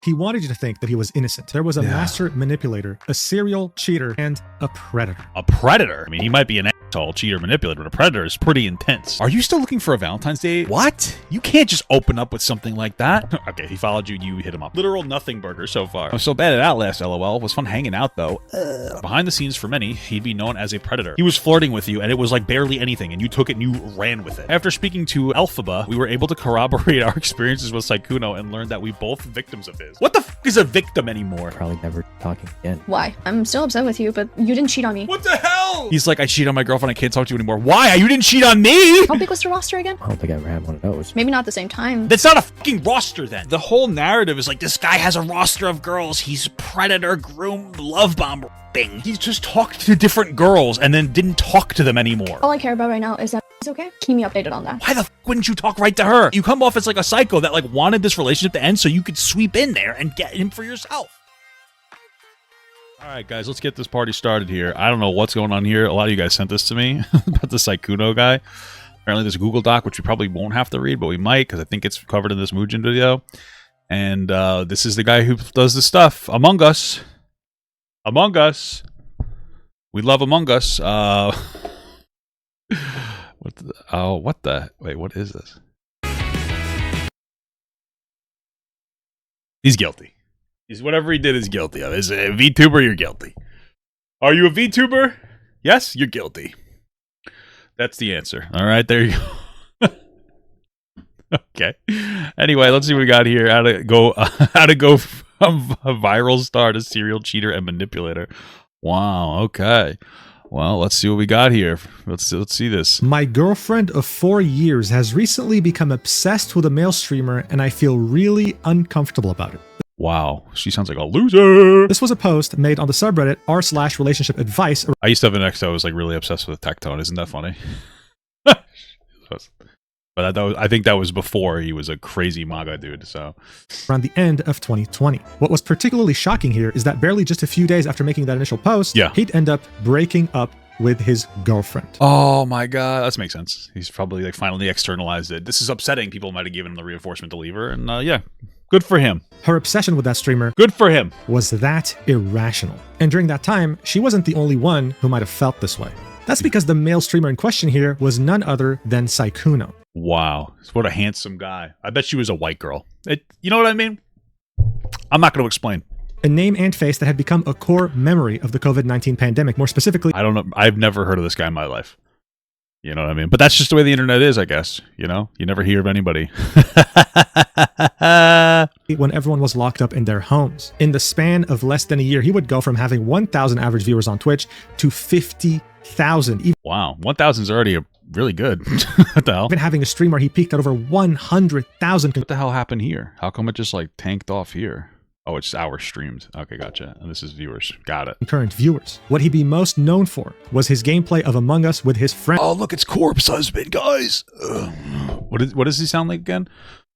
He wanted you to think that he was innocent. There was a master manipulator, a serial cheater, and a predator. A predator? I mean, he might be an asshole, cheater, manipulator, but a predator is pretty intense. Are you still looking for a Valentine's Day? What? You can't just open up with something like that. Okay, he followed you, you hit him up. Literal nothing burger so far. I'm so bad at Outlast, LOL. It was fun hanging out, though. Behind the scenes for many, he'd be known as a predator. He was flirting with you, and it was like barely anything, and you took it and you ran with it. After speaking to Alphaba, we were able to corroborate our experiences with Sykkuno and learned that we both victims of his. What the f is a victim anymore? Probably never talking again. Why? I'm still upset with you, but you didn't cheat on me. What the hell? He's like, I cheated on my girlfriend, I can't talk to you anymore. Why? You didn't cheat on me? How big was the roster again? I don't think I ever had one of those. Maybe not at the same time. That's not a fucking roster then. The whole narrative is like, this guy has a roster of girls. He's predator, groom, love bomb. He's just talked to different girls and then didn't talk to them anymore. All I care about right now is that he's okay. Keep me updated on that. Why the f wouldn't you talk right to her? You come off as like a psycho that like wanted this relationship to end so you could sweep in there and get him for yourself. All right, guys, let's get this party started here. I don't know what's going on here. A lot of you guys sent this to me about the Sykkuno guy. Apparently there's a Google Doc, which we probably won't have to read, but we might because I think it's covered in this Mujin video. And this is the guy who does the stuff. Among Us. Among Us. We love Among Us. Wait, what is this? He's guilty. He's whatever he did is guilty of. Is a VTuber, you're guilty. Are you a VTuber? Yes, you're guilty. That's the answer. All right, there you go. Okay. Anyway, let's see what we got here. How to go from a viral star to serial cheater and manipulator. Wow. Okay. Well, let's see what we got here. Let's see this. My girlfriend of 4 years has recently become obsessed with a male streamer, and I feel really uncomfortable about it. Wow, she sounds like a loser. This was a post made on the subreddit r/relationship advice. I used to have an ex that was like really obsessed with Tectone. Isn't that funny? But I think that was before he was a crazy MAGA dude, so. Around the end of 2020. What was particularly shocking here is that barely just a few days after making that initial post, he'd end up breaking up with his girlfriend. Oh my god, that makes sense. He's probably like finally externalized it. This is upsetting. People might have given him the reinforcement to leave her, and yeah, good for him. Her obsession with that streamer, good for him, was that irrational. And during that time, she wasn't the only one who might have felt this way. That's because the male streamer in question here was none other than Sykkuno. Wow, what a handsome guy. I bet she was a white girl. You know what I mean? I'm not going to explain. A name and face that had become a core memory of the COVID-19 pandemic. More specifically, I don't know. I've never heard of this guy in my life. You know what I mean? But that's just the way the internet is, I guess. You know, you never hear of anybody. When everyone was locked up in their homes. In the span of less than a year, he would go from having 1,000 average viewers on Twitch to 50,000. Wow, 1,000 is already really good. What the hell? Even having a stream where he peaked at over 100,000. What the hell happened here? How come it just like tanked off here? Oh, it's hours streamed. Okay, gotcha. And this is viewers. Got it. Current viewers. What he'd be most known for was his gameplay of Among Us with his friends. Oh, look, it's Corpse Husband, guys. What does he sound like again?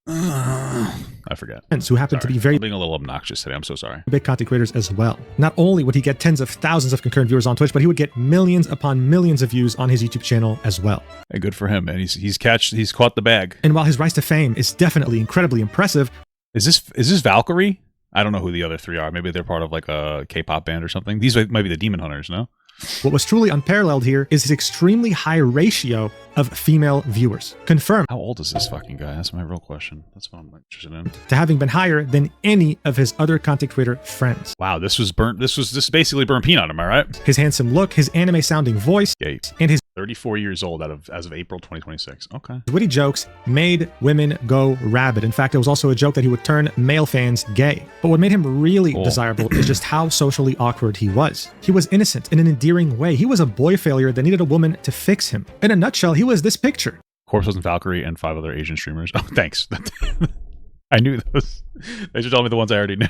I forget. Who happen to be very I'm being a little obnoxious today. I'm so sorry. Big content creators as well. Not only would he get tens of thousands of concurrent viewers on Twitch, but he would get millions upon millions of views on his YouTube channel as well. Hey, good for him, and he's caught the bag. And while his rise to fame is definitely incredibly impressive, is this Valkyrie? I don't know who the other three are. Maybe they're part of like a K-pop band or something. These might be the Demon Hunters, no? What was truly unparalleled here is his extremely high ratio of female viewers. Confirmed. How old is this fucking guy? That's my real question. That's what I'm interested in. To having been higher than any of his other content creator friends. Wow, this basically burnt peanut, am I right? His handsome look, his anime sounding voice, and his 34 years old as of April 2026. Okay. Witty jokes made women go rabid. In fact, it was also a joke that he would turn male fans gay. But what made him really desirable is just how socially awkward he was. He was innocent in an endearing way. He was a boy failure that needed a woman to fix him. In a nutshell, he was this picture. Corpse Husband Valkyrie and 5 other Asian streamers. Oh, thanks. I knew those. Thanks for telling me the ones I already knew.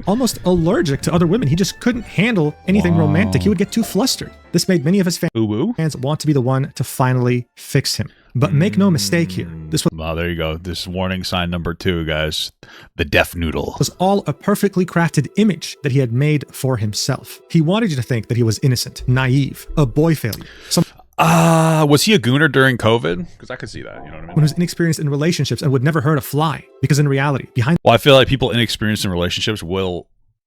Almost allergic to other women. He just couldn't handle anything romantic. He would get too flustered. This made many of his fans want to be the one to finally fix him. But make no mistake here. Well, there you go. This warning sign number 2, guys. The deaf noodle. Was all a perfectly crafted image that he had made for himself. He wanted you to think that he was innocent, naive, a boy failure. Was he a gooner during COVID? Because I could see that, you know what I mean? One who's inexperienced in relationships and would never hurt a fly. Because in reality, behind Well, I feel like people inexperienced in relationships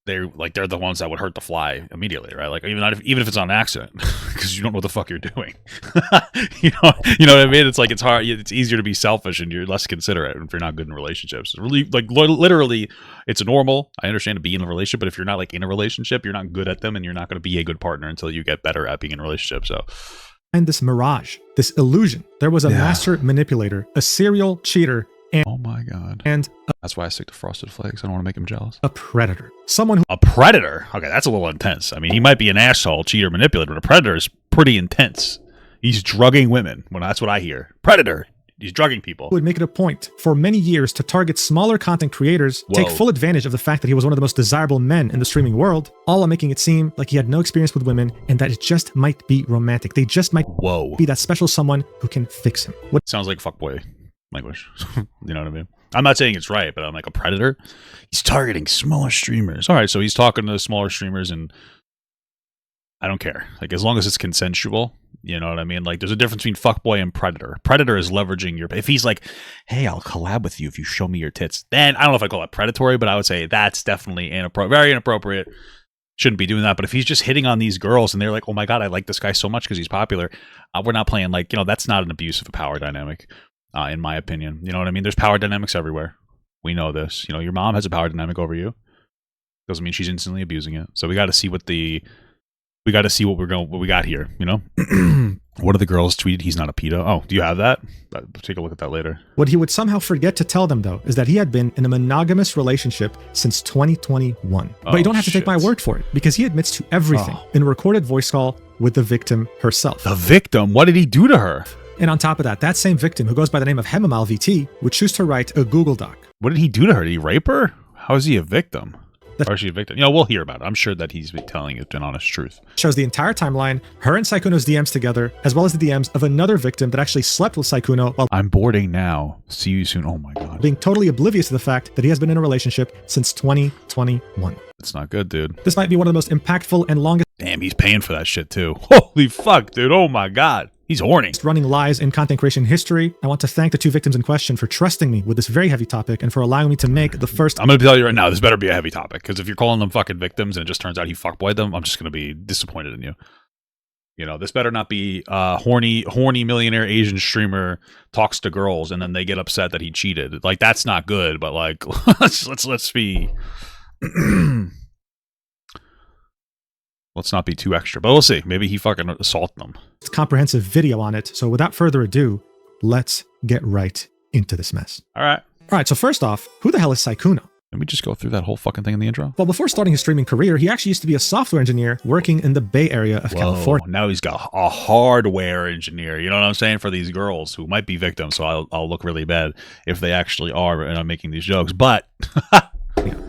they're the ones that would hurt the fly immediately, right? Like even if it's on accident, because you don't know what the fuck you're doing. you know what I mean? It's like it's hard. It's easier to be selfish and you're less considerate if you're not good in relationships. Really, like literally, it's normal. I understand to be in a relationship, but if you're not like in a relationship, you're not good at them, and you're not going to be a good partner until you get better at being in a relationship. So. And this mirage, this illusion, there was a master manipulator, a serial cheater, and oh my god, and that's why I stick to Frosted Flakes. I don't want to make him jealous. a predator, someone who A predator? Okay, that's a little intense. I mean, he might be an asshole, cheater, manipulator, but a predator is pretty intense. He's drugging women. Well, that's what I hear. Predator. He's drugging people. would make it a point for many years to target smaller content creators, take full advantage of the fact that he was one of the most desirable men in the streaming world, all while making it seem like he had no experience with women and that it just might be romantic. They just might be that special someone who can fix him. What Sounds like fuckboy language. You know what I mean? I'm not saying it's right, but I'm like a predator. He's targeting smaller streamers. All right, so he's talking to smaller streamers, and I don't care. Like, as long as it's consensual, you know what I mean? Like, there's a difference between fuckboy and predator. Predator is leveraging your... If he's like, hey, I'll collab with you if you show me your tits, then I don't know if I call that predatory, but I would say that's definitely very inappropriate. Shouldn't be doing that. But if he's just hitting on these girls and they're like, oh my God, I like this guy so much because he's popular, we're not playing like, that's not an abuse of a power dynamic, in my opinion. You know what I mean? There's power dynamics everywhere. We know this. Your mom has a power dynamic over you. Doesn't mean she's instantly abusing it. So we got to see what we got here, One of the girls tweeted he's not a pedo. Oh, do you have that? Take a look at that later. What he would somehow forget to tell them, though, is that he had been in a monogamous relationship since 2021. But you don't have to take my word for it, because he admits to everything in a recorded voice call with the victim herself. The victim? What did he do to her? And on top of that, that same victim, who goes by the name of Hemamal VT, would choose to write a Google Doc. What did he do to her? Did he rape her? How is he a victim? Or is she a victim? We'll hear about it. I'm sure that he's telling it an honest truth. Shows the entire timeline, her and Sykkuno's DMs together, as well as the DMs of another victim that actually slept with Sykkuno while I'm boarding now. See you soon. Oh my God. being totally oblivious to the fact that he has been in a relationship since 2021. It's not good, dude. This might be one of the most impactful and longest Damn, he's paying for that shit too. Holy fuck, dude. Oh my God. He's horny. running lies in content creation history. I want to thank the two victims in question for trusting me with this very heavy topic and for allowing me to make the first... I'm going to tell you right now, this better be a heavy topic, because if you're calling them fucking victims and it just turns out he fuckboyed them, I'm just going to be disappointed in you. This better not be horny millionaire Asian streamer talks to girls and then they get upset that he cheated. Like, that's not good, but like, let's be... Let's not be too extra, but we'll see. Maybe he fucking assaulted them. comprehensive video on it. So without further ado, let's get right into this mess. All right. All right, so first off, who the hell is Sykkuno? Let me just go through that whole fucking thing in the intro. Well, before starting his streaming career, he actually used to be a software engineer working in the Bay Area of California. Now he's got a hardware engineer. You know what I'm saying? For these girls who might be victims, so I'll look really bad if they actually are and I'm making these jokes. But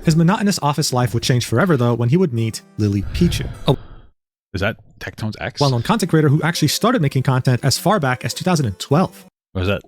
his monotonous office life would change forever, though, when he would meet Lily Pichu, a is that Tectone's ex? well-known content creator who actually started making content as far back as 2012. Or is that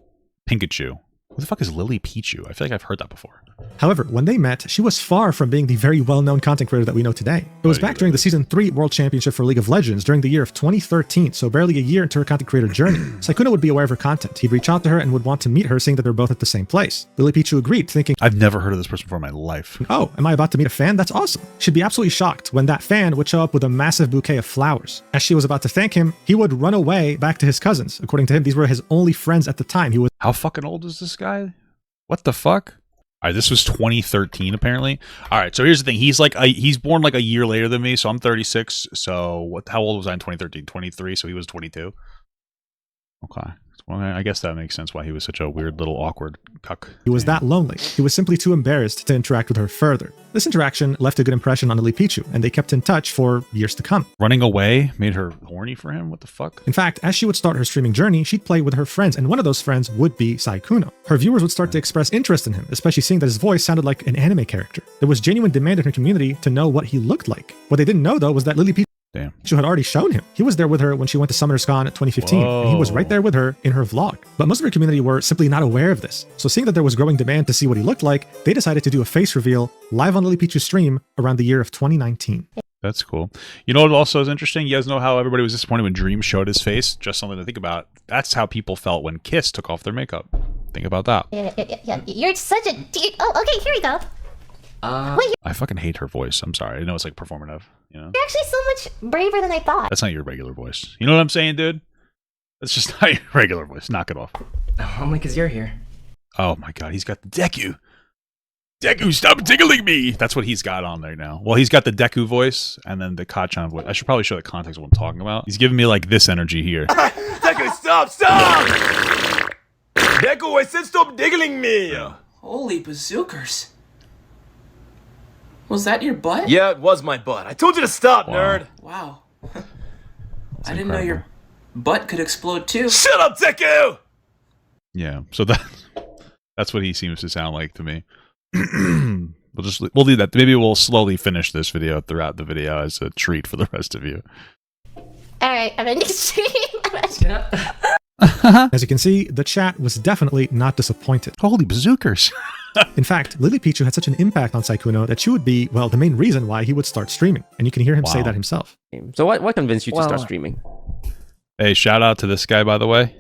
Pikachu? Who the fuck is Lily Pichu? I feel like I've heard that before. However, when they met, she was far from being the very well-known content creator that we know today. It was back during the Season 3 World Championship for League of Legends during the year of 2013, so barely a year into her content creator journey. Sykkuno would be aware of her content. He'd reach out to her and would want to meet her, seeing that they're both at the same place. Lily Pichu agreed, thinking, I've never heard of this person before in my life. oh, am I about to meet a fan? That's awesome. She'd be absolutely shocked when that fan would show up with a massive bouquet of flowers. As she was about to thank him, he would run away back to his cousins. According to him, these were his only friends at the time. He was How fucking old is this guy? What the fuck? All right, this was 2013 apparently. All right, so here's the thing. He's born like a year later than me, so I'm 36. So how old was I in 2013? 23, so he was 22. Okay. Well, I guess that makes sense why he was such a weird little awkward cuck. He was that lonely. He was simply too embarrassed to interact with her further. This interaction left a good impression on Lily Pichu, and they kept in touch for years to come. Running away made her horny for him? What the fuck? In fact, as she would start her streaming journey, she'd play with her friends, and one of those friends would be Sykkuno. Her viewers would start to express interest in him, especially seeing that his voice sounded like an anime character. There was genuine demand in her community to know what he looked like. What they didn't know, though, was that Lily Pichu Damn. had already shown him. He was there with her when she went to Summoner's Con 2015, and he was right there with her in her vlog. But most of her community were simply not aware of this. So seeing that there was growing demand to see what he looked like, they decided to do a face reveal live on Lily Pichu's stream around the year of 2019. That's cool. You know what also is interesting? You guys know how everybody was disappointed when Dream showed his face? Just something to think about. That's how people felt when Kiss took off their makeup. Think about that. Yeah. You're such a... Oh, okay, here we go. Wait, I fucking hate her voice. I'm sorry. I know it's like performative, you know? you're actually so much braver than I thought. That's not your regular voice. You know what I'm saying, dude? That's just not your regular voice. Knock it off. Only because you're here. Oh my god, he's got the Deku. Deku, stop tickling me! That's what he's got on there now. Well, he's got the Deku voice and then the Kachan voice. I should probably show the context of what I'm talking about. He's giving me like this energy here. Deku, stop! Deku, I said stop diggling me! Yeah. Holy bazookas. Was that your butt? Yeah, it was my butt. I told you to stop, nerd! Wow. I didn't know your butt could explode too. Shut up, Deku! Yeah, so that's what he seems to sound like to me. We'll do that. Maybe we'll slowly finish this video throughout the video as a treat for the rest of you. Alright, I'm in the stream. As you can see, the chat was definitely not disappointed. Holy bazookas. In fact, Lily Pichu had such an impact on Sykkuno that she would be, well, the main reason why he would start streaming. And you can hear him say Wow. that himself. So what convinced you to start streaming? Hey, shout out to this guy, by the way.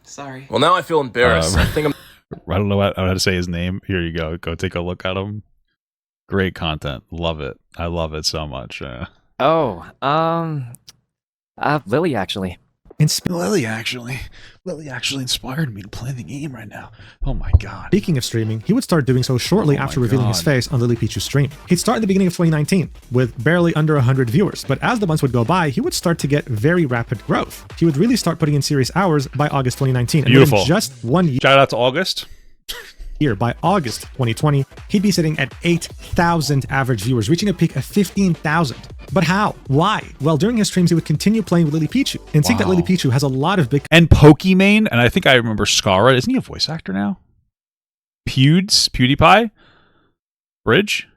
Sorry. Well, now I feel embarrassed. I think I'm... I don't know how to say his name. Here you go. Go take a look at him. Great content. Love it. I love it so much. Lily, actually. Lily actually inspired me to play the game right now. Oh my god. Speaking of streaming, he would start doing so shortly Oh after my revealing his God. face on Lily Pichu's stream. He'd start at the beginning of 2019 with barely under 100 viewers, but as the months would go by, he would start to get very rapid growth. He would really start putting in serious hours by August 2019. And Beautiful. within just 1 Shout out to August. year, by August 2020, he'd be sitting at 8,000 average viewers, reaching a peak of 15,000. But how? Why? Well, during his streams, he would continue playing with Lily Pichu. And seeing that Wow. Lily Pichu has a lot of big And Pokimane, and I think I remember Skara. Isn't he a voice actor now? PewDiePie? Bridge?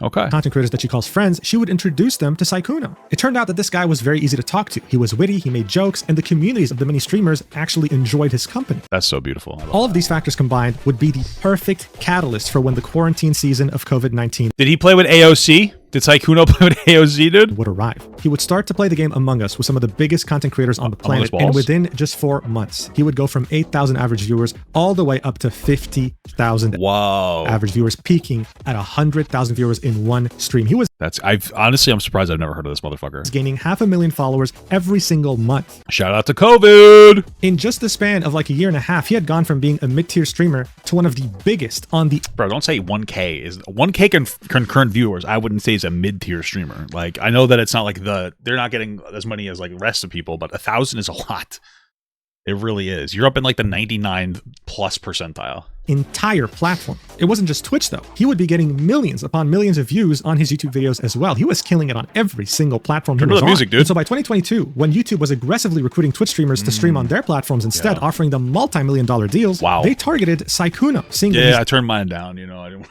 Okay. content creators that she calls friends, she would introduce them to Sykkuno. It turned out that this guy was very easy to talk to. He was witty, he made jokes, and the communities of the many streamers actually enjoyed his company. That's so beautiful. I love All of these factors combined would be the perfect catalyst for when the quarantine season of COVID-19 Did he play with AOC? Did Sykkuno play with AOC, dude? would arrive. He would start to play the game Among Us with some of the biggest content creators on the Among Us planet, and balls? within just 4 months, he would go from 8,000 average viewers all the way up to 50,000 Whoa. average viewers, peaking at 100,000 viewers in one stream. He was I'm surprised I've never heard of this motherfucker. gaining 500,000 followers every single month. Shout out to COVID. In just the span of like a year and a half, he had gone from being a mid-tier streamer to one of the biggest on the Bro, don't say 1K. 1K concurrent viewers, I wouldn't say is a mid-tier streamer. Like, I know that it's not like they're not getting as many as like the rest of people, but 1,000 is a lot. It really is. You're up in like the 99 plus percentile. entire platform. It wasn't just Twitch though. He would be getting millions upon millions of views on his YouTube videos as well. He was killing it on every single platform he Turn to was the on. music, dude. And so by 2022, when YouTube was aggressivly recruiting Twitch streamers to stream on their platforms instead, offering them multi-million-dollar deals, Wow. they targeted Sykkuno, seeing that Yeah, he's I turned mine down. You know,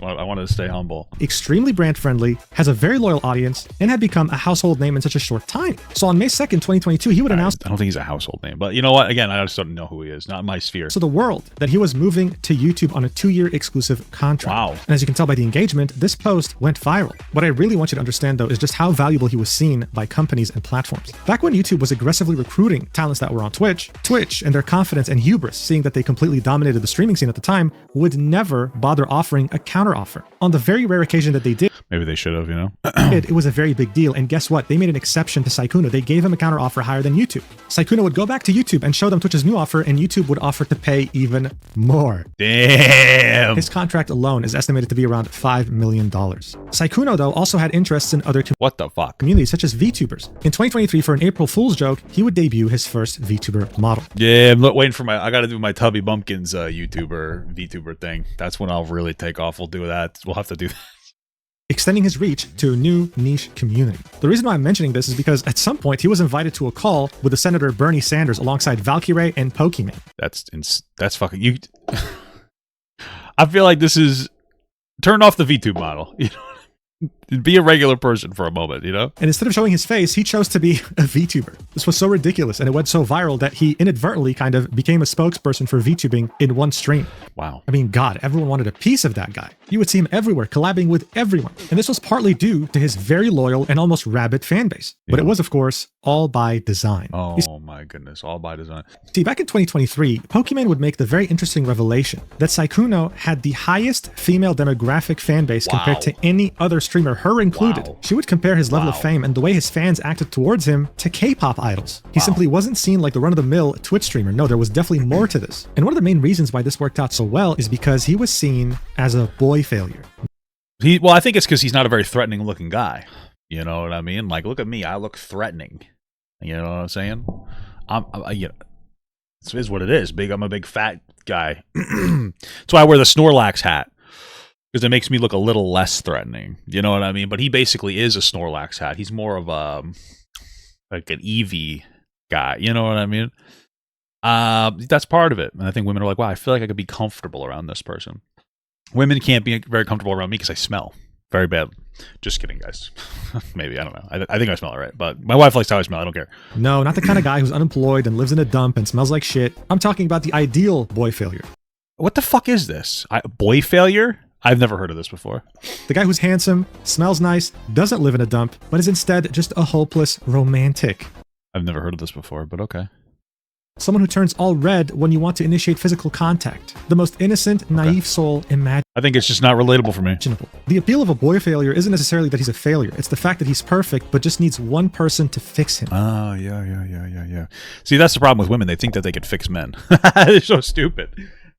I wanted to stay humble. extremely brand friendly, has a very loyal audience, and had become a household name in such a short time. So on May 2nd, 2022, he would announce I don't think he's a household name, but you know what? Again, I just don't know who he is. Not in my sphere. to the world that he was moving to YouTube on a 2-year exclusive contract. Wow. And as you can tell by the engagement, this post went viral. What I really want you to understand though is just how valuable he was seen by companies and platforms. Back when YouTube was aggressively recruiting talents that were on Twitch and their confidence and hubris, seeing that they completely dominated the streaming scene at the time, would never bother offering a counteroffer. On the very rare occasion that they did, Maybe they should have, you know? it was a very big deal. And guess what? They made an exception to Sykkuno. They gave him a counteroffer higher than YouTube. Sykkuno would go back to YouTube and show them Twitch's new offer, and YouTube would offer to pay even more. Damn. His contract alone is estimated to be around $5 million. Sykkuno, though, also had interests in other What the fuck? communities, such as VTubers. In 2023, for an April Fool's joke, he would debut his first VTuber model. Yeah, I'm waiting for I gotta do my Tubby Bumpkins VTuber thing. That's when I'll really take off. We'll do that. We'll have to do that. Extending his reach to a new niche community. The reason why I'm mentioning this is because at some point he was invited to a call with the Senator Bernie Sanders alongside Valkyrie and Pokimane. That's fucking you. I feel like this is turn off the VTube model. You know, Be a regular person for a moment, you know? And instead of showing his face, he chose to be a VTuber. This was so ridiculous, and it went so viral that he inadvertently kind of became a spokesperson for VTubing in one stream. Wow. I mean, God, everyone wanted a piece of that guy. You would see him everywhere, collabing with everyone. And this was partly due to his very loyal and almost rabid fan base. But it was, of course, all by design. Oh my goodness, all by design. See, back in 2023, Pokemon would make the very interesting revelation that Sykkuno had the highest female demographic fan base compared to any other streamer, her included. She would compare his level of fame and the way his fans acted towards him to K-pop idols. He simply wasn't seen like the run-of-the-mill Twitch streamer. No, there was definitely more to this. And one of the main reasons why this worked out so well is because he was seen as a boy failure. Well, I think it's because he's not a very threatening looking guy. You know what I mean? Like, look at me. I look threatening. You know what I'm saying? You know, this is what it is. I'm a big fat guy. That's why I wear the Snorlax hat. Because it makes me look a little less threatening. You know what I mean? But he basically is a Snorlax hat. He's more of a, like an Eevee guy. You know what I mean? That's part of it. And I think women are like, wow, I feel like I could be comfortable around this person. Women can't be very comfortable around me because I smell very bad. Just kidding, guys. Maybe, I don't know. I think I smell it right. But my wife likes how I smell. I don't care. No, not the kind of guy who's unemployed and lives in a dump and smells like shit. I'm talking about the ideal boy failure. What the fuck is this? Boy failure? I've never heard of this before. The guy who's handsome, smells nice, doesn't live in a dump, but is instead just a hopeless romantic. I've never heard of this before, but okay. Someone who turns all red when you want to initiate physical contact. The most innocent, naive soul imaginable. I think it's just not relatable for me. The appeal of a boy failure isn't necessarily that he's a failure. It's the fact that he's perfect, but just needs one person to fix him. Oh, yeah. See, that's the problem with women. They think that they could fix men. They're so stupid.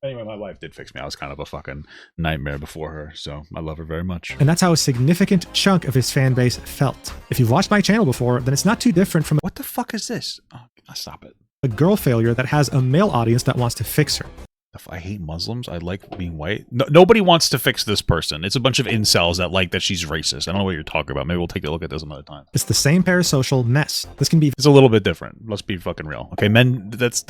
Anyway, my wife did fix me. I was kind of a fucking nightmare before her, so I love her very much. And that's how a significant chunk of his fan base felt. If you've watched my channel before, then it's not too different from What the fuck is this? Oh, stop it. A girl failure that has a male audience that wants to fix her. I hate Muslims. I like being white. Nobody wants to fix this person. It's a bunch of incels that like that she's racist. I don't know what you're talking about. Maybe we'll take a look at this another time. It's the same parasocial mess. This can be... It's a little bit different. Let's be fucking real. Okay, men, that's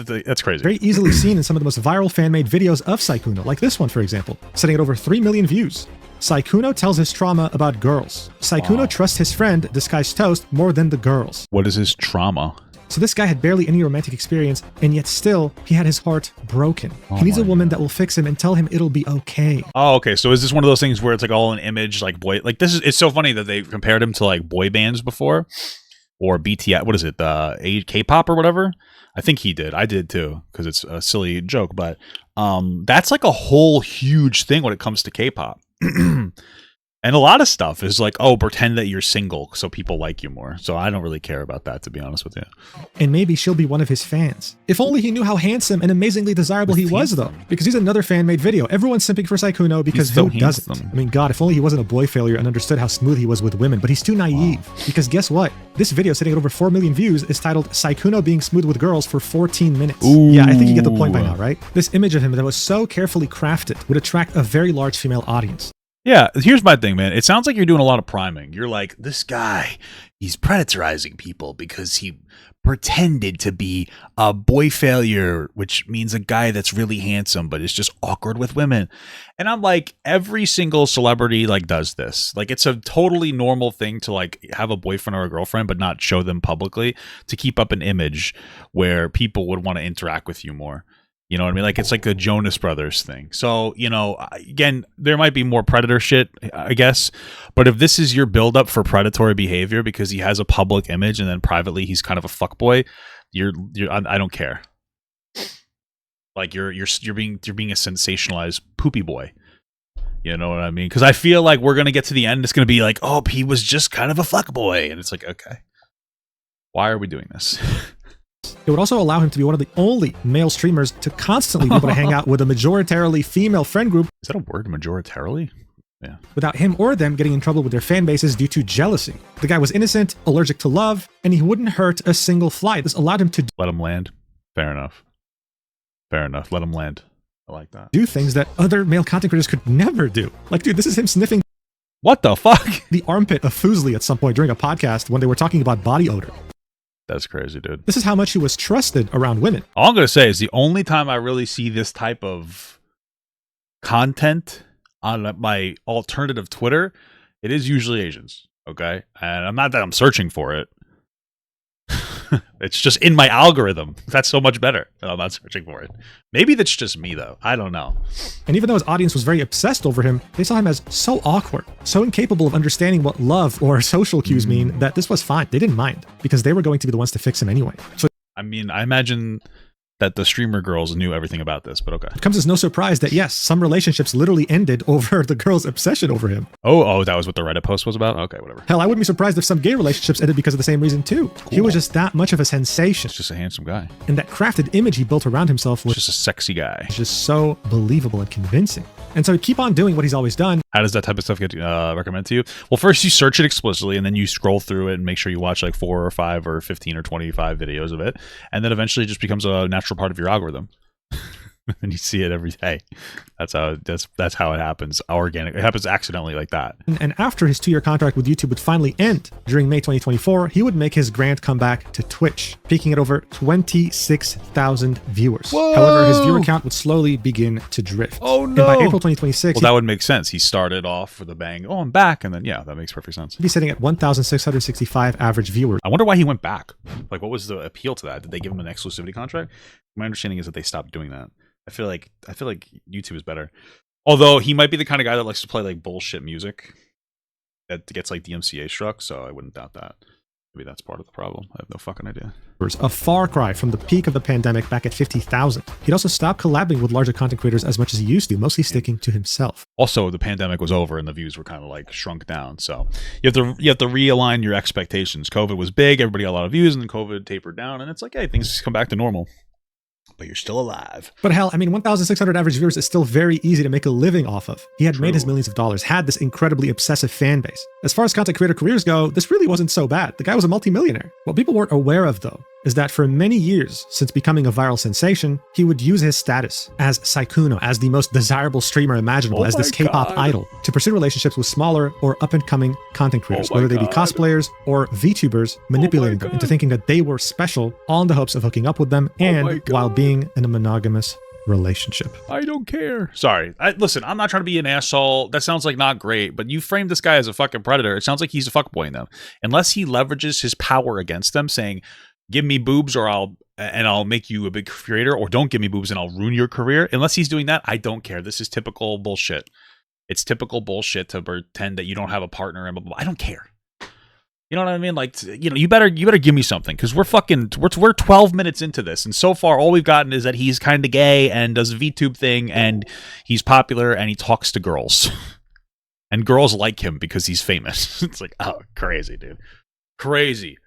crazy. Very easily seen in some of the most viral fan-made videos of Sykkuno, like this one, for example, sitting at over 3 million views. Sykkuno tells his trauma about girls. Sykkuno trusts his friend, Disguised Toast, more than the girls. What is his trauma? So this guy had barely any romantic experience, and yet still, he had his heart broken. He needs a woman that will fix him and tell him it'll be okay. Oh, okay. So is this one of those things where it's like all an image, like boy, like this is, it's so funny that they compared him to like boy bands before, or BTS, what is it, K-pop or whatever? I think he did. I did too, because it's a silly joke, but that's like a whole huge thing when it comes to K-pop. And a lot of stuff is like, oh, pretend that you're single so people like you more. So I don't really care about that, to be honest with you. And maybe she'll be one of his fans. If only he knew how handsome and amazingly desirable he was, though. Because he's another fan-made video. Everyone's simping for Sykkuno because who doesn't? I mean, God, if only he wasn't a boy failure and understood how smooth he was with women. But he's too naive. Because guess what? This video, sitting at over 4 million views, is titled Sykkuno Being Smooth with Girls for 14 minutes. Ooh. Yeah, I think you get the point by now, right? This image of him that was so carefully crafted would attract a very large female audience. Yeah, here's my thing, man. It sounds like you're doing a lot of priming. You're like, this guy, he's predatorizing people because he pretended to be a boy failure, which means a guy that's really handsome but is just awkward with women. And I'm like, every single celebrity like does this. Like, it's a totally normal thing to like have a boyfriend or a girlfriend but not show them publicly to keep up an image where people would want to interact with you more. You know what I mean? Like, it's like the Jonas Brothers thing. So, you know, again, there might be more predator shit, I guess. But if this is your buildup for predatory behavior because he has a public image and then privately he's kind of a fuckboy, I don't care. Like, you're being a sensationalized poopy boy. You know what I mean? Because I feel like we're gonna get to the end. It's gonna be like, oh, he was just kind of a fuckboy, and it's like, okay, why are we doing this? It would also allow him to be one of the only male streamers to constantly be able to hang out with a majoritarily female friend group. Is that a word, majoritarily? Yeah. Without him or them getting in trouble with their fan bases due to jealousy. The guy was innocent, allergic to love, and he wouldn't hurt a single fly. This allowed him to let him land. Fair enough. Fair enough. Let him land. I like that. Do things that other male content creators could never do. Like, dude, this is him sniffing what the fuck? The armpit of Fuslie at some point during a podcast when they were talking about body odor. That's crazy, dude. This is how much he was trusted around women. All I'm going to say is the only time I really see this type of content on my alternative Twitter It is usually Asians, okay? And I'm not that I'm searching for it. It's just in my algorithm. That's so much better that I'm not searching for it. Maybe that's just me, though. I don't know. And even though his audience was very obsessed over him, they saw him as so awkward, so incapable of understanding what love or social cues mean that this was fine. They didn't mind because they were going to be the ones to fix him anyway. So I mean, I imagine that the streamer girls knew everything about this, but okay. it comes as no surprise that yes, some relationships literally ended over the girl's obsession over him. Oh, that was what the Reddit post was about? Okay, whatever. Hell, I wouldn't be surprised if some gay relationships ended because of the same reason too. Cool. He was just that much of a sensation. He's just a handsome guy. And that crafted image he built around himself was Just a sexy guy. just so believable and convincing. And so he'd keep on doing what he's always done. How does that type of stuff get recommended to you? Well, first you search it explicitly, and then you scroll through it and make sure you watch like 4 or 5 or 15 or 25 videos of it. And then eventually it just becomes a natural part of your algorithm. And you see it every day. That's how it happens. Organic. It happens accidentally like that. And after his 2-year contract with YouTube would finally end during May 2024, he would make his grand comeback to Twitch, peaking at over 26,000 viewers. Whoa! However, his viewer count would slowly begin to drift. Oh, And no. by April 2026, Well, that would make sense. He started off with a bang. Oh, I'm back. And then, yeah, that makes perfect sense. he'd be sitting at 1,665 average viewers. I wonder why he went back. Like, what was the appeal to that? Did they give him an exclusivity contract? My understanding is that they stopped doing that. I feel like YouTube is better. Although he might be the kind of guy that likes to play like bullshit music that gets like DMCA struck, so I wouldn't doubt that. Maybe that's part of the problem. I have no fucking idea. A far cry from the peak of the pandemic back at 50,000. He'd also stopped collabing with larger content creators as much as he used to, mostly sticking to himself. Also, the pandemic was over and the views were kind of like shrunk down. So you have to realign your expectations. COVID was big, everybody got a lot of views, and then COVID tapered down, and it's like, hey, things come back to normal. But you're still alive. But hell, I mean, 1,600 average viewers is still very easy to make a living off of. He had made his millions of dollars, had this incredibly obsessive fan base. As far as content creator careers go, this really wasn't so bad. The guy was a multimillionaire. What people weren't aware of, though, is that for many years, since becoming a viral sensation, he would use his status as Sykkuno, as the most desirable streamer imaginable, as this K-pop idol, to pursue relationships with smaller or up-and-coming content creators, whether they be cosplayers or VTubers, manipulating them into thinking that they were special, all in the hopes of hooking up with them, and while being in a monogamous relationship. I don't care. Sorry. Listen, I'm not trying to be an asshole. That sounds like not great, but you framed this guy as a fucking predator. It sounds like he's a fuckboying them. Unless he leverages his power against them, saying, give me boobs or I'll make you a big creator, or don't give me boobs and I'll ruin your career. Unless he's doing that, I don't care. This is typical bullshit. It's typical bullshit to pretend that you don't have a partner and blah, blah, blah. I don't care. You know what I mean? Like, you know, you better give me something, because we're 12 minutes into this, and so far all we've gotten is that he's kind of gay and does a VTube thing, and he's popular and he talks to girls, and girls like him because he's famous. It's like, oh, crazy, dude, crazy.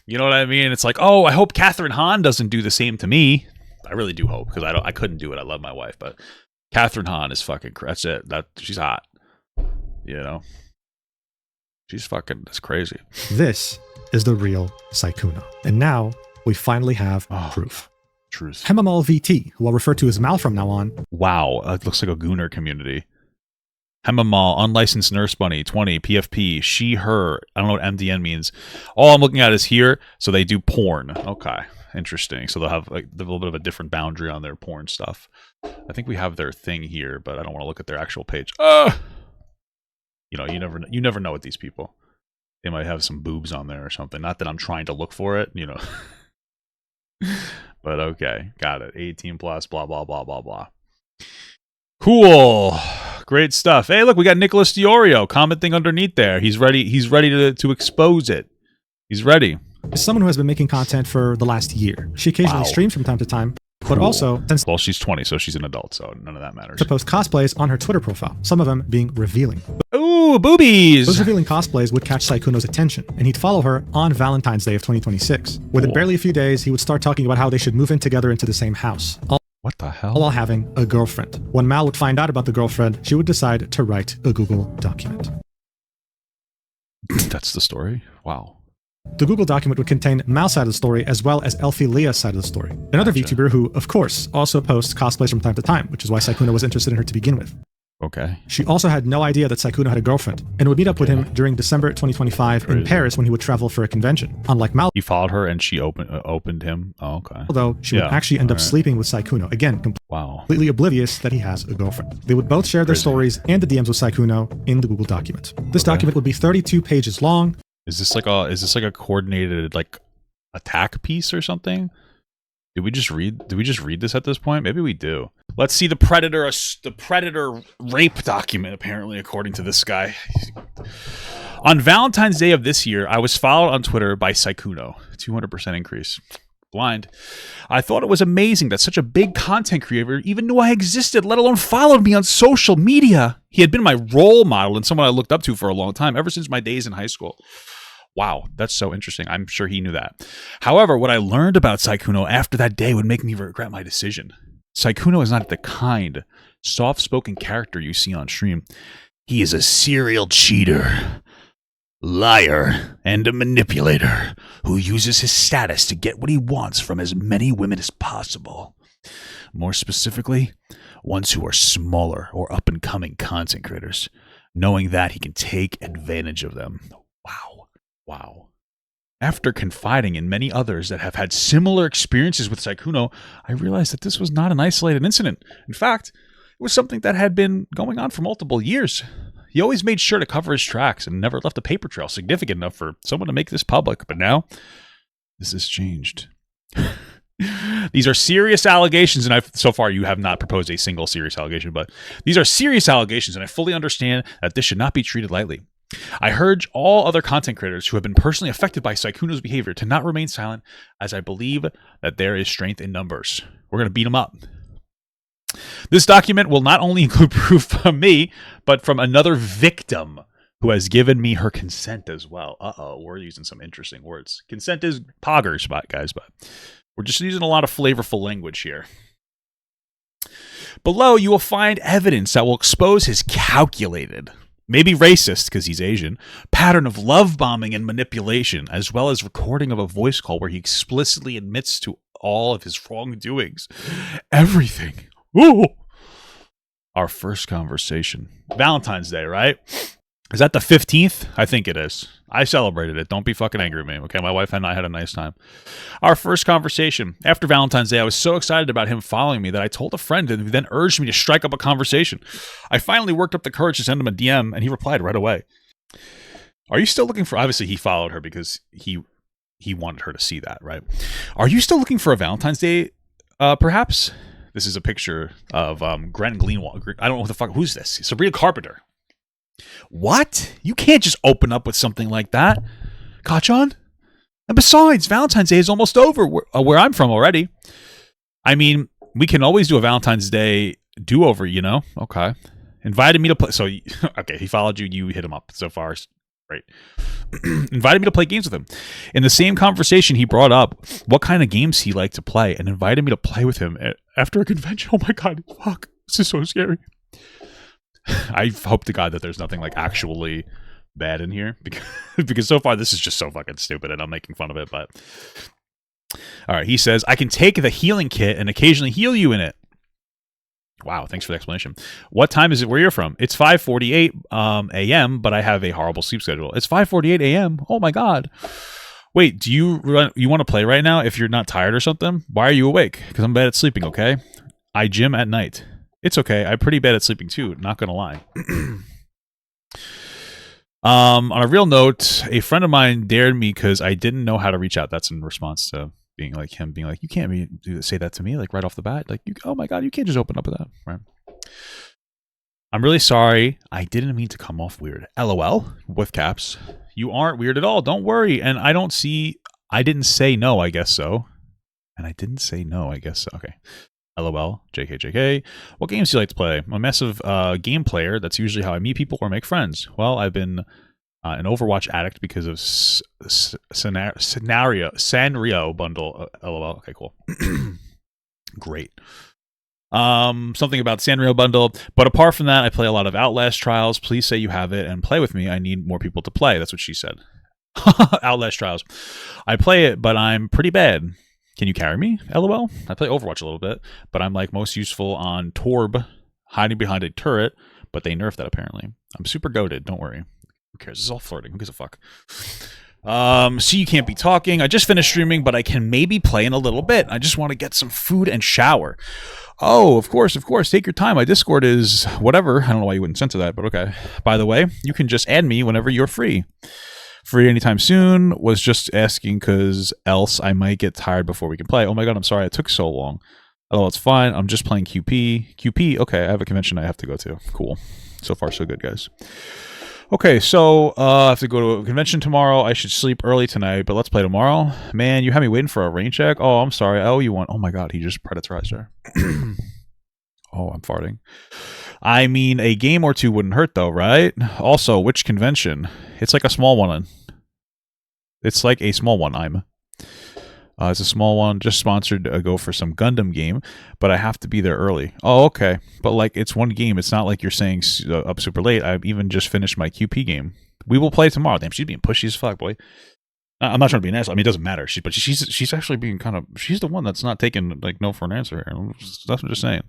You know what I mean? It's like, oh, I hope Catherine Hahn doesn't do the same to me. I really do hope, because I couldn't do it. I love my wife, but Catherine Hahn is fucking. That's it. She's hot. You know. She's fucking, that's crazy. This is the real Sykkuno. And now we finally have proof. Truth. Hemamal VT, who I'll refer to as Mal from now on. Wow, that looks like a Gooner community. Hemamal, unlicensed nurse bunny, 20, PFP, she, her. I don't know what MDN means. All I'm looking at is here, so they do porn. Okay, interesting. So they'll have like a little bit of a different boundary on their porn stuff. I think we have their thing here, but I don't want to look at their actual page. You know, you never know with these people. They might have some boobs on there or something. Not that I'm trying to look for it, you know. But okay, got it. 18 plus, blah, blah, blah, blah, blah. Cool. Great stuff. Hey, look, we got Nicholas Diorio commenting underneath there. He's ready to expose it. He's ready. Someone who has been making content for the last year. She occasionally streams from time to time, but also tends well, she's 20, so she's an adult, so none of that matters. to post cosplays on her Twitter profile, some of them being revealing. Ooh, boobies! Those revealing cosplays would catch Sykkuno's attention, and he'd follow her on Valentine's Day of 2026. Within barely a few days, he would start talking about how they should move in together into the same house. What the hell? All while having a girlfriend. When Mal would find out about the girlfriend, she would decide to write a Google document. That's the story? Wow. The Google document would contain Mal's side of the story as well as Elfie Leah's side of the story. Another VTuber who, of course, also posts cosplays from time to time, which is why Sykkuno was interested in her to begin with. Okay. She also had no idea that Sykkuno had a girlfriend and would meet up with him during December 2025 in Paris when he would travel for a convention. Unlike Mal, He followed her and she opened him. Oh, okay. although she would actually end up sleeping with Sykkuno, again, Wow. completely oblivious that he has a girlfriend. They would both share their stories and the DMs with Sykkuno in the Google document. This document would be 32 pages long. Is this like a coordinated like attack piece or something? Did we just read this at this point? Maybe we do. Let's see the predator rape document, apparently, according to this guy. On Valentine's Day of this year, I was followed on Twitter by Sykkuno. 200% increase. Blind. I thought it was amazing that such a big content creator even knew I existed, let alone followed me on social media. He had been my role model and someone I looked up to for a long time, ever since my days in high school. Wow, that's so interesting. I'm sure he knew that. However, what I learned about Sykkuno after that day would make me regret my decision. Sykkuno is not the kind, soft-spoken character you see on stream. He is a serial cheater, liar, and a manipulator who uses his status to get what he wants from as many women as possible. More specifically, ones who are smaller or up-and-coming content creators, knowing that he can take advantage of them. Wow. After confiding in many others that have had similar experiences with Sykkuno, I realized that this was not an isolated incident. In fact, it was something that had been going on for multiple years. He always made sure to cover his tracks and never left a paper trail significant enough for someone to make this public. But now, this has changed. These are serious allegations, and so far you have not proposed a single serious allegation, but these are serious allegations, and I fully understand that this should not be treated lightly. I urge all other content creators who have been personally affected by Sykkuno's behavior to not remain silent, as I believe that there is strength in numbers. We're going to beat him up. This document will not only include proof from me, but from another victim who has given me her consent as well. Uh-oh, we're using some interesting words. Consent is poggers, guys, but we're just using a lot of flavorful language here. Below, you will find evidence that will expose his calculated, maybe racist because he's Asian, pattern of love bombing and manipulation, as well as recording of a voice call where he explicitly admits to all of his wrongdoings. Everything. Ooh. Our first conversation. Valentine's Day, right? Is that the 15th? I think it is. I celebrated it. Don't be fucking angry with me, okay? My wife and I had a nice time. Our first conversation. After Valentine's Day, I was so excited about him following me that I told a friend and he then urged me to strike up a conversation. I finally worked up the courage to send him a DM, and he replied right away. Are you still looking for... Obviously, he followed her because he wanted her to see that, right? Are you still looking for a Valentine's Day, perhaps? This is a picture of Grant Greenwald. I don't know who the fuck... Who's this? Sabrina Carpenter. What? You can't just open up with something like that. Kachan? And besides, Valentine's Day is almost over where I'm from already. I mean, we can always do a Valentine's Day do-over, you know? Okay. Invited me to play... So, okay, he followed you. You hit him up. So far, great. Invited me to play games with him. In the same conversation, he brought up what kind of games he liked to play and invited me to play with him after a convention. Oh my god, fuck. This is so scary. I hope to God that there's nothing like actually bad in here because so far this is just so fucking stupid and I'm making fun of it. But all right, he says, I can take the healing kit and occasionally heal you in it. Wow, thanks for the explanation. What time is it where you're from? It's 5:48 a.m., but I have a horrible sleep schedule. It's 5:48 a.m. Oh my god. Wait, do you want to play right now if you're not tired or something? Why are you awake? Because I'm bad at sleeping, okay? I gym at night. It's okay. I'm pretty bad at sleeping too, not gonna lie. On a real note, a friend of mine dared me because I didn't know how to reach out. That's in response to being like, you can't say that to me, like right off the bat. Like, oh my god, you can't just open up with that, right? I'm really sorry. I didn't mean to come off weird. LOL, with caps. You aren't weird at all. Don't worry. And I didn't say no, I guess so. And I didn't say no, I guess so. Okay. LOL, JK. What games do you like to play? I'm a massive game player. That's usually how I meet people or make friends. Well, I've been an Overwatch addict because of Sanrio bundle. LOL. Okay, cool. Great. Something about Sanrio bundle. But apart from that, I play a lot of Outlast Trials. Please say you have it and play with me. I need more people to play. That's what she said. Outlast Trials. I play it, but I'm pretty bad. Can you carry me? LOL. I play Overwatch a little bit, but I'm like most useful on Torb, hiding behind a turret, but they nerfed that apparently. I'm super goated. Don't worry. Who cares? This is all flirting. Who gives a fuck? See, you can't be talking. I just finished streaming, but I can maybe play in a little bit. I just want to get some food and shower. Oh, of course. Take your time. My Discord is whatever. I don't know why you wouldn't censor that, but okay. By the way, you can just add me whenever you're free. Free anytime soon. Was just asking because else I might get tired before we can play. Oh my god, I'm sorry it took so long. Oh, it's fine. I'm just playing QP. QP, okay, I have a convention I have to go to. Cool. So far, so good, guys. Okay, so I have to go to a convention tomorrow. I should sleep early tonight, but let's play tomorrow. Man, you had me waiting for a rain check? Oh, I'm sorry. I owe you one. Oh my god, he just predatorized her. Oh, I'm farting. I mean, a game or two wouldn't hurt though, right? Also, which convention? It's like a small one. It's like a small one, it's a small one, just sponsored to go for some Gundam game, but I have to be there early. Oh, okay. But like, it's one game. It's not like you're saying up super late. I've even just finished my QP game. We will play tomorrow. Damn, she's being pushy as fuck, boy. I'm not trying to be an asshole. I mean, it doesn't matter. She's actually being kind of, she's the one that's not taking like no for an answer here. That's what I'm just saying.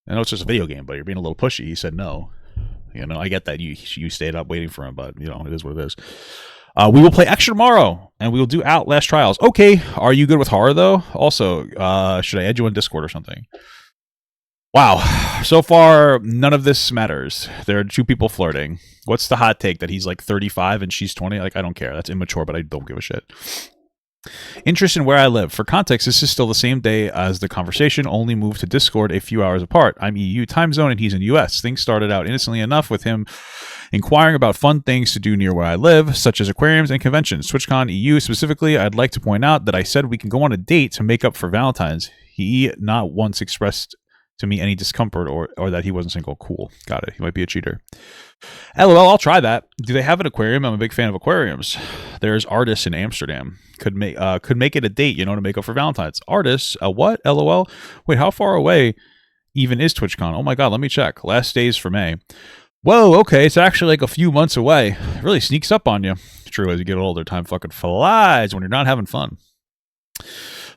I know it's just a video game, but you're being a little pushy. He said no. You know, I get that you stayed up waiting for him, but you know, it is what it is. We will play extra tomorrow, and we will do Outlast Trials. Okay, are you good with horror, though? Also, should I add you on Discord or something? Wow, so far, none of this matters. There are two people flirting. What's the hot take, that he's like 35 and she's 20? Like, I don't care. That's immature, but I don't give a shit. Interest in where I live. For context, this is still the same day as the conversation, only moved to Discord a few hours apart. I'm EU time zone, and he's in US. Things started out innocently enough with him inquiring about fun things to do near where I live, such as aquariums and conventions. TwitchCon EU specifically, I'd like to point out that I said we can go on a date to make up for Valentine's. He not once expressed to me any discomfort or that he wasn't single. Cool. Got it. He might be a cheater. LOL, I'll try that. Do they have an aquarium? I'm a big fan of aquariums. There's Artists in Amsterdam. Could make it a date, you know, to make up for Valentine's. Artists? What? LOL? Wait, how far away even is TwitchCon? Oh my god, let me check. Last days for May. Whoa, okay, it's actually like a few months away. It really sneaks up on you. True, as you get older, time fucking flies when you're not having fun.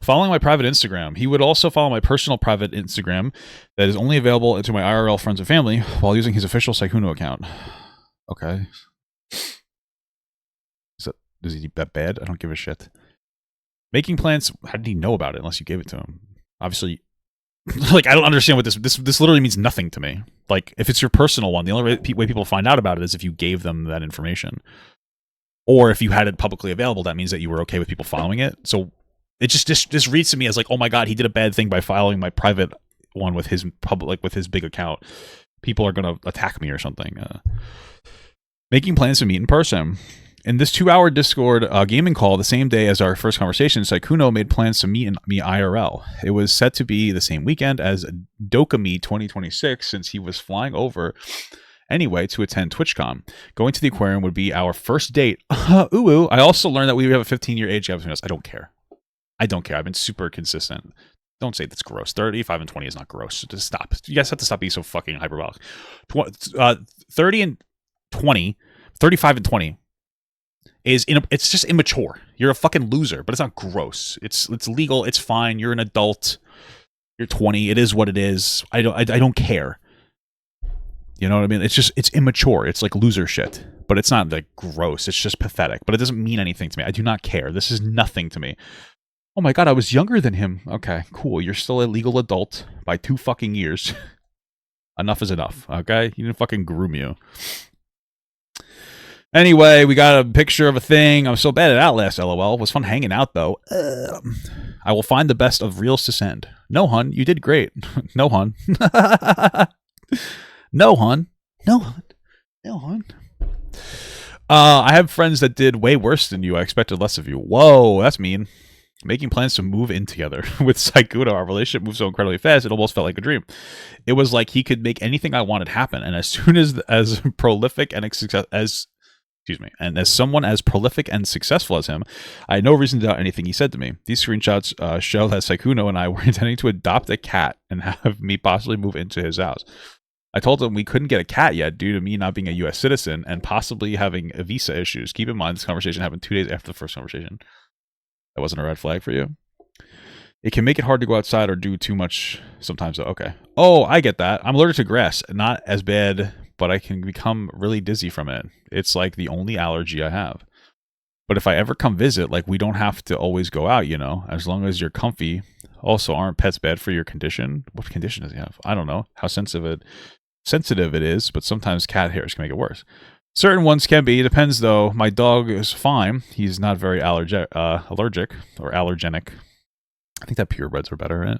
Following my private Instagram. He would also follow my personal private Instagram that is only available to my IRL friends and family while using his official Sykkuno account. Okay. Is he that bad? I don't give a shit. Making plans. How did he know about it unless you gave it to him? Obviously, like, I don't understand what this literally means nothing to me. Like, if it's your personal one, the only way people find out about it is if you gave them that information. Or if you had it publicly available, that means that you were okay with people following it. So it just reads to me as like, oh my god, he did a bad thing by following my private one with his public, like with his big account. People are gonna attack me or something. Making plans to meet in person. In this 2-hour Discord gaming call the same day as our first conversation, Sykkuno made plans to meet me IRL. It was set to be the same weekend as Dokami 2026 since he was flying over anyway to attend TwitchCon. Going to the aquarium would be our first date. Ooh. I also learned that we have a 15-year age gap between us. I don't care. I've been super consistent. Don't say that's gross. 35 and 20 is not gross. Just stop. You guys have to stop being so fucking hyperbolic. 30 and 20, 35 and 20. It's just immature. You're a fucking loser, but it's not gross. It's legal. It's fine. You're an adult. You're 20. It is what it is. I don't care. You know what I mean? It's immature. It's like loser shit, but it's not like gross. It's just pathetic, but it doesn't mean anything to me. I do not care. This is nothing to me. Oh my god, I was younger than him. Okay, cool. You're still a legal adult by 2 fucking years. Enough is enough. Okay, you didn't fucking groom you. Anyway, we got a picture of a thing. I'm so bad at Outlast, LOL. It was fun hanging out, though. I will find the best of reels to send. No, hun. You did great. No, hun. No, hun. No, hun. No, hun. I have friends that did way worse than you. I expected less of you. Whoa, that's mean. Making plans to move in together. With Sykkuno, our relationship moved so incredibly fast, it almost felt like a dream. It was like he could make anything I wanted happen. And as soon as prolific and and as someone as prolific and successful as him, I had no reason to doubt anything he said to me. These screenshots show that Sykkuno and I were intending to adopt a cat and have me possibly move into his house. I told him we couldn't get a cat yet due to me not being a U.S. citizen and possibly having visa issues. Keep in mind, this conversation happened 2 days after the first conversation. That wasn't a red flag for you? It can make it hard to go outside or do too much sometimes, though. Okay. Oh, I get that. I'm allergic to grass. Not as bad but I can become really dizzy from it. It's like the only allergy I have. But if I ever come visit, like, we don't have to always go out, you know, as long as you're comfy. Also, aren't pets bad for your condition? What condition does he have? I don't know how sensitive it is, but sometimes cat hairs can make it worse. Certain ones can be. It depends, though. My dog is fine. He's not very allergic or allergenic. I think that purebreds are better, right?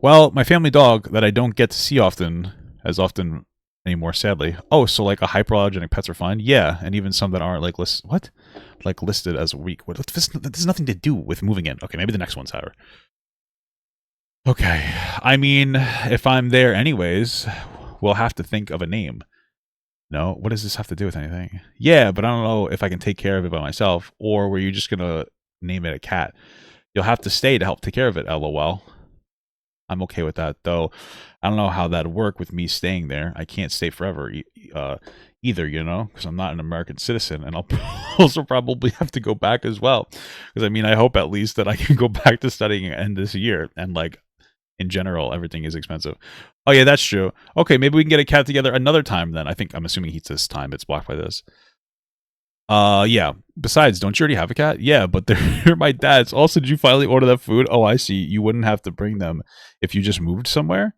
Well, my family dog that I don't get to see as often anymore, sadly. Oh, so like a hyperallergenic pets are fine? Yeah, and even some that aren't like listed as weak. What? This has nothing to do with moving in. Okay, maybe the next one's higher. Okay, I mean, if I'm there anyways, we'll have to think of a name. No, what does this have to do with anything? Yeah, but I don't know if I can take care of it by myself, or were you just gonna name it a cat? You'll have to stay to help take care of it, LOL. I'm okay with that, though. I don't know how that'd work with me staying there. I can't stay forever either, you know, because I'm not an American citizen, and I'll also probably have to go back as well. Because, I mean, I hope at least that I can go back to studying end this year, and, like, in general, everything is expensive. Oh, yeah, that's true. Okay, maybe we can get a cat together another time then. I'm assuming he's this time. It's blocked by this. Yeah. Besides, don't you already have a cat? Yeah, but they're my dad's. Also, did you finally order that food? Oh, I see. You wouldn't have to bring them if you just moved somewhere?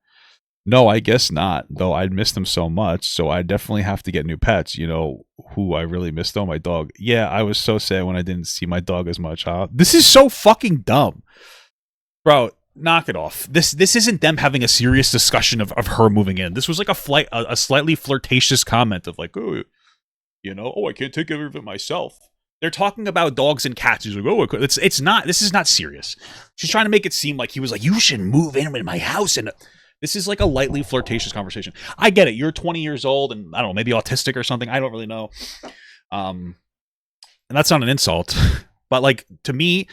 No, I guess not. Though I'd miss them so much, so I definitely have to get new pets. You know who I really miss though? My dog. Yeah, I was so sad when I didn't see my dog as much, huh? This is so fucking dumb. Bro, knock it off. This isn't them having a serious discussion of her moving in. This was like a slightly flirtatious comment of like, oh, you know, oh, I can't take care of it myself. They're talking about dogs and cats. He's like, oh, it's not. This is not serious. She's trying to make it seem like he was like, you should move in my house. And this is like a lightly flirtatious conversation. I get it. You're 20 years old and I don't know, maybe autistic or something. I don't really know. And that's not an insult. But like, to me,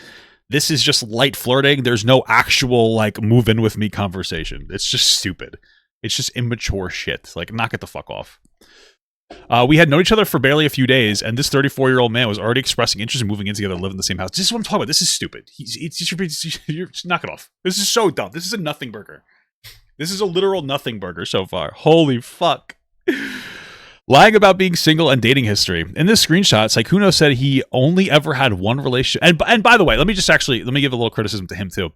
this is just light flirting. There's no actual like move in with me conversation. It's just stupid. It's just immature shit. Like, knock it the fuck off. We had known each other for barely a few days, and this 34-year-old man was already expressing interest in moving in together, live in the same house. This is what I'm talking about. This is stupid. You're knock it off. This is so dumb. This is a nothing burger. This is a literal nothing burger so far. Holy fuck. Lying about being single and dating history. In this screenshot, Sykkuno said he only ever had one relationship. And by the way, let me give a little criticism to him too.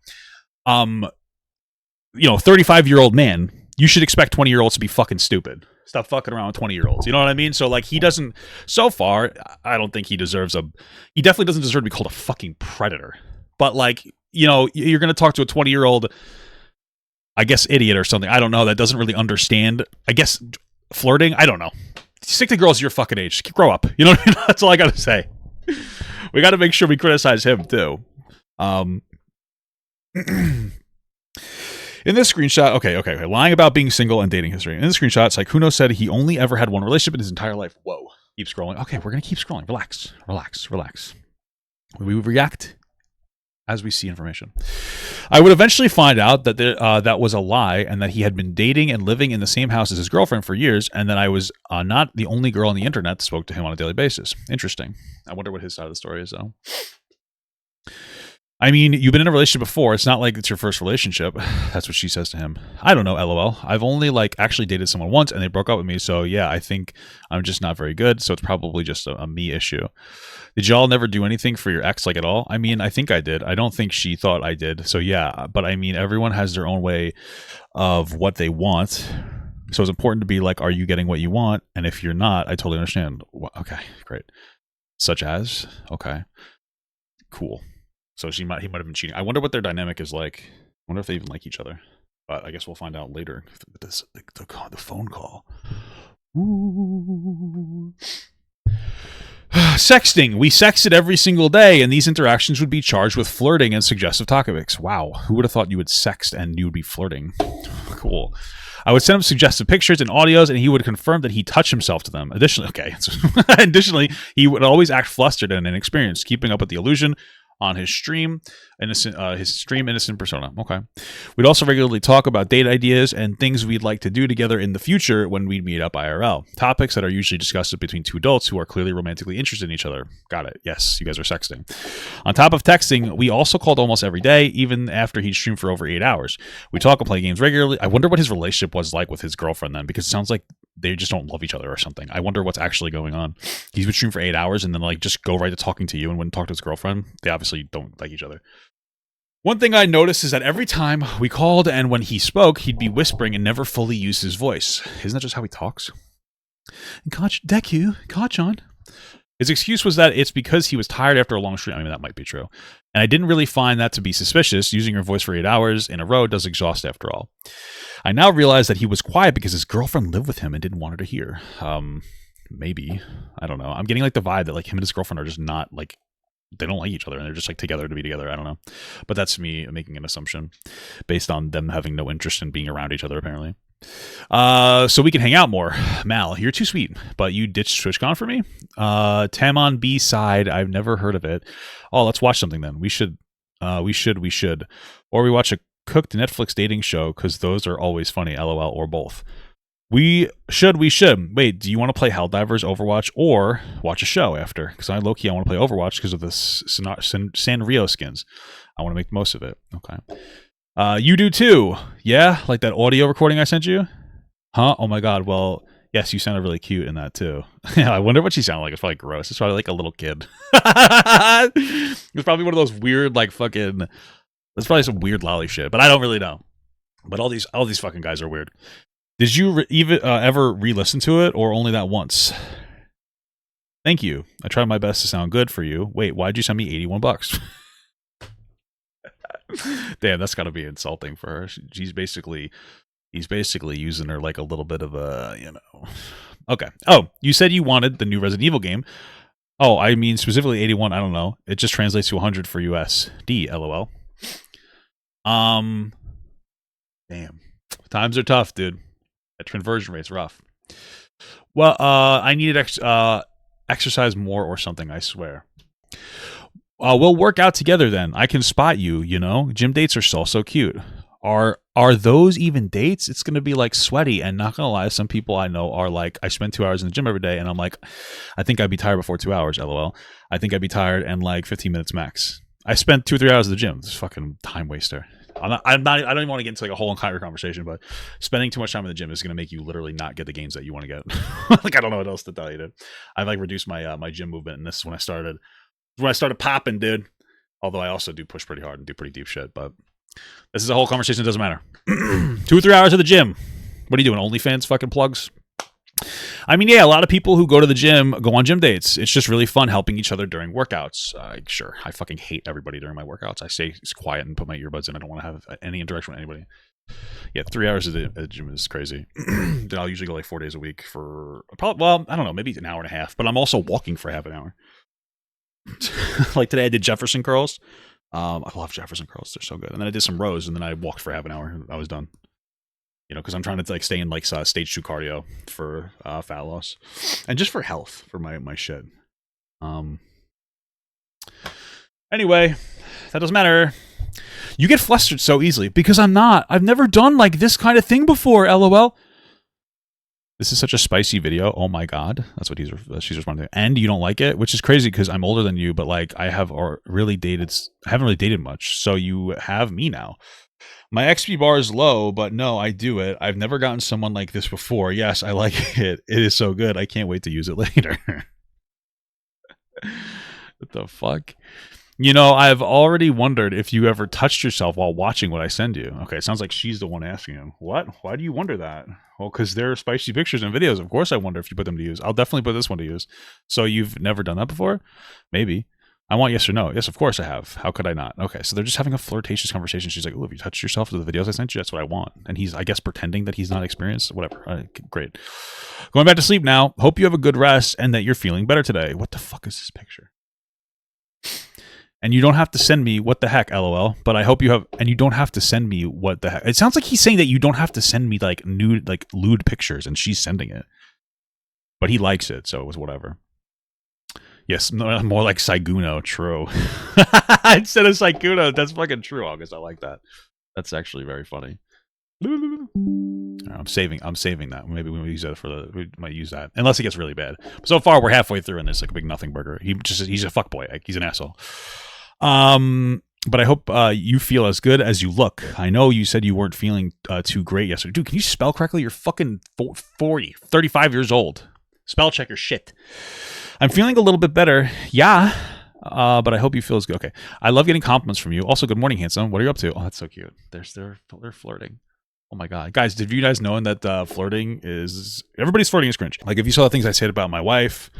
35-year-old man, you should expect 20-year-olds to be fucking stupid. Stop fucking around with 20-year-olds. You know what I mean? So like, he doesn't, so far, I don't think he definitely doesn't deserve to be called a fucking predator. But like, you know, you're going to talk to a 20-year-old, I guess, idiot or something. I don't know. That doesn't really understand, I guess, flirting. I don't know. Stick to girls your fucking age. Grow up. You know what I mean? That's all I got to say. We got to make sure we criticize him too. In this screenshot, okay. Lying about being single and dating history. In this screenshot, Sykkuno said he only ever had one relationship in his entire life. Whoa. Keep scrolling. Okay, we're going to keep scrolling. Relax. We react as we see information. I would eventually find out that that was a lie and that he had been dating and living in the same house as his girlfriend for years, and that I was not the only girl on the internet that spoke to him on a daily basis. Interesting. I wonder what his side of the story is, though. I mean, you've been in a relationship before. It's not like it's your first relationship. That's what she says to him. I don't know, LOL. I've only like actually dated someone once and they broke up with me. So yeah, I think I'm just not very good. So it's probably just a me issue. Did y'all never do anything for your ex like at all? I mean, I think I did. I don't think she thought I did. So yeah, but I mean, everyone has their own way of what they want. So it's important to be like, are you getting what you want? And if you're not, I totally understand. Okay, great. Such as, okay, cool. So he might have been cheating. I wonder what their dynamic is like. I wonder if they even like each other. But I guess we'll find out later. The phone call. Ooh. Sexting. We sexted every single day, and these interactions would be charged with flirting and suggestive topics. Wow. Who would have thought you would sext and you would be flirting? Cool. I would send him suggestive pictures and audios, and he would confirm that he touched himself to them. Additionally, he would always act flustered and inexperienced, keeping up with the illusion on his stream innocent persona. Okay. We'd also regularly talk about date ideas and things we'd like to do together in the future when we'd meet up IRL. Topics that are usually discussed between two adults who are clearly romantically interested in each other. Got it. Yes, you guys are sexting. On top of texting, we also called almost every day, even after he'd streamed for over 8 hours. We talk and play games regularly. I wonder what his relationship was like with his girlfriend then, because it sounds like they just don't love each other or something. I wonder what's actually going on. He's been streaming for 8 hours and then like just go right to talking to you and wouldn't talk to his girlfriend. They obviously don't like each other. One thing I noticed is that every time we called and when he spoke, he'd be whispering and never fully use his voice. Isn't that just how he talks? Kachan. His excuse was that it's because he was tired after a long stream. I mean, that might be true. And I didn't really find that to be suspicious. Using your voice for 8 hours in a row does exhaust after all. I now realize that he was quiet because his girlfriend lived with him and didn't want her to hear. Maybe. I don't know. I'm getting like the vibe that like him and his girlfriend are just not like, they don't like each other and they're just like together to be together. I don't know. But that's me making an assumption based on them having no interest in being around each other, apparently. So we can hang out more. Mal, you're too sweet, but you ditched TwitchCon for me? Tamon B-side, I've never heard of it. Oh, let's watch something then. We should. Or we watch a cooked Netflix dating show, because those are always funny, LOL, or both. We should. Wait, do you want to play Helldivers, Overwatch, or watch a show after? Because I want to play Overwatch because of the Sanrio skins. I want to make the most of it. Okay. You do too. Yeah? Like that audio recording I sent you? Huh? Oh my god. Well, yes, you sounded really cute in that too. I wonder what she sounded like. It's probably gross. It's probably like a little kid. It's probably one of those weird, like fucking... It's probably some weird lolly shit, but I don't really know. But all these fucking guys are weird. Did you ever re-listen to it, or only that once? Thank you. I tried my best to sound good for you. Wait, why'd you send me $81? Damn, that's gotta be insulting for her. He's basically using her like a little bit of a, you know. Okay. Oh, you said you wanted the new Resident Evil game. Oh, I mean specifically 81. I don't know. It just translates to 100 for USD. LOL. Damn. Times are tough, dude. That conversion rate's rough. Well, I needed exercise more or something, I swear. We'll work out together then. I can spot you, you know? Gym dates are so cute. Are those even dates? It's going to be like sweaty, and not going to lie, some people I know are like, I spend 2 hours in the gym every day, and I'm like, I think I'd be tired before 2 hours, LOL. I think I'd be tired in like 15 minutes max. I spent 2 or 3 hours at the gym. This is fucking time waster. I don't even want to get into like a whole entire conversation, but spending too much time in the gym is going to make you literally not get the gains that you want to get. Like, I don't know what else to tell you, dude. I've like reduced my my gym movement, and this is when I started popping, dude. Although I also do push pretty hard and do pretty deep shit, but this is a whole conversation. It doesn't matter. 2 or 3 hours at the gym. What are you doing? OnlyFans fucking plugs? I mean, yeah, a lot of people who go to the gym go on gym dates. It's just really fun helping each other during workouts. Sure, I fucking hate everybody during my workouts. I stay quiet and put my earbuds in. I don't want to have any interaction with anybody. Yeah, 3 hours at the gym is crazy. Then I'll usually go like 4 days a week for, well, I don't know, maybe an hour and a half. But I'm also walking for half an hour. Like today I did Jefferson curls. I love Jefferson curls. They're so good. And then I did some rows, and then I walked for half an hour, and I was done. You know, because I'm trying to like stay in like stage 2 cardio for fat loss, and just for health for my shit. Anyway, that doesn't matter. You get flustered so easily because I'm not. I've never done like this kind of thing before. LOL. This is such a spicy video. Oh my god, that's what she's responding to. And you don't like it, which is crazy because I'm older than you, but like I haven't really dated much. So you have me now. My XP bar is low, but no, I do it. I've never gotten someone like this before. Yes, I like it. It is so good. I can't wait to use it later. What the fuck? You know, I've already wondered if you ever touched yourself while watching what I send you. Okay, it sounds like she's the one asking him. What? Why do you wonder that? Well, because there are spicy pictures and videos. Of course I wonder if you put them to use. I'll definitely put this one to use. So you've never done that before? Maybe. I want yes or no. Yes, of course I have. How could I not? Okay, so they're just having a flirtatious conversation. She's like, oh, have you touched yourself with the videos I sent you? That's what I want. And he's, I guess, pretending that he's not experienced. Whatever. Great. Going back to sleep now. Hope you have a good rest and that you're feeling better today. What the fuck is this picture? And you don't have to send me what the heck, LOL. But I hope you have, and you don't have to send me what the heck. It sounds like he's saying that you don't have to send me like nude, like lewd pictures, and she's sending it. But he likes it, so it was whatever. Yes, more like Sykkuno. True. Instead of Sykkuno, that's fucking true, August. I like that. That's actually very funny. I'm saving that. Maybe we might use that. Unless it gets really bad. So far, we're halfway through, and there's like a big nothing burger. He's a fuckboy. Like, he's an asshole. But I hope you feel as good as you look. I know you said you weren't feeling too great yesterday. Dude, can you spell correctly? You're fucking 35 years old. Spell check your shit. I'm feeling a little bit better. Yeah. But I hope you feel as good. Okay. I love getting compliments from you. Also, good morning, handsome. What are you up to? Oh, that's so cute. They're flirting. Oh my God. Guys, did you guys know that flirting is... Everybody's flirting is cringe. Like, if you saw the things I said about my wife...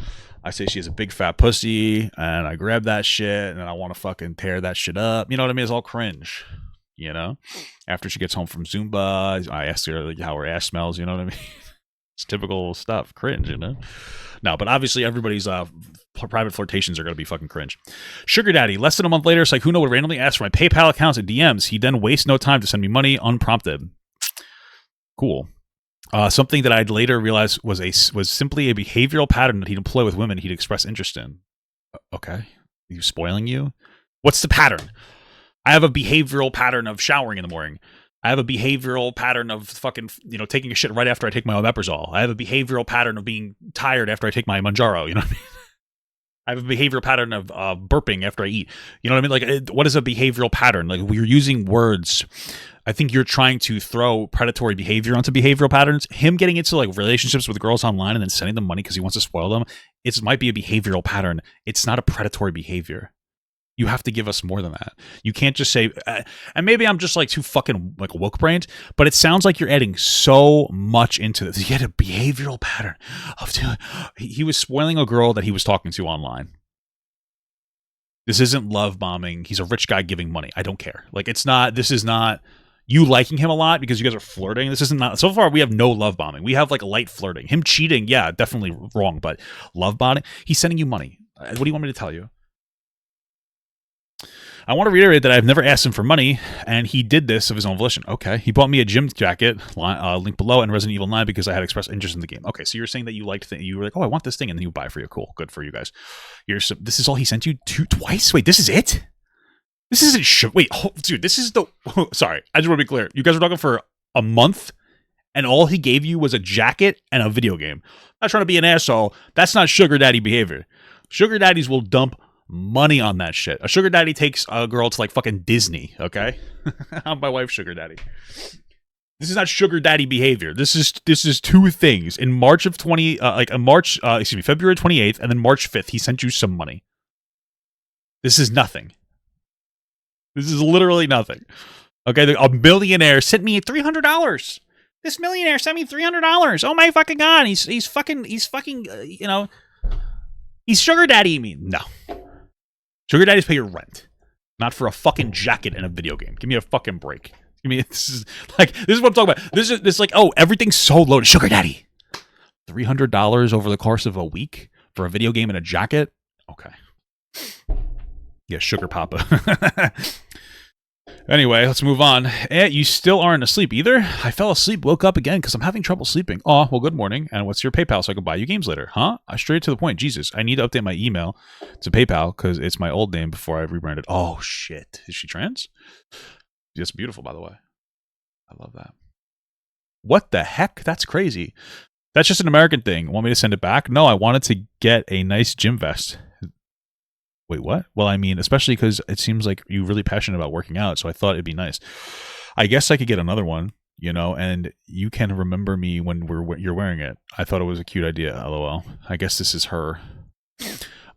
I say she has a big fat pussy, and I grab that shit, and I want to fucking tear that shit up. You know what I mean? It's all cringe, you know? After she gets home from Zumba, I ask her like, how her ass smells, you know what I mean? It's typical stuff, cringe, you know? No, but obviously everybody's private flirtations are going to be fucking cringe. Sugar Daddy, less than a month later, Sykkuno would randomly ask for my PayPal accounts and DMs. He then wastes no time to send me money unprompted. Cool. Something that I'd later realize was simply a behavioral pattern that he'd employ with women he'd express interest in. Okay. He's spoiling you? What's the pattern? I have a behavioral pattern of showering in the morning. I have a behavioral pattern of fucking, taking a shit right after I take my omeprazole. I have a behavioral pattern of being tired after I take my Manjaro. You know what I mean? I have a behavioral pattern of burping after I eat. You know what I mean? Like, what is a behavioral pattern? Like, we're using words. I think you're trying to throw predatory behavior onto behavioral patterns. Him getting into like relationships with girls online and then sending them money because he wants to spoil them. It might be a behavioral pattern. It's not a predatory behavior. You have to give us more than that. You can't just say, and maybe I'm just like too fucking like woke brained, but it sounds like you're adding so much into this. You had a behavioral pattern of doing. He was spoiling a girl that he was talking to online. This isn't love bombing. He's a rich guy giving money. I don't care. Like, it's not. This is not you liking him a lot because you guys are flirting. This isn't not. So far, we have no love bombing. We have like light flirting. Him cheating, yeah, definitely wrong. But love bombing. He's sending you money. What do you want me to tell you? I want to reiterate that I've never asked him for money, and he did this of his own volition. Okay. He bought me a gym jacket, link below, and Resident Evil 9 because I had expressed interest in the game. Okay, so you're saying that you liked you were like, oh, I want this thing, and then you buy it for you. Cool. Good for you guys. This is all he sent you twice? Wait, this is it? This isn't wait, dude, this is the... Sorry, I just want to be clear. You guys were talking for a month, and all he gave you was a jacket and a video game. I'm not trying to be an asshole. That's not sugar daddy behavior. Sugar daddies will dump money on that shit. A sugar daddy takes a girl to like fucking Disney, okay? I'm my wife's sugar daddy. This is not sugar daddy behavior. This is two things. In March of February 28th and then March 5th, he sent you some money. This is nothing. This is literally nothing. Okay, a millionaire sent me $300. This millionaire sent me $300. Oh my fucking God. He's fucking, he's sugar daddy me. No. Sugar daddies pay your rent, not for a fucking jacket and a video game. Give me a fucking break. This is what I'm talking about. This is like, oh, everything's so loaded. Sugar daddy, $300 over the course of a week for a video game and a jacket. Okay, yeah, sugar papa. Anyway, let's move on. You still aren't asleep either? I fell asleep, woke up again because I'm having trouble sleeping. Oh, well, good morning. And what's your PayPal so I can buy you games later? Huh? Straight to the point. Jesus, I need to update my email to PayPal because it's my old name before I rebranded. Oh, shit. Is she trans? That's beautiful, by the way. I love that. What the heck? That's crazy. That's just an American thing. Want me to send it back? No, I wanted to get a nice gym vest. Wait, what? Well, I mean, especially because it seems like you're really passionate about working out, so I thought it'd be nice. I guess I could get another one, and you can remember me when you're wearing it. I thought it was a cute idea, lol. I guess this is her.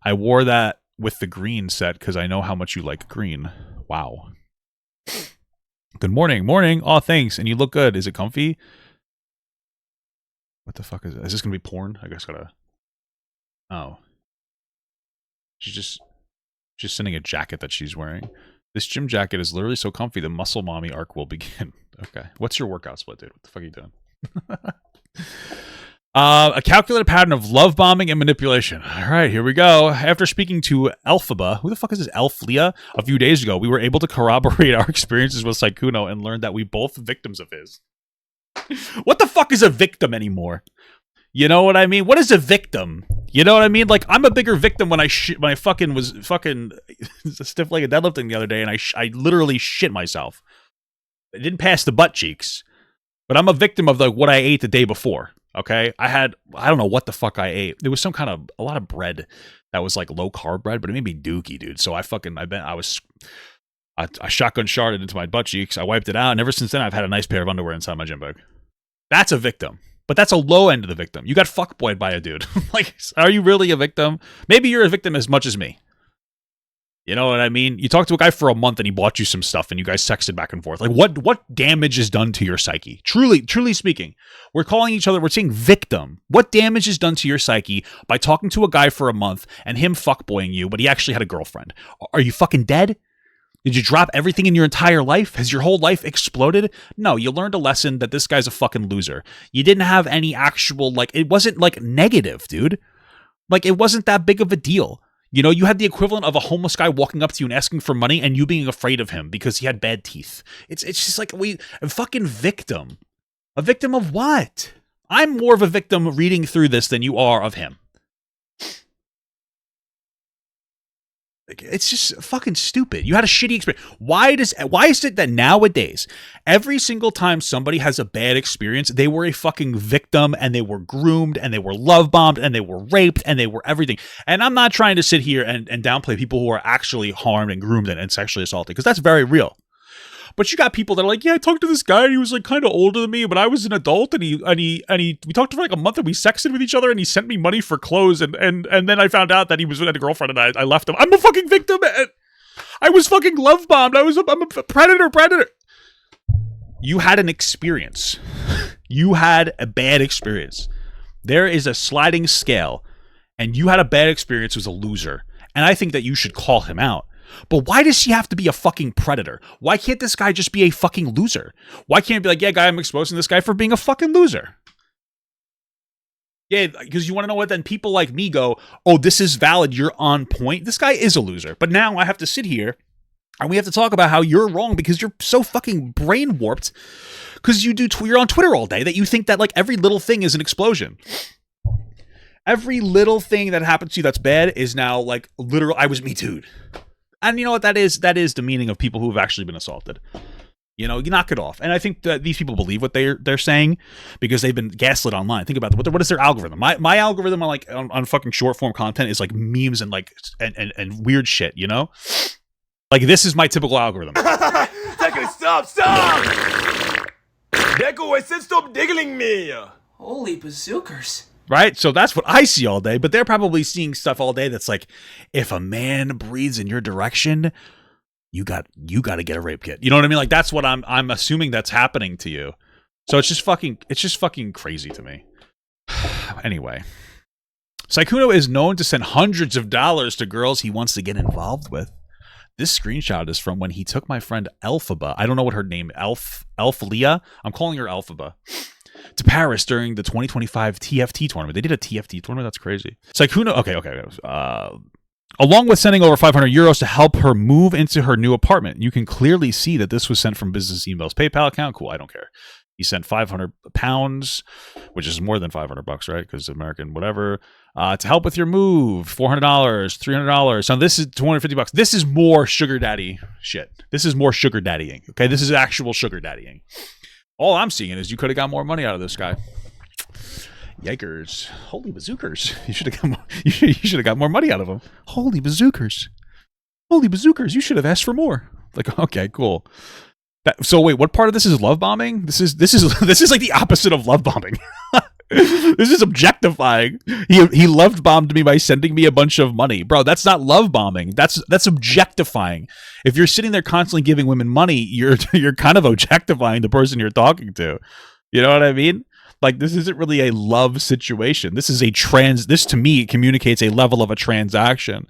I wore that with the green set because I know how much you like green. Wow. Good morning. Morning. Oh, thanks. And you look good. Is it comfy? What the fuck is it? Is this going to be porn? I guess gotta... Oh. She's just sending a jacket that she's wearing. This gym jacket is literally so comfy, the muscle mommy arc will begin. Okay. What's your workout split, dude? What the fuck are you doing? A calculated pattern of love bombing and manipulation. All right, here we go. After speaking to Elphaba, who the fuck is this Elflia? A few days ago, we were able to corroborate our experiences with Sykkuno and learned that we both victims of his. What the fuck is a victim anymore? You know what I mean? What is a victim? You know what I mean? Like, I'm a bigger victim when I fucking was fucking stiff-legged deadlifting the other day, and I literally shit myself. It didn't pass the butt cheeks, but I'm a victim of like what I ate the day before. Okay, I don't know what the fuck I ate. There was a lot of bread that was like low carb bread, but it made me dookie, dude. So I was I shotgun sharded into my butt cheeks. I wiped it out, and ever since then, I've had a nice pair of underwear inside my gym bag. That's a victim. But that's a low end of the victim. You got fuckboyed by a dude. Like, are you really a victim? Maybe you're a victim as much as me. You know what I mean? You talked to a guy for a month and he bought you some stuff and you guys sexted back and forth. Like, what damage is done to your psyche? Truly speaking, we're calling each other, we're saying victim. What damage is done to your psyche by talking to a guy for a month and him fuckboying you, but he actually had a girlfriend? Are you fucking dead? Did you drop everything in your entire life? Has your whole life exploded? No, you learned a lesson that this guy's a fucking loser. You didn't have any actual, like, it wasn't, like, negative, dude. Like, it wasn't that big of a deal. You know, you had the equivalent of a homeless guy walking up to you and asking for money and you being afraid of him because he had bad teeth. It's just like, a fucking victim. A victim of what? I'm more of a victim reading through this than you are of him. It's just fucking stupid. You had a shitty experience. Why is it that nowadays, every single time somebody has a bad experience, they were a fucking victim and they were groomed and they were love bombed and they were raped and they were everything. And I'm not trying to sit here and downplay people who are actually harmed and groomed and sexually assaulted, because that's very real. But you got people that are like, yeah, I talked to this guy and he was like kind of older than me, but I was an adult and we talked for like a month and we sexted with each other and he sent me money for clothes and then I found out that he was with a girlfriend and I left him. I'm a fucking victim. I was fucking love bombed. I'm a predator. You had an experience. You had a bad experience. There is a sliding scale, and you had a bad experience as a loser. And I think that you should call him out. But why does he have to be a fucking predator? Why can't this guy just be a fucking loser? Why can't it be like, yeah, guy, I'm exposing this guy for being a fucking loser? Yeah, because you want to know what? Then people like me go, oh, this is valid. You're on point. This guy is a loser. But now I have to sit here and we have to talk about how you're wrong because you're so fucking brain warped because you're on Twitter all day that you think that like every little thing is an explosion. Every little thing that happens to you that's bad is now like literal, I was Me Too'd. And you know what that is? That is the meaning of people who have actually been assaulted. You know, you knock it off. And I think that these people believe what they're saying because they've been gaslit online. Think about it. What is their algorithm? My algorithm on like on fucking short form content is like memes and like and weird shit, you know? Like this is my typical algorithm. Stop! Deku, I said stop diggling me! Holy bazookers. Right? So that's what I see all day, but they're probably seeing stuff all day that's like, if a man breathes in your direction, you got to get a rape kit. You know what I mean? Like that's what I'm assuming that's happening to you. So it's just fucking crazy to me. Anyway, Sykkuno is known to send hundreds of dollars to girls he wants to get involved with. This screenshot is from when he took my friend Elphaba. I don't know what her name, Elphalia. I'm calling her Elphaba. To Paris during the 2025 TFT tournament. They did a TFT tournament? That's crazy. Sykkuno, okay. Along with sending over 500 euros to help her move into her new apartment. You can clearly see that this was sent from business email's PayPal account. Cool, I don't care. He sent 500 pounds, which is more than 500 bucks, right? Because American, whatever. To help with your move, $400, $300. So this is 250 bucks. This is more sugar daddy shit. This is more sugar daddying. Okay, this is actual sugar daddying. All I'm seeing is you could have got more money out of this guy. Yikers. Holy bazookers. You should have got more, you should have got more money out of him. Holy bazookers. Holy bazookers. You should have asked for more. Like, okay, cool. So wait, what part of this is love bombing? This is like the opposite of love bombing. This is objectifying. He love bombed me by sending me a bunch of money. Bro, that's not love bombing. That's objectifying. If you're sitting there constantly giving women money, you're kind of objectifying the person you're talking to. You know what I mean? Like this isn't really a love situation. This is this to me communicates a level of a transaction.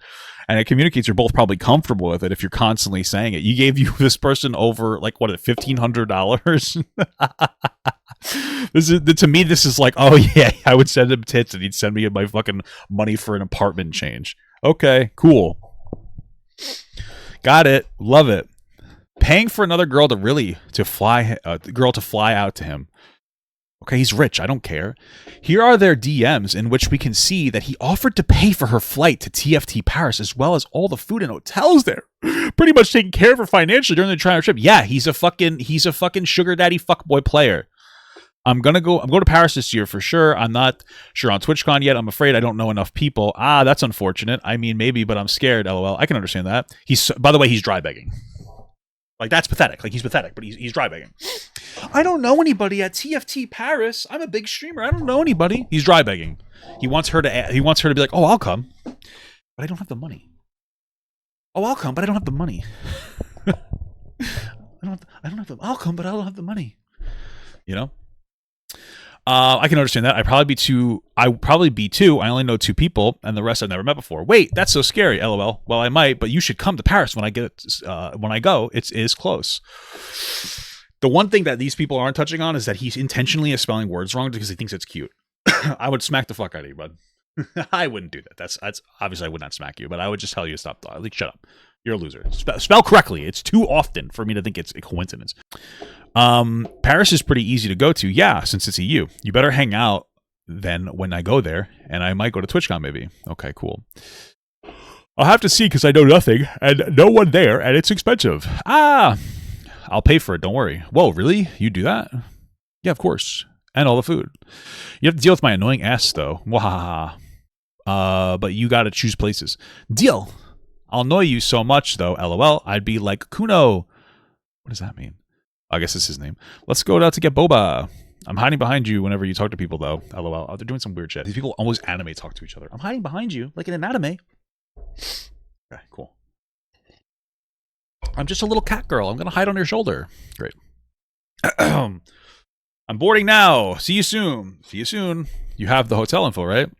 And it communicates you're both probably comfortable with it if you're constantly saying it. You gave this person over like what $1,500. To me, this is like, oh yeah, I would send him tits and he'd send me my fucking money for an apartment change. Okay, cool. Got it. Love it. Paying for another girl to fly out to him. Okay, he's rich. I don't care. Here are their DMs in which we can see that he offered to pay for her flight to TFT Paris as well as all the food and hotels there. Pretty much taking care of her financially during the entire trip. Yeah, he's a fucking sugar daddy fuckboy player. I'm going to Paris this year for sure. I'm not sure on TwitchCon yet. I'm afraid I don't know enough people. That's unfortunate. I mean, maybe, but I'm scared. LOL. I can understand that. By the way, he's dry begging. Like, that's pathetic. Like, he's pathetic, but he's dry begging. I don't know anybody at TFT Paris. I'm a big streamer. I don't know anybody. He's dry begging. He wants her to be like, oh, I'll come, but I don't have the money. Oh, I'll come, but I don't have the money. I'll come, but I don't have the money. You know? I can understand that. I'd probably be two. I only know 2 people, and the rest I've never met before. Wait, that's so scary. LOL. Well, I might, but you should come to Paris when I go. It is close. The one thing that these people aren't touching on is that he intentionally is spelling words wrong because he thinks it's cute. I would smack the fuck out of you, bud. I wouldn't do that. That's obviously I would not smack you, but I would just tell you to stop. At least shut up. You're a loser. Spell correctly. It's too often for me to think it's a coincidence. Paris is pretty easy to go to. Yeah, since it's EU. You better hang out then when I go there, and I might go to TwitchCon maybe. Okay, cool. I'll have to see because I know nothing and no one there, and it's expensive. I'll pay for it. Don't worry. Whoa, really? You do that? Yeah, of course. And all the food. You have to deal with my annoying ass though. Wahaha. But you got to choose places. Deal. I'll annoy you so much, though, LOL. I'd be like, Kuno. What does that mean? I guess it's his name. Let's go out to get boba. I'm hiding behind you whenever you talk to people, though. LOL. Oh, they're doing some weird shit. These people always anime talk to each other. I'm hiding behind you, like in an anime. Okay, cool. I'm just a little cat girl. I'm going to hide on your shoulder. Great. I'm boarding now. See you soon. See you soon. You have the hotel info, right?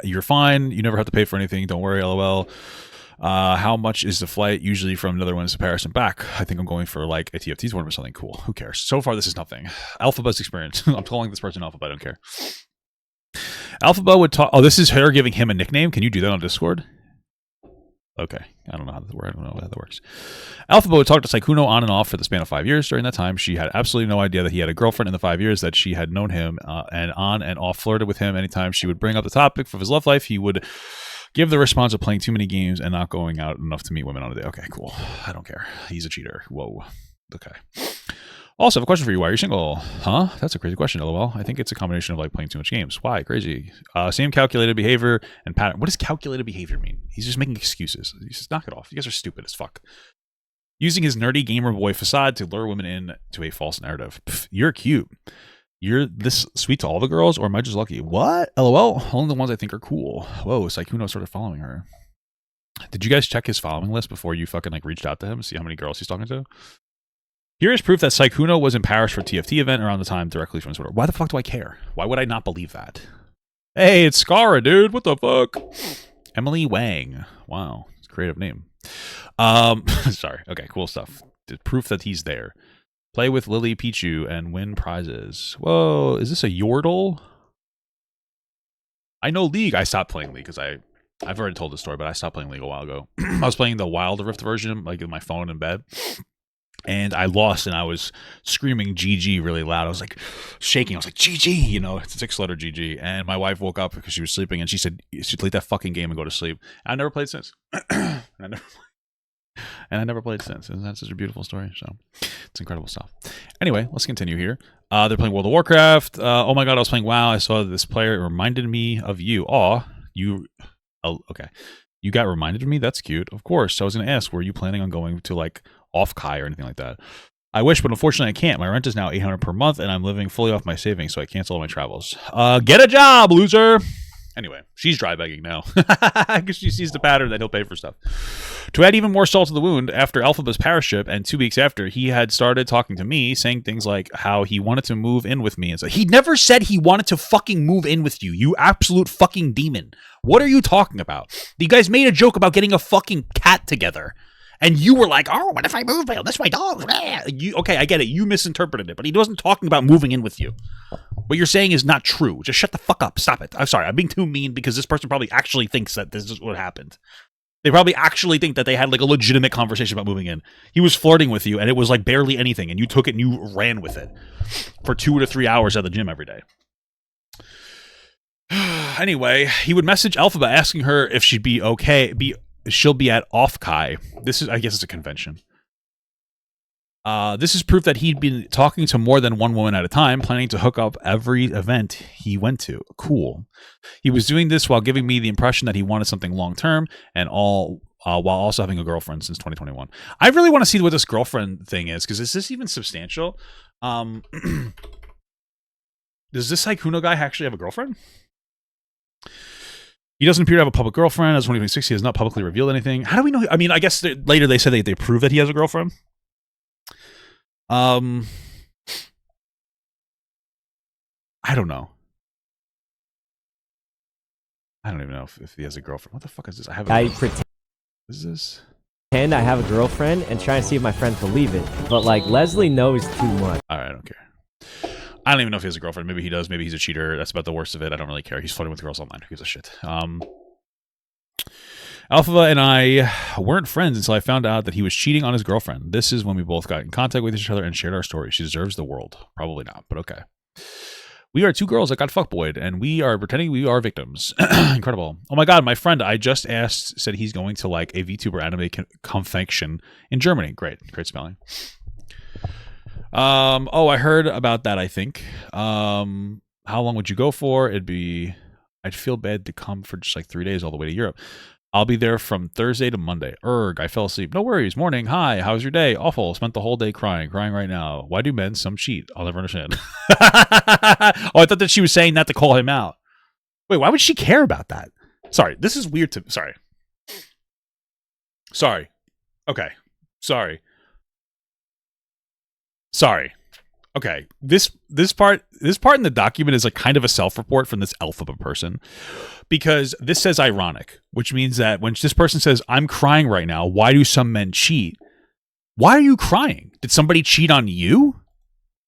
You're fine. You never have to pay for anything. Don't worry, LOL. How much is the flight usually from Netherlands to Paris and back? I think I'm going for like a TFT tournament or something. Cool. Who cares? So far, this is nothing. Alphabet's experience. I'm calling this person Alphabet. I don't care. Alphabet would talk. Oh, this is her giving him a nickname. Can you do that on Discord? Okay. I don't know how that works. I don't know how that works. Alphabet would talk to Sykkuno on and off for the span of 5 years. During that time, she had absolutely no idea that he had a girlfriend in the 5 years that she had known him, and on and off flirted with him. Anytime she would bring up the topic of his love life, he would give the response of playing too many games and not going out enough to meet women on a day. Okay, cool. I don't care. He's a cheater. Whoa. Okay. Also, I have a question for you. Why are you single? Huh? That's a crazy question, LOL. I think it's a combination of like playing too much games. Why? Crazy. Same calculated behavior and pattern. What does calculated behavior mean? He's just making excuses. He's just knock it off. You guys are stupid as fuck. Using his nerdy gamer boy facade to lure women in to a false narrative. Pff, you're cute. You're this sweet to all the girls, or am I just lucky? What? LOL. Only the ones I think are cool. Whoa, Sykkuno started following her. Did you guys check his following list before you fucking like reached out to him? See how many girls he's talking to? Here is proof that Sykkuno was in Paris for a TFT event around the time directly from Twitter. Why the fuck do I care? Why would I not believe that? Hey, it's Scara, dude. What the fuck? Emily Wang. Wow. It's a creative name. Sorry. Okay, cool stuff. Proof that he's there. Play with Lily Pichu and win prizes. Whoa, is this a Yordle? I know League. I stopped playing League because I've already told this story, but I stopped playing League a while ago. I was playing the Wild Rift version, like in my phone in bed. And I lost, and I was screaming GG really loud. I was like shaking. I was like, GG, you know, it's a 6-letter GG. And my wife woke up because she was sleeping, and she said, you should delete that fucking game and go to sleep. And I never played since. And I never played since. Isn't that such a beautiful story? So it's incredible stuff. Anyway, let's continue here. They're playing World of Warcraft. Oh my god, I was playing WoW. I saw this player. It reminded me of you. Oh, okay. You got reminded of me? That's cute. Of course. I was going to ask, were you planning on going to like off Kai or anything like that? I wish, but unfortunately I can't. My rent is now $800 per month, and I'm living fully off my savings, so I cancel all my travels. Get a job, loser! Anyway, she's dry begging now because she sees the pattern that he'll pay for stuff. To add even more salt to the wound, after Alphabet's Paris trip and 2 weeks after, he had started talking to me, saying things like how he wanted to move in with me. And so he never said he wanted to fucking move in with you, you absolute fucking demon. What are you talking about? You guys made a joke about getting a fucking cat together. And you were like, oh, what if I move? That's my dog. Okay, I get it. You misinterpreted it. But he wasn't talking about moving in with you. What you're saying is not true. Just shut the fuck up. Stop it. I'm sorry. I'm being too mean because this person probably actually thinks that this is what happened. They probably actually think that they had like a legitimate conversation about moving in. He was flirting with you and it was like barely anything. And you took it and you ran with it for 2 to 3 hours at the gym every day. Anyway, he would message Alphabet asking her if she'd be okay. She'll be at Off Kai. This is, I guess it's a convention. This is proof that he'd been talking to more than one woman at a time, planning to hook up every event he went to. Cool. He was doing this while giving me the impression that he wanted something long-term and all while also having a girlfriend since 2021. I really want to see what this girlfriend thing is, because is this even substantial? Does this Sykkuno guy actually have a girlfriend? He doesn't appear to have a public girlfriend. As of 2026, he has not publicly revealed anything. How do we know? I mean, I guess later they said they prove that he has a girlfriend. I don't know. I don't even know if he has a girlfriend. What the fuck is this? I pretend What is this? I have a girlfriend and try and see if my friends believe it. But like Leslie knows too much. All right, I don't care. I don't even know if he has a girlfriend. Maybe he does. Maybe he's a cheater. That's about the worst of it. I don't really care. He's flirting with girls online. Who gives a shit? Alpha and I weren't friends until I found out that he was cheating on his girlfriend. This is when we both got in contact with each other and shared our story. She deserves the world. Probably not, but okay. We are two girls that got fuckboyed, and we are pretending we are victims. Incredible. Oh my god, my friend I just asked said he's going to like a VTuber anime convention in Germany. Great spelling. Oh, I heard about that, I think. How long would you go for? I'd feel bad to come for just like 3 days all the way to Europe. I'll be there from Thursday to Monday. I fell asleep. No worries. Morning. Hi. How's your day? Awful. Spent the whole day crying right now. Why do men some cheat? I'll never understand. Oh, I thought that she was saying that to call him out. Wait, why would she care about that? Sorry. This is weird to... Sorry. Okay. Sorry. Okay. This part in the document is like kind of a self-report from this alpha person, because this says ironic, which means that when this person says, I'm crying right now, why do some men cheat? Why are you crying? Did somebody cheat on you?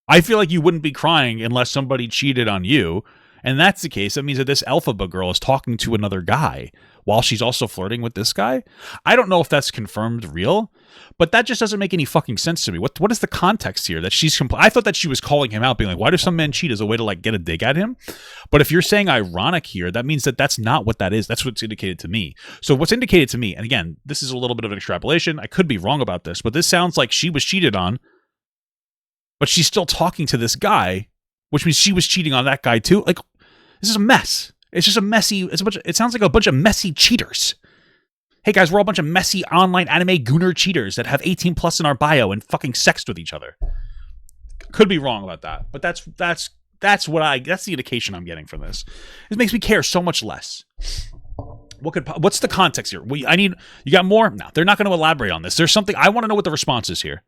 I feel like you wouldn't be crying unless somebody cheated on you. And that's the case. That means that this alpha girl is talking to another guy while she's also flirting with this guy. I don't know if that's confirmed real, but that just doesn't make any fucking sense to me. What is the context here? That she's I thought that she was calling him out, being like, why do some men cheat, as a way to like get a dig at him? But if you're saying ironic here, that means that that's not what that is. That's what's indicated to me. So what's indicated to me, and again, this is a little bit of an extrapolation. I could be wrong about this, but this sounds like she was cheated on, but she's still talking to this guy, which means she was cheating on that guy too. Like, this is a mess. It's just a messy. It sounds like a bunch of messy cheaters. Hey guys, we're all a bunch of messy online anime gooner cheaters that have 18 plus in our bio and fucking sexed with each other. Could be wrong about that, but that's the indication I'm getting from this. It makes me care so much less. What's the context here? You got more? No, they're not going to elaborate on this. There's something I want to know what the response is here.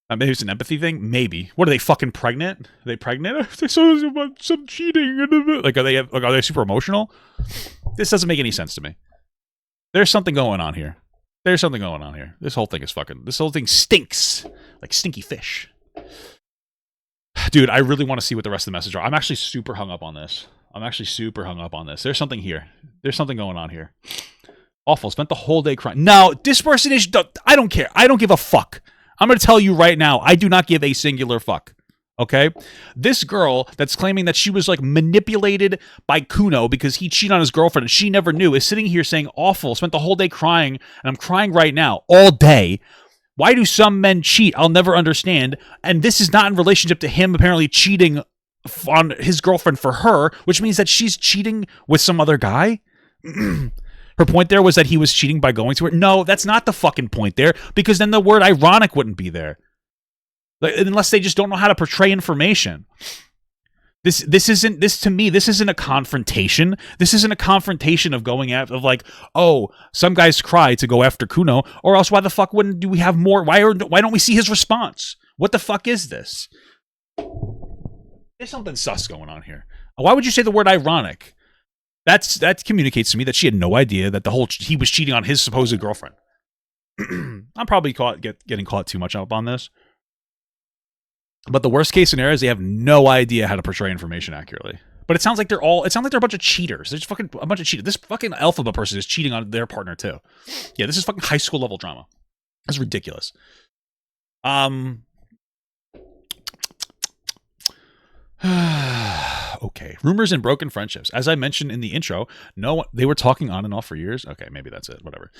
Maybe it's an empathy thing. Maybe. What are they, fucking pregnant? Are they pregnant? They saw some cheating. Like, are they super emotional? This doesn't make any sense to me. There's something going on here. This whole thing stinks like stinky fish. Dude, I really want to see what the rest of the message are. I'm actually super hung up on this. There's something here. There's something going on here. Awful. Spent the whole day crying. No, this person is... I don't care. I don't give a fuck. I'm going to tell you right now, I do not give a singular fuck. Okay? This girl that's claiming that she was like manipulated by Kuno because he cheated on his girlfriend and she never knew, is sitting here saying, awful, spent the whole day crying, and I'm crying right now, all day. Why do some men cheat? I'll never understand. And this is not in relationship to him apparently cheating on his girlfriend for her, which means that she's cheating with some other guy? Her point there was that he was cheating by going to her. No, that's not the fucking point there, because then the word ironic wouldn't be there. Like, unless they just don't know how to portray information. This isn't a confrontation. This isn't a confrontation of going after, of like, oh, some guys cry to go after Kuno, or else why the fuck do we have more? Why don't we see his response? What the fuck is this? There's something sus going on here. Why would you say the word ironic? That communicates to me that she had no idea that he was cheating on his supposed girlfriend. I'm probably getting caught too much up on this. But the worst case scenario is they have no idea how to portray information accurately. But it sounds like they're a bunch of cheaters. There's fucking a bunch of cheaters. This fucking alpha person is cheating on their partner too. Yeah, this is fucking high school level drama. That's ridiculous. Okay. Rumors and broken friendships. As I mentioned in the intro, they were talking on and off for years. Okay, maybe that's it. Whatever.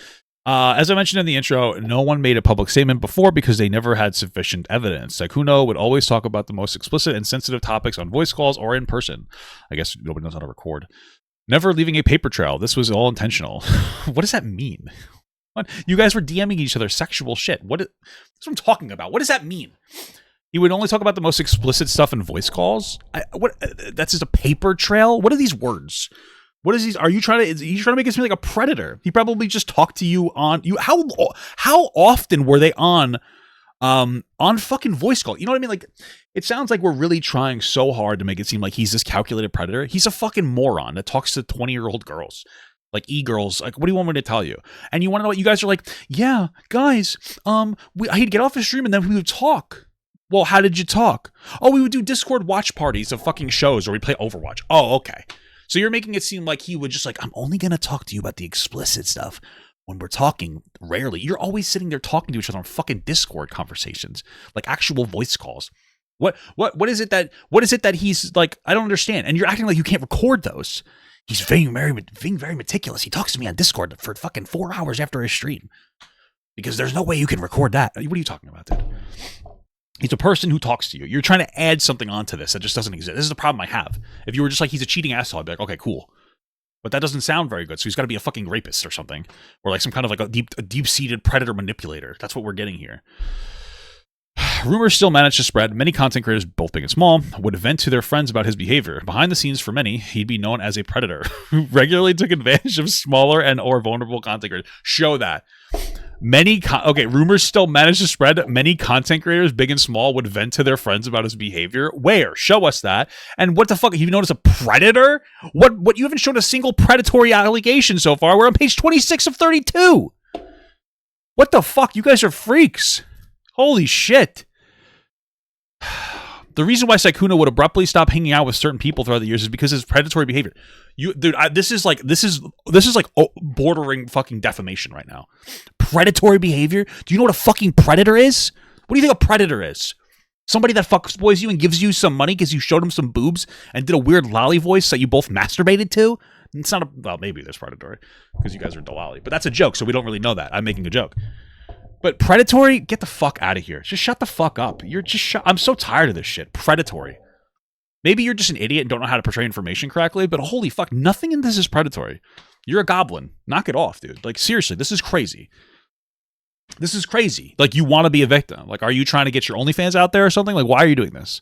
As I mentioned in the intro, no one made a public statement before because they never had sufficient evidence. Sykkuno would always talk about the most explicit and sensitive topics on voice calls or in person. I guess nobody knows how to record. Never leaving a paper trail. This was all intentional. What does that mean? What? You guys were DMing each other sexual shit. That's what I'm talking about. What does that mean? He would only talk about the most explicit stuff in voice calls. That's just a paper trail. What are these words? What is these? Are you trying to make it seem like a predator? He probably just talked to you on you. How often were they on fucking voice call? You know what I mean? Like, it sounds like we're really trying so hard to make it seem like he's this calculated predator. He's a fucking moron that talks to 20-year-old girls. Like e-girls, like, what do you want me to tell you? And you want to know what you guys are like? Yeah, guys, he'd get off the stream and then we would talk. Well, how did you talk? Oh, we would do Discord watch parties of fucking shows, or we'd play Overwatch. Oh, okay. So you're making it seem like he would just like, I'm only going to talk to you about the explicit stuff when we're talking rarely. You're always sitting there talking to each other on fucking Discord conversations, like actual voice calls. What is it that he's like, I don't understand. And you're acting like you can't record those. He's being very meticulous. He talks to me on Discord for fucking 4 hours after his stream because there's no way you can record that. What are you talking about, dude? He's a person who talks to you. You're trying to add something onto this that just doesn't exist. This is the problem I have. If you were just like, he's a cheating asshole, I'd be like, okay, cool. But that doesn't sound very good. So he's got to be a fucking rapist or something, or like some kind of like a deep-seated predator manipulator. That's what we're getting here. Rumors still manage to spread. Many content creators, both big and small, would vent to their friends about his behavior. Behind the scenes, for many, he'd be known as a predator who regularly took advantage of smaller and or vulnerable content creators. Show that. Rumors still manage to spread. Many content creators, big and small, would vent to their friends about his behavior. Where? Show us that. And what the fuck? You known as a predator? What? You haven't shown a single predatory allegation so far. We're on page 26 of 32. What the fuck? You guys are freaks. Holy shit. The reason why Sykkuno would abruptly stop hanging out with certain people throughout the years is because of his predatory behavior. This is bordering fucking defamation right now. Predatory behavior? Do you know what a fucking predator is? What do you think a predator is? Somebody that fucks boys you and gives you some money because you showed him some boobs and did a weird lolly voice that you both masturbated to? It's not well, maybe there's predatory because you guys are lolly, but that's a joke, so we don't really know that. I'm making a joke. But predatory, get the fuck out of here. Just shut the fuck up. I'm so tired of this shit. Predatory. Maybe you're just an idiot and don't know how to portray information correctly, but holy fuck, nothing in this is predatory. You're a goblin. Knock it off, dude. Like, seriously, this is crazy. This is crazy. Like, you want to be a victim. Like, are you trying to get your OnlyFans out there or something? Like, why are you doing this?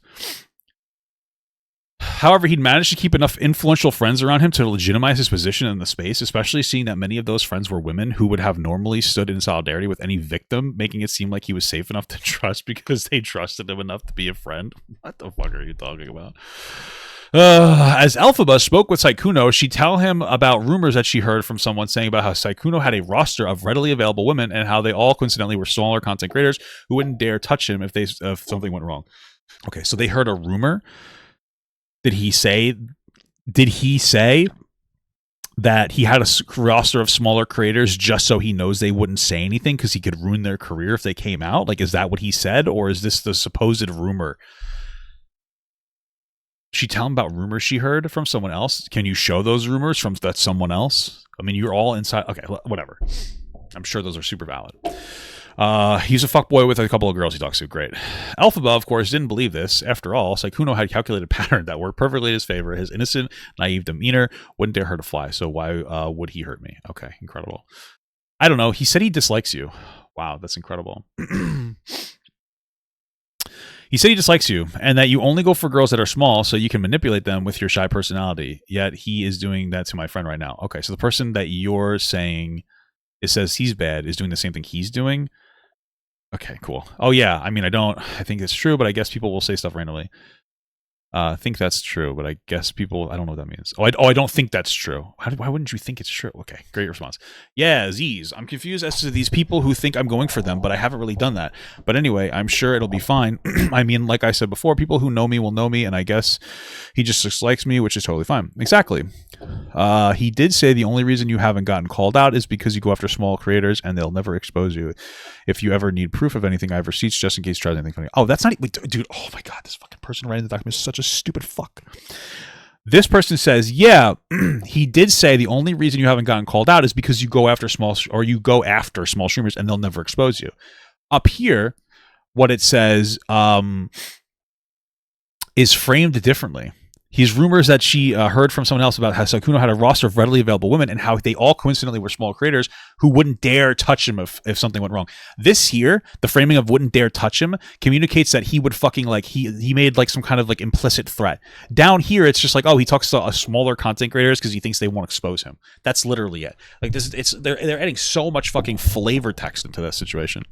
However, he'd managed to keep enough influential friends around him to legitimize his position in the space, especially seeing that many of those friends were women who would have normally stood in solidarity with any victim, making it seem like he was safe enough to trust because they trusted him enough to be a friend. What the fuck are you talking about? As Elphaba spoke with Sykkuno, she tell him about rumors that she heard from someone saying about how Sykkuno had a roster of readily available women and how they all coincidentally were smaller content creators who wouldn't dare touch him if something went wrong. Okay, so they heard a rumor. Did he say that he had a roster of smaller creators just so he knows they wouldn't say anything because he could ruin their career if they came out? Like, is that what he said, or is this the supposed rumor? She tell him about rumors she heard from someone else. Can you show those rumors from that someone else? I mean, you're all inside. Okay, whatever. I'm sure those are super valid. He's a fuckboy with a couple of girls he talks to. Great. Elphaba, of course, didn't believe this. After all, Sykkuno had calculated a pattern that worked perfectly in his favor. His innocent, naive demeanor wouldn't dare hurt a fly. So why would he hurt me? Okay, incredible. I don't know. He said he dislikes you. Wow, that's incredible. He said he dislikes you and that you only go for girls that are small so you can manipulate them with your shy personality. Yet he is doing that to my friend right now. Okay, so the person that you're saying it says he's bad is doing the same thing he's doing. Okay, cool. Oh yeah, I mean, I think it's true, but I guess people will say stuff randomly. I think that's true, but I guess people, I don't know what that means. I don't think that's true. Why wouldn't you think it's true? Okay, great response. Yeah, Z's. I'm confused as to these people who think I'm going for them, but I haven't really done that. But anyway, I'm sure it'll be fine. I mean, like I said before, people who know me will know me, and I guess he just dislikes me, which is totally fine. Exactly. He did say the only reason you haven't gotten called out is because you go after small creators and they'll never expose you. If you ever need proof of anything, I have receipts just in case you try anything funny. Oh, that's not... Wait, dude, oh my god, this fucking person writing the document is such a stupid fuck. This person says, yeah, he did say the only reason you haven't gotten called out is because you go after small streamers and they'll never expose you. Up here, what it says is framed differently. He's rumors that she heard from someone else about how Sykkuno had a roster of readily available women and how they all coincidentally were small creators who wouldn't dare touch him if something went wrong. This here, the framing of wouldn't dare touch him communicates that he would fucking like he made like some kind of like implicit threat. Down here, it's just like, oh, he talks to smaller content creators because he thinks they won't expose him. That's literally it. Like they're adding so much fucking flavor text into this situation.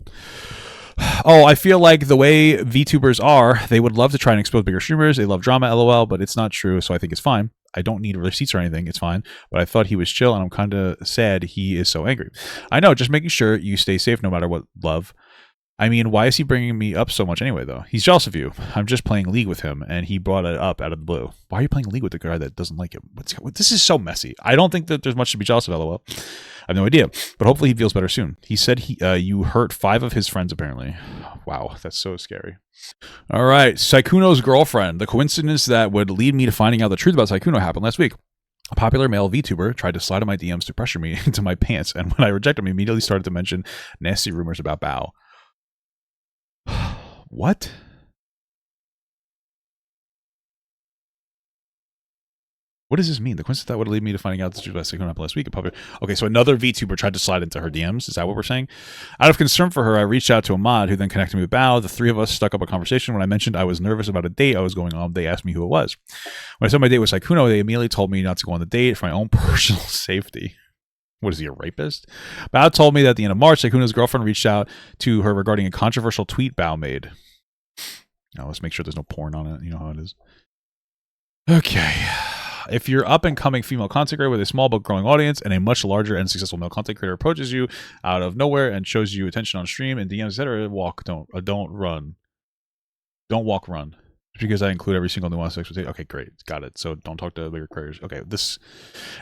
Oh, I feel like the way VTubers are, they would love to try and expose bigger streamers. They love drama, lol, but it's not true, so I think it's fine. I don't need receipts or anything. It's fine. But I thought he was chill, and I'm kind of sad he is so angry. I know, just making sure you stay safe no matter what, love. I mean, why is he bringing me up so much anyway, though? He's jealous of you. I'm just playing League with him, and he brought it up out of the blue. Why are you playing League with the guy that doesn't like him? This is so messy. I don't think that there's much to be jealous of, lol. I have no idea, but hopefully he feels better soon. He said you hurt 5 of his friends, apparently. Wow, that's so scary. All right, Sykkuno's girlfriend. The coincidence that would lead me to finding out the truth about Sykkuno happened last week. A popular male VTuber tried to slide in my DMs to pressure me into my pants, and when I rejected him, he immediately started to mention nasty rumors about Bao. What? What does this mean? The coincidence that would lead me to finding out the truth about Sykkuno happened last week. Okay, so another VTuber tried to slide into her DMs. Is that what we're saying? Out of concern for her, I reached out to a mod who then connected me with Bao. The 3 of us stuck up a conversation. When I mentioned I was nervous about a date I was going on, they asked me who it was. When I said my date was Sykkuno, they immediately told me not to go on the date for my own personal safety. What is he, a rapist? Bao told me that at the end of March, Sykkuno's girlfriend reached out to her regarding a controversial tweet Bao made. Now, let's make sure there's no porn on it. You know how it is. Okay. If you're up and coming female content creator with a small but growing audience and a much larger and successful male content creator approaches you out of nowhere and shows you attention on stream and DMs, etc., don't run. Don't walk, run. Because I include every single nuance expectation. Okay, great. Got it. So don't talk to bigger creators. Okay,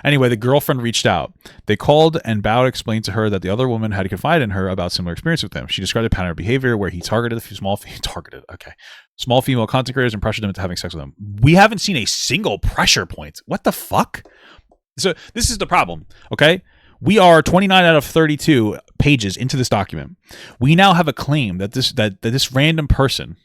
Anyway, the girlfriend reached out. They called and Bao explained to her that the other woman had confided in her about similar experience with him. She described a pattern of behavior where he targeted small female content creators and pressured them into having sex with him. We haven't seen a single pressure point. What the fuck? So this is the problem, okay? We are 29 out of 32 pages into this document. We now have a claim that this random person...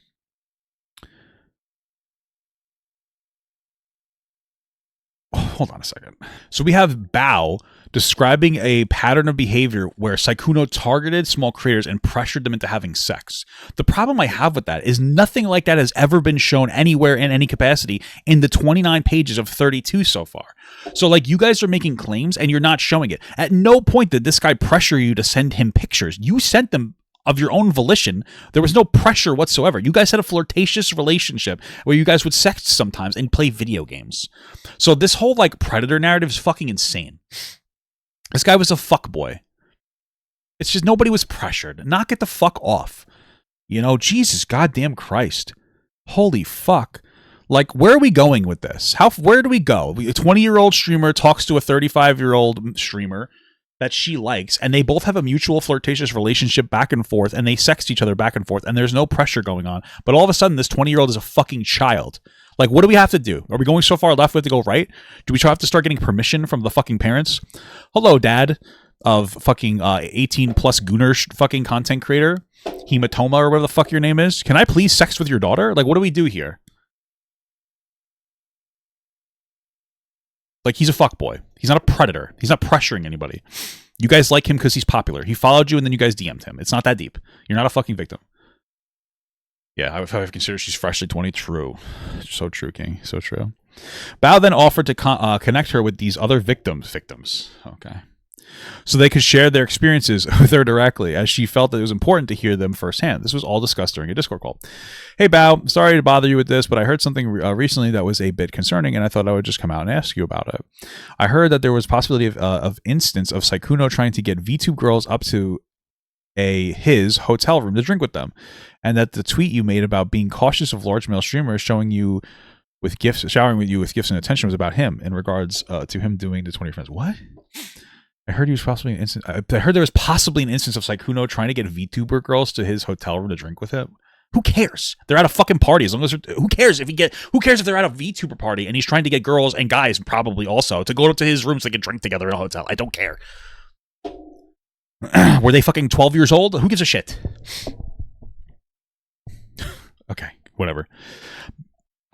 Hold on a second. So we have Bao describing a pattern of behavior where Sykkuno targeted small creators and pressured them into having sex. The problem I have with that is nothing like that has ever been shown anywhere in any capacity in the 29 pages of 32 so far. So like you guys are making claims and you're not showing it. At no point did this guy pressure you to send him pictures. You sent them of your own volition. There was no pressure whatsoever. You guys had a flirtatious relationship where you guys would sex sometimes and play video games. So this whole like predator narrative is fucking insane. This guy was a fuckboy. It's just nobody was pressured. Knock it the fuck off. You know, Jesus goddamn Christ. Holy fuck. Like, where are we going with this? Where do we go? A 20-year-old streamer talks to a 35-year-old streamer that she likes, and they both have a mutual flirtatious relationship back and forth, and they sext each other back and forth, and there's no pressure going on. But all of a sudden, this 20-year-old is a fucking child. Like, what do we have to do? Are we going so far left we have to go right? Do we have to start getting permission from the fucking parents? Hello, dad of fucking 18-plus gooner fucking content creator, Hematoma or whatever the fuck your name is. Can I please sex with your daughter? Like, what do we do here? Like, he's a fuckboy. He's not a predator. He's not pressuring anybody. You guys like him because he's popular. He followed you and then you guys DM'd him. It's not that deep. You're not a fucking victim. Yeah, I would consider she's freshly 20. True. So true, King. So true. Bao then offered to connect her with these other victims. Okay. So they could share their experiences with her directly, as she felt that it was important to hear them firsthand. This was all discussed during a Discord call. Hey, Bao, sorry to bother you with this, but I heard something recently that was a bit concerning, and I thought I would just come out and ask you about it. I heard that there was possibility of instance of Sykkuno trying to get VTube girls up to his hotel room to drink with them, and that the tweet you made about being cautious of large male streamers showering you with gifts and attention was about him in regards to him doing to 20 friends. What? I heard there was possibly an instance of Sykkuno trying to get VTuber girls to his hotel room to drink with him. Who cares? They're at a fucking party. As long as who cares if they're at a VTuber party and he's trying to get girls and guys probably also to go to his room so they can drink together in a hotel. I don't care. Were they fucking 12 years old? Who gives a shit? Okay, whatever.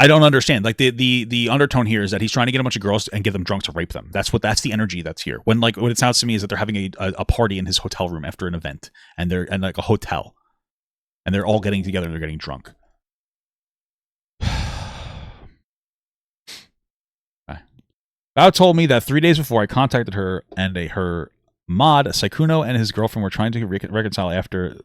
I don't understand. Like the undertone here is that he's trying to get a bunch of girls and get them drunk to rape them. That's the energy that's here. When like what it sounds to me is that they're having a party in his hotel room after an event, and they're like a hotel, and they're all getting together and they're getting drunk. Bao told me that 3 days before I contacted her and her mod, Sykkuno, and his girlfriend were trying to reconcile after.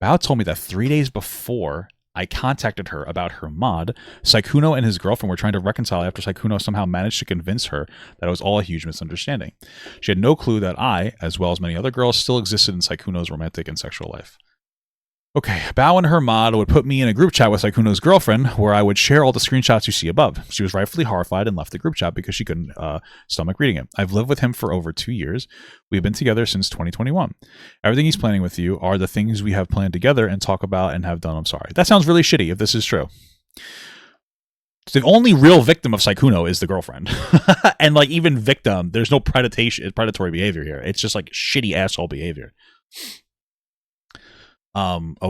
Bao told me that 3 days before I contacted her about her mod, Sykkuno and his girlfriend were trying to reconcile after Sykkuno somehow managed to convince her that it was all a huge misunderstanding. She had no clue that I, as well as many other girls, still existed in Sykkuno's romantic and sexual life. Okay, Bao and her mod would put me in a group chat with Sykkuno's girlfriend where I would share all the screenshots you see above. She was rightfully horrified and left the group chat because she couldn't stomach reading it. I've lived with him for over 2 years. We've been together since 2021. Everything he's planning with you are the things we have planned together and talk about and have done. I'm sorry. That sounds really shitty if this is true. The only real victim of Sykkuno is the girlfriend. And like even victim, there's no predatory behavior here. It's just like shitty asshole behavior.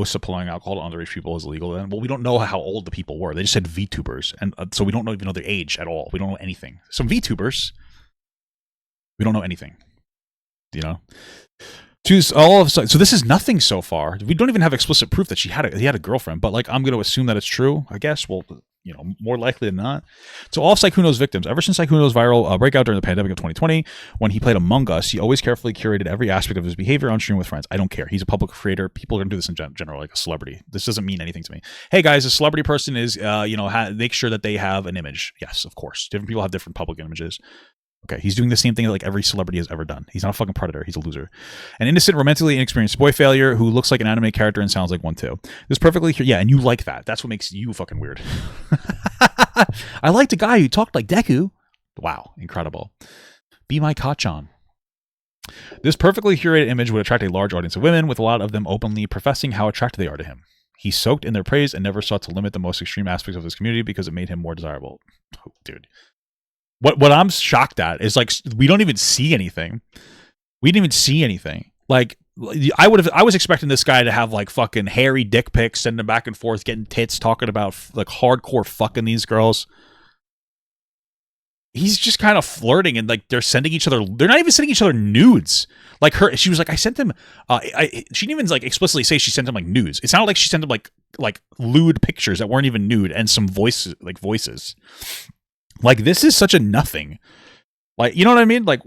Supplying alcohol to underage people is illegal then. Well, we don't know how old the people were. They just said VTubers, and so we don't even know their age at all. We don't know anything. Some VTubers, we don't know anything. You know, so this is nothing so far. We don't even have explicit proof that he had a girlfriend. But like, I'm going to assume that it's true. I guess. Well, you know, more likely than not. So all of Sykkuno's victims, ever since Sykkuno's viral breakout during the pandemic of 2020, when he played Among Us, he always carefully curated every aspect of his behavior on stream with friends. I don't care. He's a public creator. People are going to do this in general, like a celebrity. This doesn't mean anything to me. Hey guys, a celebrity person is, make sure that they have an image. Yes, of course. Different people have different public images. Okay, he's doing the same thing that like every celebrity has ever done. He's not a fucking predator. He's a loser. An innocent, romantically inexperienced boy failure who looks like an anime character and sounds like one too. This perfectly, yeah, and you like that. That's what makes you fucking weird. I liked a guy who talked like Deku. Wow, incredible. Be my Kachan. This perfectly curated image would attract a large audience of women, with a lot of them openly professing how attracted they are to him. He soaked in their praise and never sought to limit the most extreme aspects of his community because it made him more desirable. Oh, dude. What I'm shocked at is like we don't even see anything. We didn't even see anything. Like I was expecting this guy to have like fucking hairy dick pics, sending them back and forth, getting tits, talking about like hardcore fucking these girls. He's just kind of flirting and like they're sending each other. They're not even sending each other nudes. Like she was like, I sent him. She didn't even like explicitly say she sent him like nudes. It sounded like she sent him like lewd pictures that weren't even nude and some voices. Like this is such a nothing. Like, you know what I mean? Like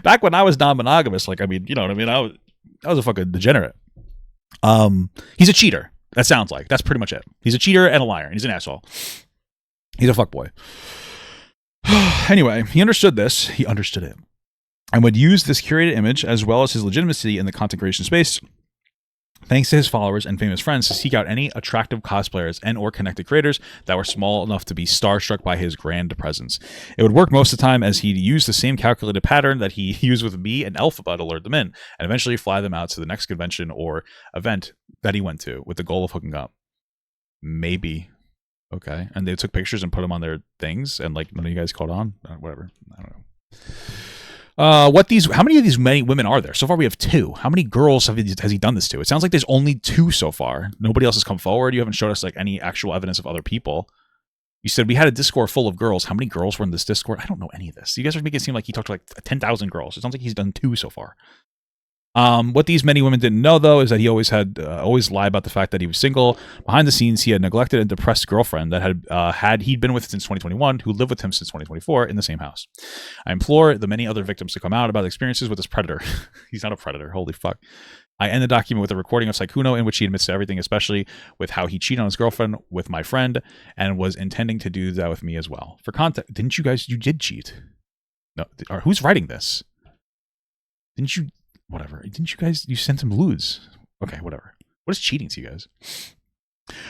back when I was non-monogamous, like, I mean, you know what I mean? I was a fucking degenerate. He's a cheater. That sounds like. That's pretty much it. He's a cheater and a liar, and he's an asshole. He's a fuckboy. Anyway, he understood this. He understood it. And would use this curated image, as well as his legitimacy in the content creation space, thanks to his followers and famous friends, to seek out any attractive cosplayers and or connected creators that were small enough to be starstruck by his grand presence. It would work most of the time, as he'd use the same calculated pattern that he used with me and Alphaba to lure them in, and eventually fly them out to the next convention or event that he went to, with the goal of hooking up. Maybe. Okay. And they took pictures and put them on their things, and like none of you guys caught on? Whatever. I don't know. How many of these women are there? So far we have 2. How many girls has he done this to? It sounds like there's only 2 so far. Nobody else has come forward. You haven't showed us like any actual evidence of other people. You said we had a Discord full of girls. How many girls were in this Discord? I don't know any of this. You guys are making it seem like he talked to like 10,000 girls. It sounds like he's done 2 so far. What these many women didn't know, though, is that he always lie about the fact that he was single. Behind the scenes, he had neglected and depressed girlfriend that he'd been with since 2021, who lived with him since 2024 in the same house. I implore the many other victims to come out about experiences with this predator. He's not a predator. Holy fuck. I end the document with a recording of Sykkuno in which he admits to everything, especially with how he cheated on his girlfriend with my friend and was intending to do that with me as well. For context, you did cheat. No, who's writing this? Didn't you? Whatever. Didn't you guys, you sent him lewds. Okay, whatever. What is cheating to you guys?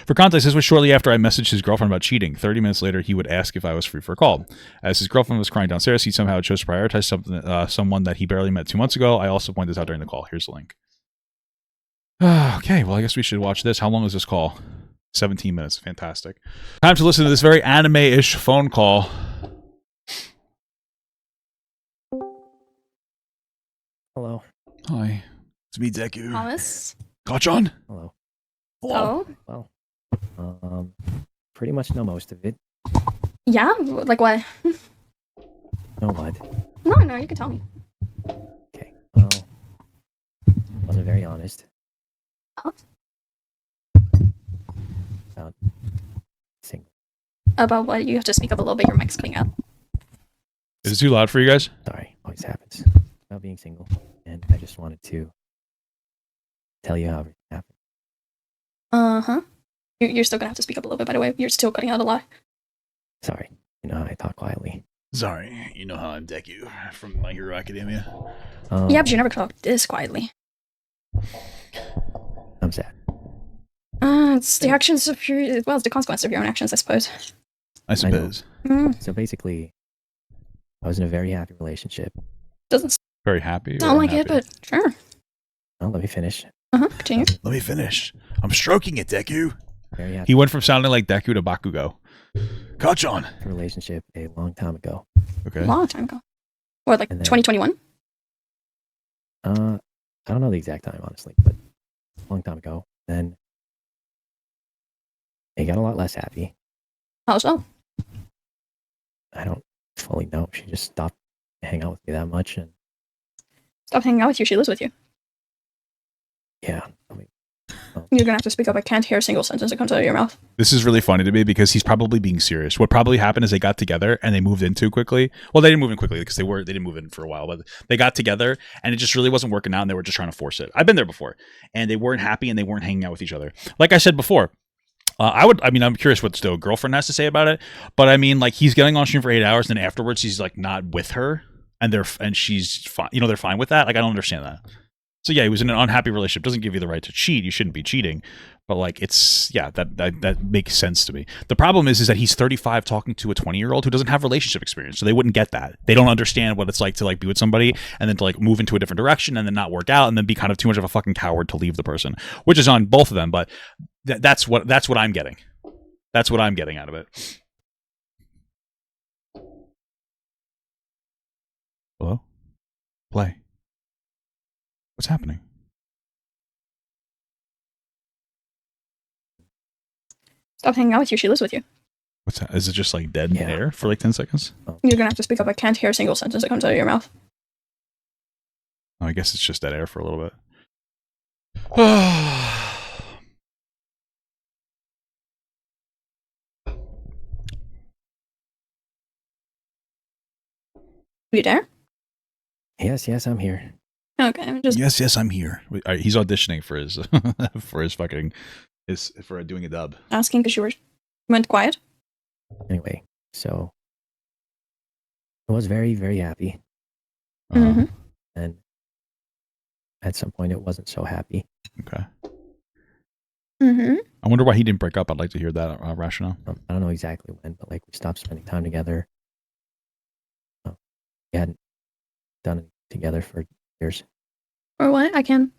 For context, this was shortly after I messaged his girlfriend about cheating. 30 minutes later, he would ask if I was free for a call. As his girlfriend was crying downstairs, he somehow chose to prioritize someone that he barely met 2 months ago. I also pointed this out during the call. Here's the link. Okay, well, I guess we should watch this. How long is this call? 17 minutes. Fantastic. Time to listen to this very anime-ish phone call. Hello. Hi. It's me, Deku. Thomas? Kachan? Hello. Hello. Oh? Well, Pretty much know most of it. Yeah? Like what? Know what? No, you can tell me. Okay. Well, wasn't very honest. Oh. About single. About what? You have to speak up a little bit. Your mic's cutting out. Is it too loud for you guys? Sorry, always happens. About being single, and I just wanted to tell you how everything happened. Uh-huh. You're still gonna have to speak up a little bit, by the way. You're still cutting out a lot. Sorry, you know how I talk quietly. Sorry, you know how I'm Deku from My Hero Academia. Yeah, but you never talk this quietly. I'm sad. It's the actions of your... Well, it's the consequence of your own actions, I suppose. I suppose. So basically, I was in a very happy relationship. Doesn't Very happy. sound like it, but sure. Oh, let me finish. Continue. Let me finish. I'm stroking it, Deku. Very happy He went from sounding like Deku to Bakugo. Kachan. relationship a long time ago. Okay. A long time ago. What, like And then- 2021? I don't know the exact time, honestly, but a long time ago. Then it got a lot less happy. How so? I don't fully know. She just stopped hanging out with me that much, and Stop hanging out with you. She lives with you. yeah, I mean, You're gonna have to speak up. I can't hear a single sentence that comes out of your mouth. This is really funny to me because he's probably being serious. What probably happened is they got together and they moved in too quickly. Well, they didn't move in quickly because they didn't move in for a while, but they got together and it just really wasn't working out and they were just trying to force it. I've been there before and they weren't happy and they weren't hanging out with each other. Like I said before, I'm curious what the girlfriend has to say about it, but I mean, like he's getting on stream for 8 hours and then afterwards he's like not with her and she's fine. You know, they're fine with that. Like I don't understand that. So yeah, he was in an unhappy relationship. Doesn't give you the right to cheat. You shouldn't be cheating. But like that makes sense to me. The problem is that he's 35 talking to a 20-year-old who doesn't have relationship experience. So they wouldn't get that. They don't understand what it's like to like be with somebody and then to like move into a different direction and then not work out and then be kind of too much of a fucking coward to leave the person, which is on both of them. But that's what I'm getting. That's what I'm getting out of it. Hello? Play. What's happening? Stop hanging out with you. She lives with you. What's that? Is it just like dead Yeah. air for like 10 seconds? You're gonna have to speak up. I can't hear a single sentence that comes out of your mouth. Oh, I guess it's just dead air for a little bit. You there? yes, I'm here. Okay, I'm just... Yes, I'm here. He's auditioning for his for doing a dub. asking because you went quiet. Anyway, so I was very, very happy, Mhm. and at some point it wasn't so happy. Okay. Mm-hmm. I wonder why he didn't break up. I'd like to hear that rationale. I don't know exactly when, but like we stopped spending time together. We hadn't done it together for years. Or what? I couldn't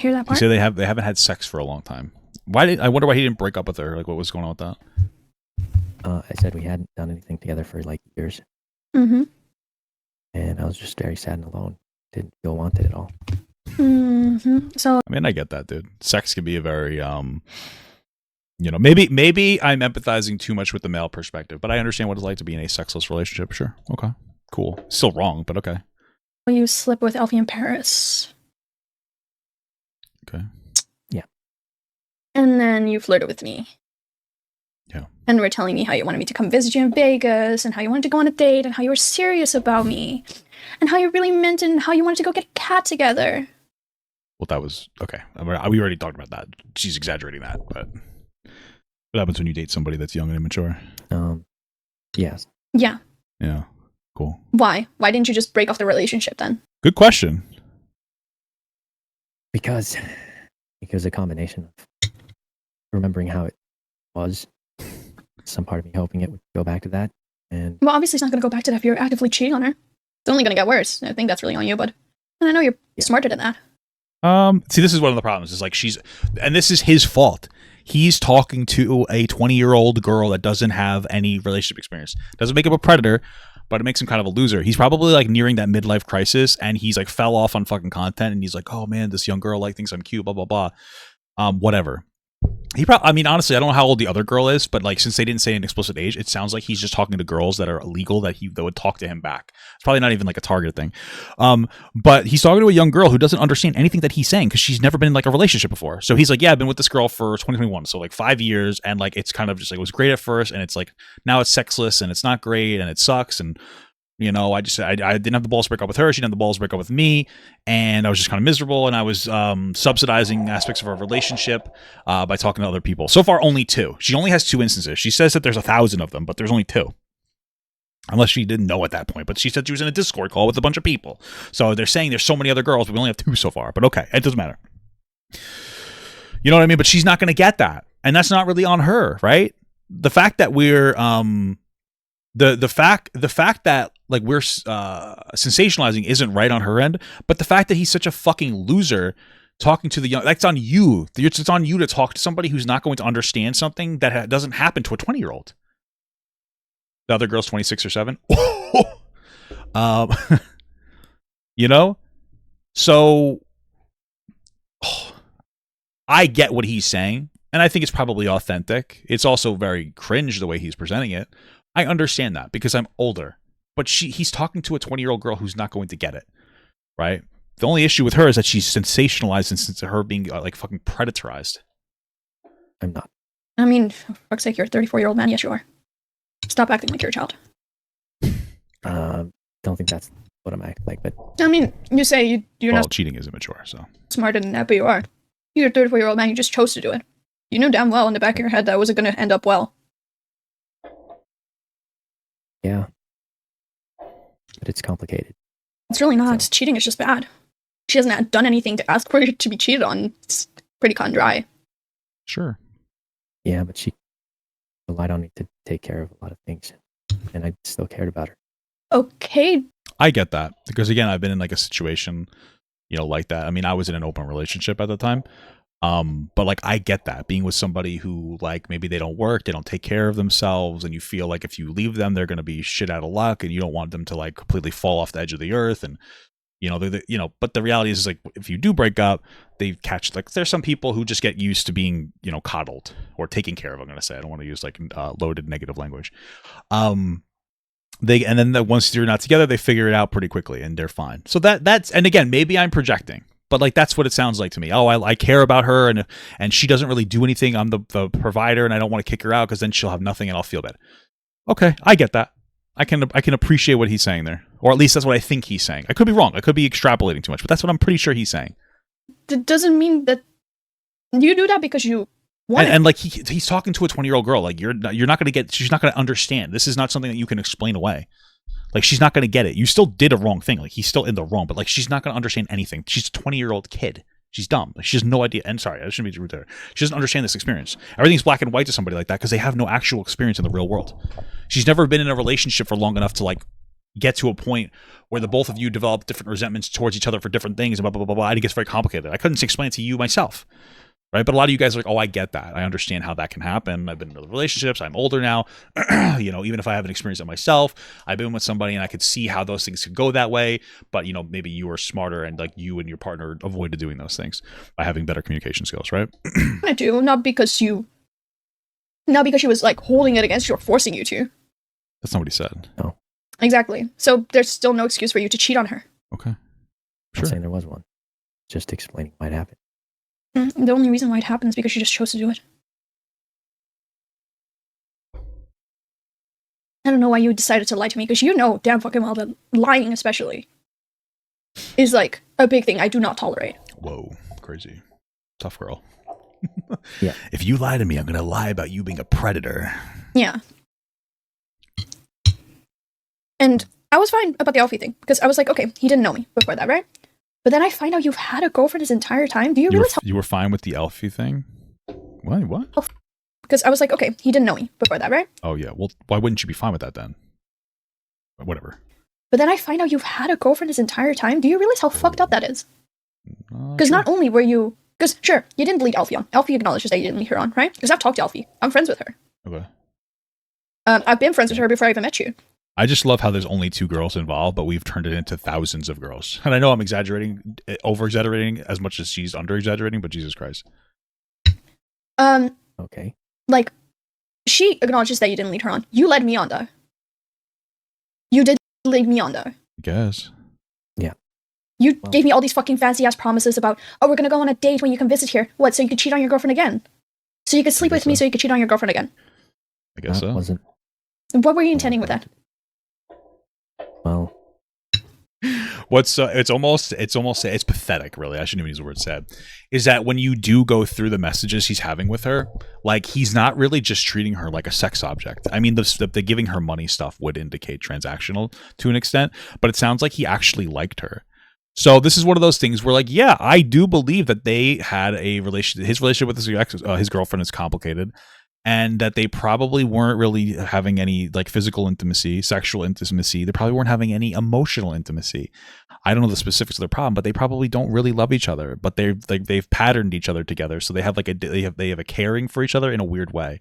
hear that You part. say they haven't had sex for a long time. I wonder why he didn't break up with her. Like what was going on with that? I said we hadn't done anything together for like years, Mm-hmm. and I was just very sad and alone. Didn't feel wanted at all. Mm-hmm. So I mean, I get that, dude. Sex can be a very maybe I'm empathizing too much with the male perspective, but I understand what it's like to be in a sexless relationship. Sure. Okay. Cool. Still wrong, but okay. you slept with Elfie in Paris. Okay. And then you flirted with me. Yeah. And were telling me how you wanted me to come visit you in Vegas, and how you wanted to go on a date, and how you were serious about me, and how you really meant it, and how you wanted to go get a cat together. Well, that was okay. We already talked about that. She's exaggerating that, but what happens when you date somebody that's young and immature? Yes. Yeah. Yeah. Cool. Why? Why didn't you just break off the relationship then? Good question. Because a combination of remembering how it was, some part of me hoping it would go back to that, and Well, obviously it's not going to go back to that if you're actively cheating on her. It's only going to get worse. I think that's really on you, bud. And I know you're smarter than that. See, this is one of the problems. Is like and this is his fault. He's talking to a 20-year-old girl that doesn't have any relationship experience. Doesn't make him a predator, but it makes him kind of a loser. He's probably like nearing that midlife crisis, and he's like fell off on fucking content, and he's like, oh man, this young girl like thinks I'm cute, blah blah blah. Whatever. He probably, I mean, honestly, I don't know how old the other girl is, but like, since they didn't say an explicit age, it sounds like he's just talking to girls that are illegal that would talk to him back. It's probably not even like a targeted thing. But he's talking to a young girl who doesn't understand anything that he's saying because she's never been in like a relationship before. So he's like, yeah, I've been with this girl for 2021. So like 5 years. And like, it's kind of just like, it was great at first. And it's like, now it's sexless and it's not great and it sucks. And you know, I didn't have the balls to break up with her. She didn't have the balls to break up with me. And I was just kind of miserable. And I was subsidizing aspects of our relationship by talking to other people. So far, only 2. She only has 2 instances. She says that there's 1,000 of them, but there's only 2. Unless she didn't know at that point. But she said she was in a Discord call with a bunch of people. So they're saying there's so many other girls, but we only have 2 so far. But okay, it doesn't matter. You know what I mean? But she's not going to get that. And that's not really on her, right? The fact that we're... The fact that like we're sensationalizing isn't right on her end, but the fact that he's such a fucking loser talking to the young, that's on you. It's on you to talk to somebody who's not going to understand something that doesn't happen to a 20-year-old. The other girl's 26 or 7. You know? So I get what he's saying, and I think it's probably authentic. It's also very cringe the way he's presenting it. I understand that because I'm older, but he's talking to a 20-year-old girl who's not going to get it, right? The only issue with her is that she's sensationalized instead of her being like fucking predatorized. I'm not. I mean, for fuck's sake, you're a 34-year-old man. Yes, you are. Stop acting like you're a child. Don't think that's what I'm acting like, but... I mean, you say you're not cheating is immature, so... smarter than that, but you are. You're a 34-year-old man. You just chose to do it. You knew damn well in the back of your head that wasn't going to end up well. Yeah. But it's complicated. It's really not. So. Cheating is just bad. She hasn't done anything to ask for you to be cheated on. It's pretty cut and dry. Sure. Yeah, but she relied on me to take care of a lot of things. And I still cared about her. Okay. I get that. Because again, I've been in like a situation, you know, like that. I mean, I was in an open relationship at the time. But like, I get that being with somebody who like, maybe they don't work, they don't take care of themselves. And you feel like if you leave them, they're going to be shit out of luck and you don't want them to like completely fall off the edge of the earth. And, you know, but the reality is like, if you do break up, they catch, like, there's some people who just get used to being, you know, coddled or taken care of. I'm going to say, I don't want to use like loaded negative language. And then once you're not together, they figure it out pretty quickly and they're fine. So that's, and again, maybe I'm projecting. But like that's what it sounds like to me. Oh, I care about her and she doesn't really do anything. I'm the provider and I don't want to kick her out because then she'll have nothing and I'll feel bad. Okay, I get that. I can appreciate what he's saying there. Or at least that's what I think he's saying. I could be wrong. I could be extrapolating too much, but that's what I'm pretty sure he's saying. That doesn't mean that you do that because you want it. And like he's talking to a 20-year-old girl. Like you're not going to get, she's not going to understand. This is not something that you can explain away. Like, she's not going to get it. You still did a wrong thing. Like, he's still in the wrong, but like, she's not going to understand anything. She's a 20-year-old kid. She's dumb. Like, she has no idea. And sorry, I shouldn't be rude there. She doesn't understand this experience. Everything's black and white to somebody like that because they have no actual experience in the real world. She's never been in a relationship for long enough to like get to a point where the both of you develop different resentments towards each other for different things and blah, blah, blah, blah. And it gets very complicated. I couldn't explain it to you myself. Right. But a lot of you guys are like, oh, I get that. I understand how that can happen. I've been in other relationships. I'm older now. You know, even if I haven't experienced it myself, I've been with somebody and I could see how those things could go that way. But, you know, maybe you are smarter and like you and your partner avoided doing those things by having better communication skills. Right. I do. Not because she was like holding it against you or forcing you to. That's not what he said. No. Exactly. So there's still no excuse for you to cheat on her. Okay. Sure. I'm saying there was one. Just explaining why it happened. The only reason why it happened is because she just chose to do it. I don't know why you decided to lie to me, because you know damn fucking well that lying especially is like a big thing I do not tolerate. Whoa, crazy. Tough girl. Yeah. If you lie to me, I'm going to lie about you being a predator. Yeah. And I was fine about the Alfie thing, because I was like, okay, he didn't know me before that, right? But then I find out you've had a girlfriend this entire time. Do you realize you were fine with the Elfie thing? What? Because I was like, okay, he didn't know me before that, right? Oh, yeah. Well, why wouldn't you be fine with that then? Whatever. But then I find out you've had a girlfriend this entire time. Do you realize how fucked up that is? Because sure. Not only were you... Because, sure, you didn't lead Alfie on. Alfie acknowledges that you didn't lead her on, right? Because I've talked to Alfie. I'm friends with her. Okay. I've been friends with her before I even met you. I just love how there's only 2 girls involved, but we've turned it into thousands of girls. And I know I'm exaggerating, over-exaggerating as much as she's under-exaggerating, but Jesus Christ. Okay. Like, she acknowledges that you didn't lead her on. You led me on, though. You did lead me on, though. I guess. Yeah. You gave me all these fucking fancy-ass promises about, oh, we're gonna go on a date when you come visit here. What, so you could cheat on your girlfriend again? So you could sleep with me so you could cheat on your girlfriend again? I guess so. Wasn't. What were you intending with that? Well, What's it's pathetic, really. I shouldn't even use the word sad. Is that when you do go through the messages he's having with her, like, he's not really just treating her like a sex object. I mean, the giving her money stuff would indicate transactional to an extent, but it sounds like he actually liked her. So this is one of those things where, like, yeah, I do believe that they had a relationship. His relationship with his girlfriend is complicated, and that they probably weren't really having any, like, physical intimacy, sexual intimacy. They probably weren't having any emotional intimacy. I don't know the specifics of their problem, but they probably don't really love each other. But they've patterned each other together, so they have they have a caring for each other in a weird way.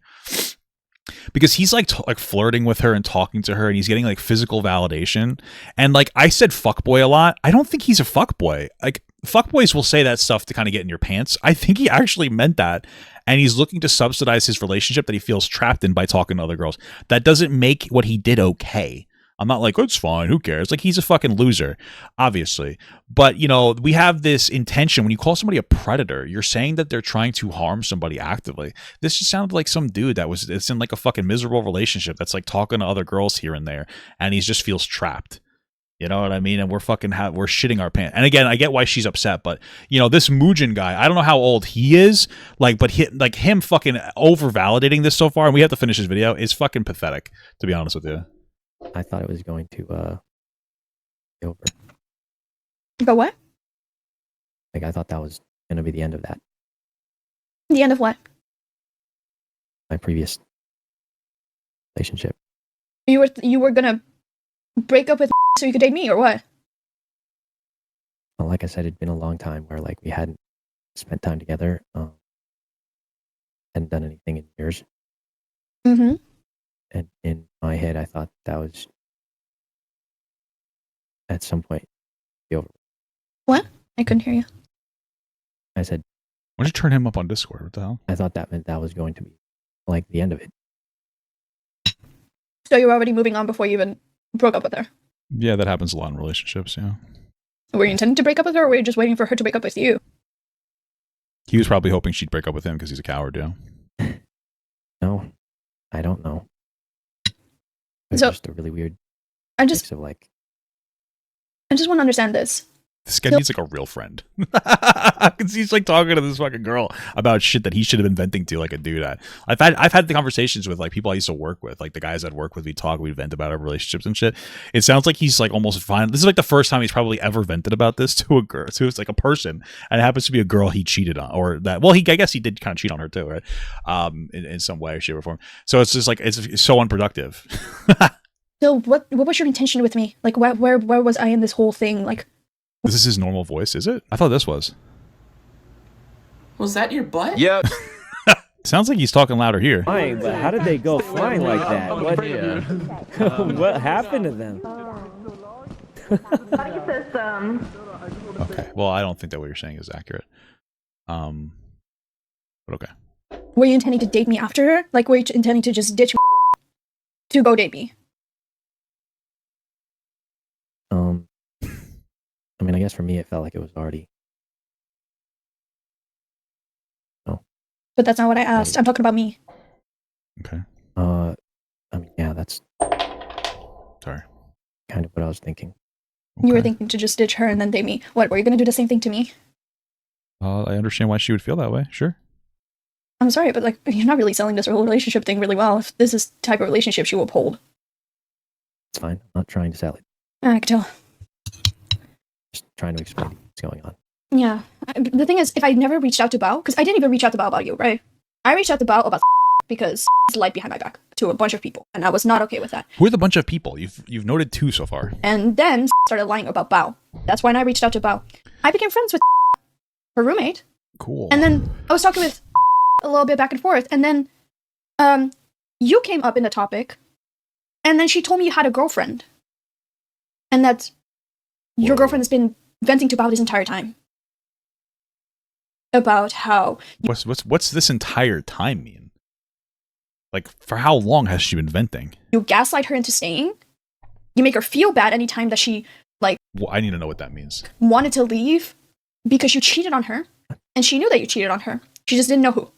Because he's like flirting with her and talking to her, and he's getting like physical validation. And like I said, fuckboy a lot. I don't think he's a fuckboy. Like, fuckboys will say that stuff to kind of get in your pants. I think he actually meant that, and he's looking to subsidize his relationship that he feels trapped in by talking to other girls. That doesn't make what he did okay. I'm not like, oh, it's fine, who cares? Like, he's a fucking loser, obviously. But, you know, we have this intention. When you call somebody a predator, you're saying that they're trying to harm somebody actively. This just sounded like some dude it's in like a fucking miserable relationship that's like talking to other girls here and there, and he just feels trapped. You know what I mean? And we're shitting our pants. And again, I get why she's upset, but, you know, this Mujin guy, I don't know how old he is, like, but him fucking over validating this so far, and we have to finish his video, is fucking pathetic, to be honest with you. I thought it was going to be over. But what? Like, I thought that was going to be the end of that. The end of what? My previous relationship. You were gonna break up with so you could date me, or what? Well, like I said, it'd been a long time where, like, we hadn't spent time together. Hadn't done anything in years. Mm-hmm. And in my head, I thought that was at some point be over. What? I couldn't hear you. I said, why don't you turn him up on Discord? What the hell? I thought that meant that was going to be like the end of it. So you were already moving on before you even broke up with her? Yeah, that happens a lot in relationships, yeah. Were you intending to break up with her, or were you just waiting for her to break up with you? He was probably hoping she'd break up with him because he's a coward, yeah. No, I don't know. It's So, just a really weird I mix just of, like, want to understand this. This guy needs like a real friend. Because he's like talking to this fucking girl about shit that he should have been venting to like a dude at. I've had the conversations with like people I used to work with, like the guys I'd work with, we'd vent about our relationships and shit. It sounds like he's like almost fine. This is like the first time he's probably ever vented about this to a girl. So it's like a person, and it happens to be a girl he cheated on, or that. Well, I guess he did kind of cheat on her too, right? In some way, shape, or form. So it's just like it's so unproductive. So what was your intention with me? Like where was I in this whole thing? Like, this is his normal voice, is it? I thought this was. Was that your butt? Yeah. Sounds like he's talking louder here. Flying, but how did they go flying like that? What, what happened to them? Okay. Well, I don't think that what you're saying is accurate. But okay. Were you intending to date me after her? Like, were you intending to just ditch me to go date me? I mean, I guess for me, it felt like it was already. Oh. But that's not what I asked. I'm talking about me. Okay. I mean, yeah, that's Sorry. kind of what I was thinking. You were Okay. thinking to just ditch her and then date me. What, were you going to do the same thing to me? I understand why she would feel that way. Sure. I'm sorry, but like, you're not really selling this whole relationship thing really well. If this is the type of relationship she will uphold. It's fine. I'm not trying to sell it. I can tell. Just trying to explain what's going on. Yeah. The thing is, if I never reached out to Bao, because I didn't even reach out to Bao about you, right? I reached out to Bao about because lied behind my back to a bunch of people, and I was not okay with that. Who are the bunch of people? You've noted 2 so far. And then started lying about Bao. That's when I reached out to Bao. I became friends with her roommate. Cool. And then I was talking with a little bit back and forth, and then you came up in the topic, and then she told me you had a girlfriend. And that your girlfriend has been venting to Bao this entire time. about how What's this entire time mean? Like, for how long has she been venting? you gaslight her into staying. You make her feel bad anytime that she like Well, I need to know what that means. wanted to leave because you cheated on her, and she knew that you cheated on her. She just didn't know who.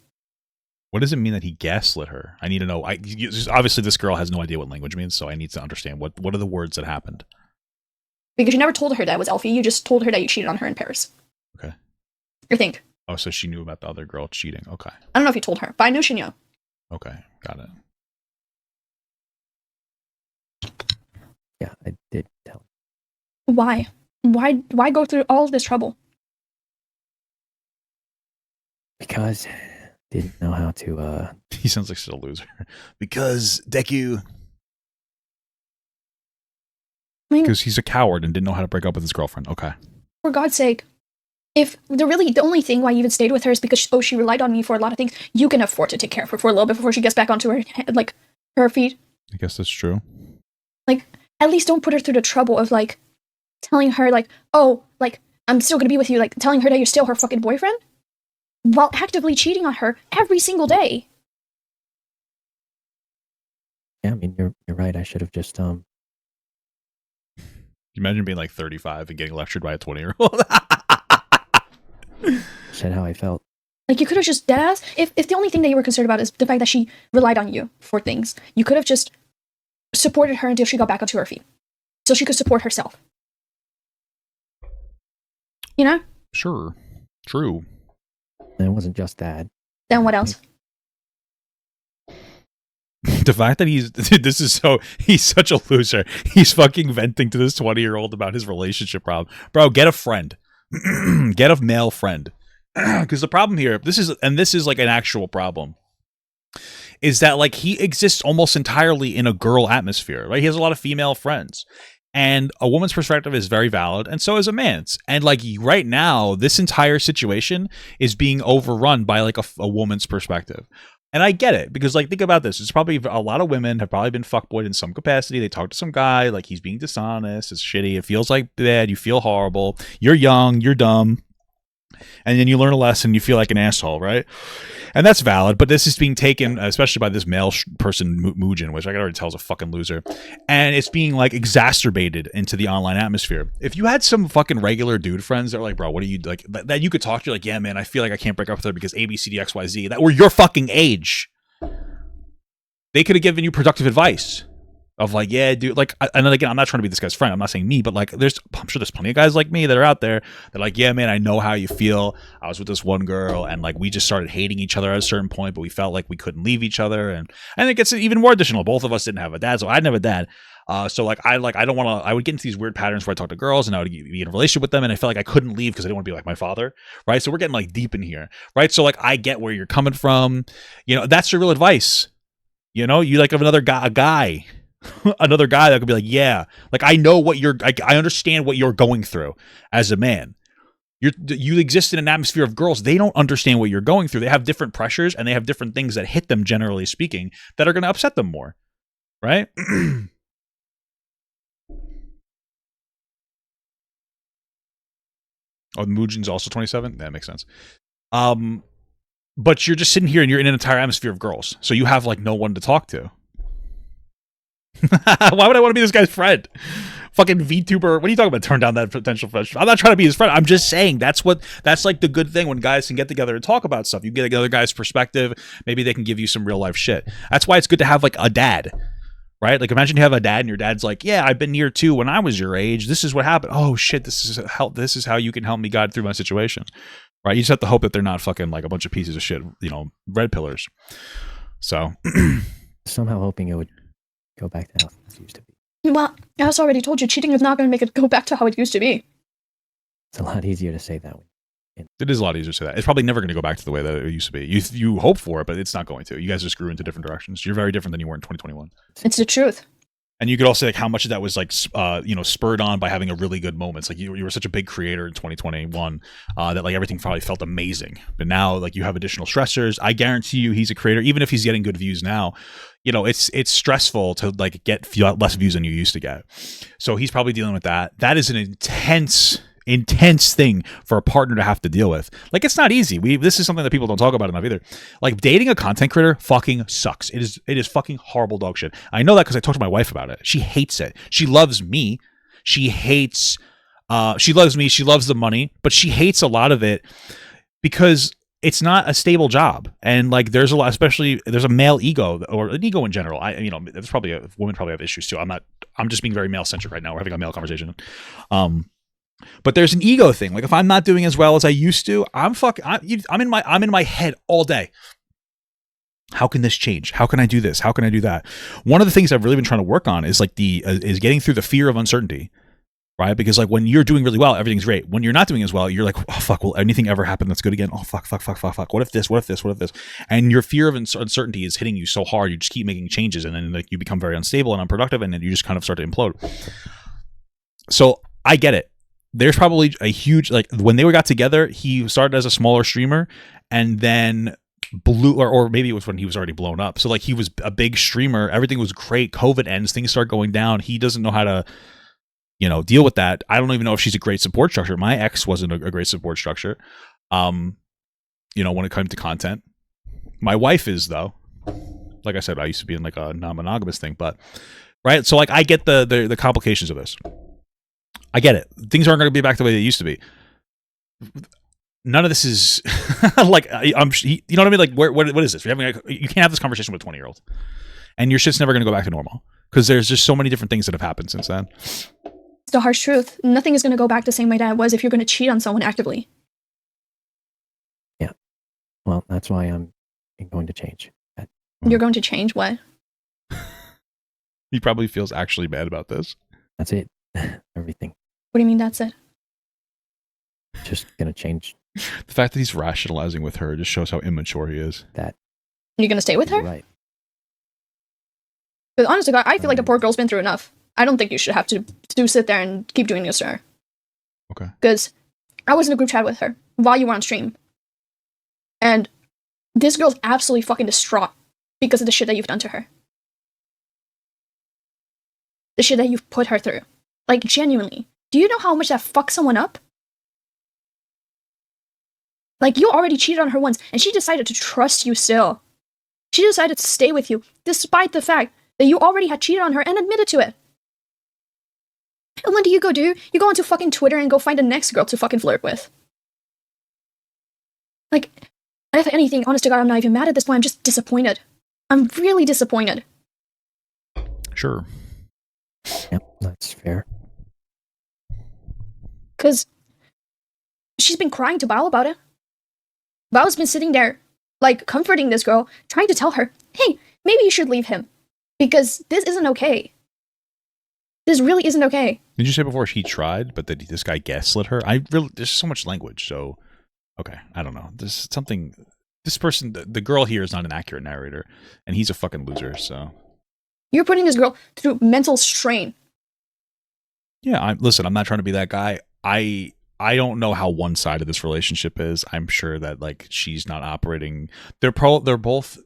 What does it mean that he gaslit her? I need to know. Obviously, this girl has no idea what language means, so I need to understand what are the words that happened. Because you never told her that it was Elfie. You just told her that you cheated on her in Paris. Okay. You think? Oh, so she knew about the other girl cheating. Okay. I don't know if you told her, but I knew she knew. Okay, got it. Yeah, I did tell. Why? Why go through all of this trouble? Because didn't know how to He sounds like such a loser. Because Deku. I mean, Because he's a coward and didn't know how to break up with his girlfriend. Okay. for God's sake, if the only thing why you even stayed with her is because she relied on me for a lot of things, you can afford to take care of her for a little bit before she gets back onto her feet. I guess that's true. Like, at least don't put her through the trouble of like telling her like, oh, like I'm still gonna be with you, like telling her that you're still her fucking boyfriend, while actively cheating on her every single day. Yeah, I mean you're right. I should have just Can you imagine being like 35 and getting lectured by a 20-year-old? said how I felt. Like, you could have just deadass, if the only thing that you were concerned about is the fact that she relied on you for things, you could have just supported her until she got back onto her feet, so she could support herself. You know? Sure. True. And it wasn't just that. Then what else? The fact that he's such a loser. He's fucking venting to this 20-year-old about his relationship problem. Bro, get a friend. Get a male friend. Because the problem here, this is like an actual problem, is that like he exists almost entirely in a girl atmosphere, right? He has a lot of female friends. And a woman's perspective is very valid, and so is a man's. And like right now, this entire situation is being overrun by like a woman's perspective. And I get it, because like think about this. It's probably a lot of women have probably been fuckboyed in some capacity. They talk to some guy, like he's being dishonest, it's shitty, it feels like bad, you feel horrible, you're young, you're dumb. And then you learn a lesson, you feel like an asshole, right? And that's valid, but this is being taken, especially by this male person, Mujin, which I can already tell is a fucking loser. And it's being like exacerbated into the online atmosphere. If you had some fucking regular dude friends that are like, bro, what are you like, that you could talk to, like, yeah, man, I feel like I can't break up with her because A, B, C, D, X, Y, Z, that were your fucking age. They could have given you productive advice. Of like, yeah, dude, like, and then again, I'm not trying to be this guy's friend. I'm not saying me, but like, I'm sure there's plenty of guys like me that are out there that are like, yeah, man, I know how you feel. I was with this one girl, and like, we just started hating each other at a certain point, but we felt like we couldn't leave each other, and it gets even more additional. Both of us didn't have a dad, so I didn't have a dad. So like, I don't want to. I would get into these weird patterns where I talk to girls, and I would be in a relationship with them, and I felt like I couldn't leave because I didn't want to be like my father, right? So we're getting like deep in here, right? So like, I get where you're coming from. You know, that's your real advice. You know, you like have another guy. Another guy that could be like, yeah, like I know what I understand what you're going through as a man. You exist in an atmosphere of girls. They don't understand what you're going through. They have different pressures and they have different things that hit them, generally speaking, that are going to upset them more, right? Oh, Mujin's also 27. That makes sense. But you're just sitting here and you're in an entire atmosphere of girls, so you have like no one to talk to. Why would I want to be this guy's friend? Fucking VTuber. What are you talking about? Turn down that potential friendship. I'm not trying to be his friend. I'm just saying that's like the good thing when guys can get together and talk about stuff. You get another guy's perspective. Maybe they can give you some real life shit. That's why it's good to have like a dad, right? Like imagine you have a dad and your dad's like, yeah, I've been here too when I was your age. This is what happened. Oh shit, this is how you can help me guide through my situation, right? You just have to hope that they're not fucking like a bunch of pieces of shit, you know, red pillars. So somehow hoping it would go back to how it used to be. Well, I also already told you, cheating is not going to make it go back to how it used to be. It's a lot easier to say that way. It is a lot easier to say that. It's probably never going to go back to the way that it used to be. You hope for it, but it's not going to. You guys just grew into different directions. You're very different than you were in 2021. It's the truth. And you could also say like how much of that was like spurred on by having a really good moments. Like you were such a big creator in 2021 that like everything probably felt amazing. But now like you have additional stressors. I guarantee you he's a creator, even if he's getting good views now. You know, it's stressful to like get less views than you used to get. So he's probably dealing with that. That is an intense intense thing for a partner to have to deal with. Like, it's not easy. This is something that people don't talk about enough either. Like, dating a content creator fucking sucks. It is fucking horrible dog shit. I know that because I talked to my wife about it. She hates it. She loves me. She hates. She loves me. She loves the money, but she hates a lot of it because it's not a stable job. And like, there's a lot, especially there's a male ego, or an ego in general. There's probably women probably have issues too. I'm just being very male centric right now. We're having a male conversation. But there's an ego thing. Like, if I'm not doing as well as I used to, I'm in my head all day. How can this change? How can I do this? How can I do that? One of the things I've really been trying to work on is like is getting through the fear of uncertainty, right? Because like, when you're doing really well, everything's great. When you're not doing as well, you're like, oh fuck, will anything ever happen that's good again? Oh fuck. What if this? What if this? What if this? And your fear of uncertainty is hitting you so hard, you just keep making changes, and then like, you become very unstable and unproductive, and then you just kind of start to implode. So I get it. There's probably a huge, like, when they got together, he started as a smaller streamer and then blew, or maybe it was when he was already blown up. So like, he was a big streamer. Everything was great. COVID ends. Things start going down. He doesn't know how to, deal with that. I don't even know if she's a great support structure. My ex wasn't a great support structure. When it comes to content. My wife is, though. Like I said, I used to be in like a non-monogamous thing, but right. So like, I get the complications of this. I get it. Things aren't going to be back the way they used to be. None of this is like, you know what I mean? Like, what is this? You can't have this conversation with a 20-year-old, and your shit's never going to go back to normal because there's just so many different things that have happened since then. It's the harsh truth. Nothing is going to go back the same way that it was if you're going to cheat on someone actively. Yeah. Well, that's why I'm going to change. You're going to change what? He probably feels actually bad about this. That's it. Everything. What do you mean that's it? Just gonna change. The fact that he's rationalizing with her just shows how immature he is. That. You're gonna stay with her? Right. Because honestly, I feel like the poor girl's been through enough. I don't think you should have to sit there and keep doing this to her. Okay. Because I was in a group chat with her while you were on stream. And this girl's absolutely fucking distraught because of the shit that you've done to her. The shit that you've put her through. Like, genuinely. Do you know how much that fucks someone up? Like, you already cheated on her once, and she decided to trust you still. She decided to stay with you, despite the fact that you already had cheated on her and admitted to it. And what do? You go onto fucking Twitter and go find the next girl to fucking flirt with. Like, if anything, honest to God, I'm not even mad at this point, I'm just disappointed. I'm really disappointed. Sure. Yep, that's fair. Because she's been crying to Bao about it. Bao's been sitting there, like, comforting this girl, trying to tell her, hey, maybe you should leave him. Because this isn't okay. This really isn't okay. Did you say before he tried, but that this guy gaslit her? There's so much language, so, okay, I don't know. There's something, this person, the girl here is not an accurate narrator, and he's a fucking loser, so. You're putting this girl through mental strain. Yeah, listen, I'm not trying to be that guy. I don't know how one side of this relationship is. I'm sure that like she's not operating. They're both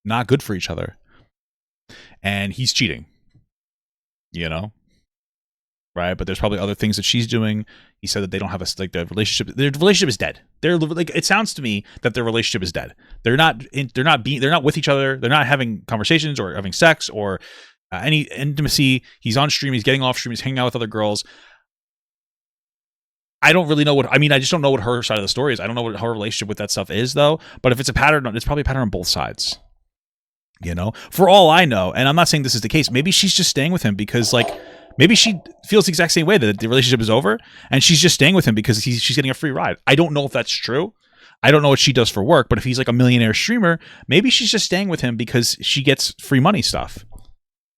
not good for each other, and he's cheating. Right? But there's probably other things that she's doing. He said that they don't have the relationship. Their relationship is dead. They're like, it sounds to me that their relationship is dead. They're not with each other. They're not having conversations or having sex or any intimacy. He's on stream. He's getting off stream. He's hanging out with other girls. I don't really know I just don't know what her side of the story is. I don't know what her relationship with that stuff is, though. But if it's a pattern, it's probably a pattern on both sides. For all I know, and I'm not saying this is the case, maybe she's just staying with him because, like, maybe she feels the exact same way that the relationship is over, and she's just staying with him because she's getting a free ride. I don't know if that's true. I don't know what she does for work, but if he's like a millionaire streamer, maybe she's just staying with him because she gets free money stuff.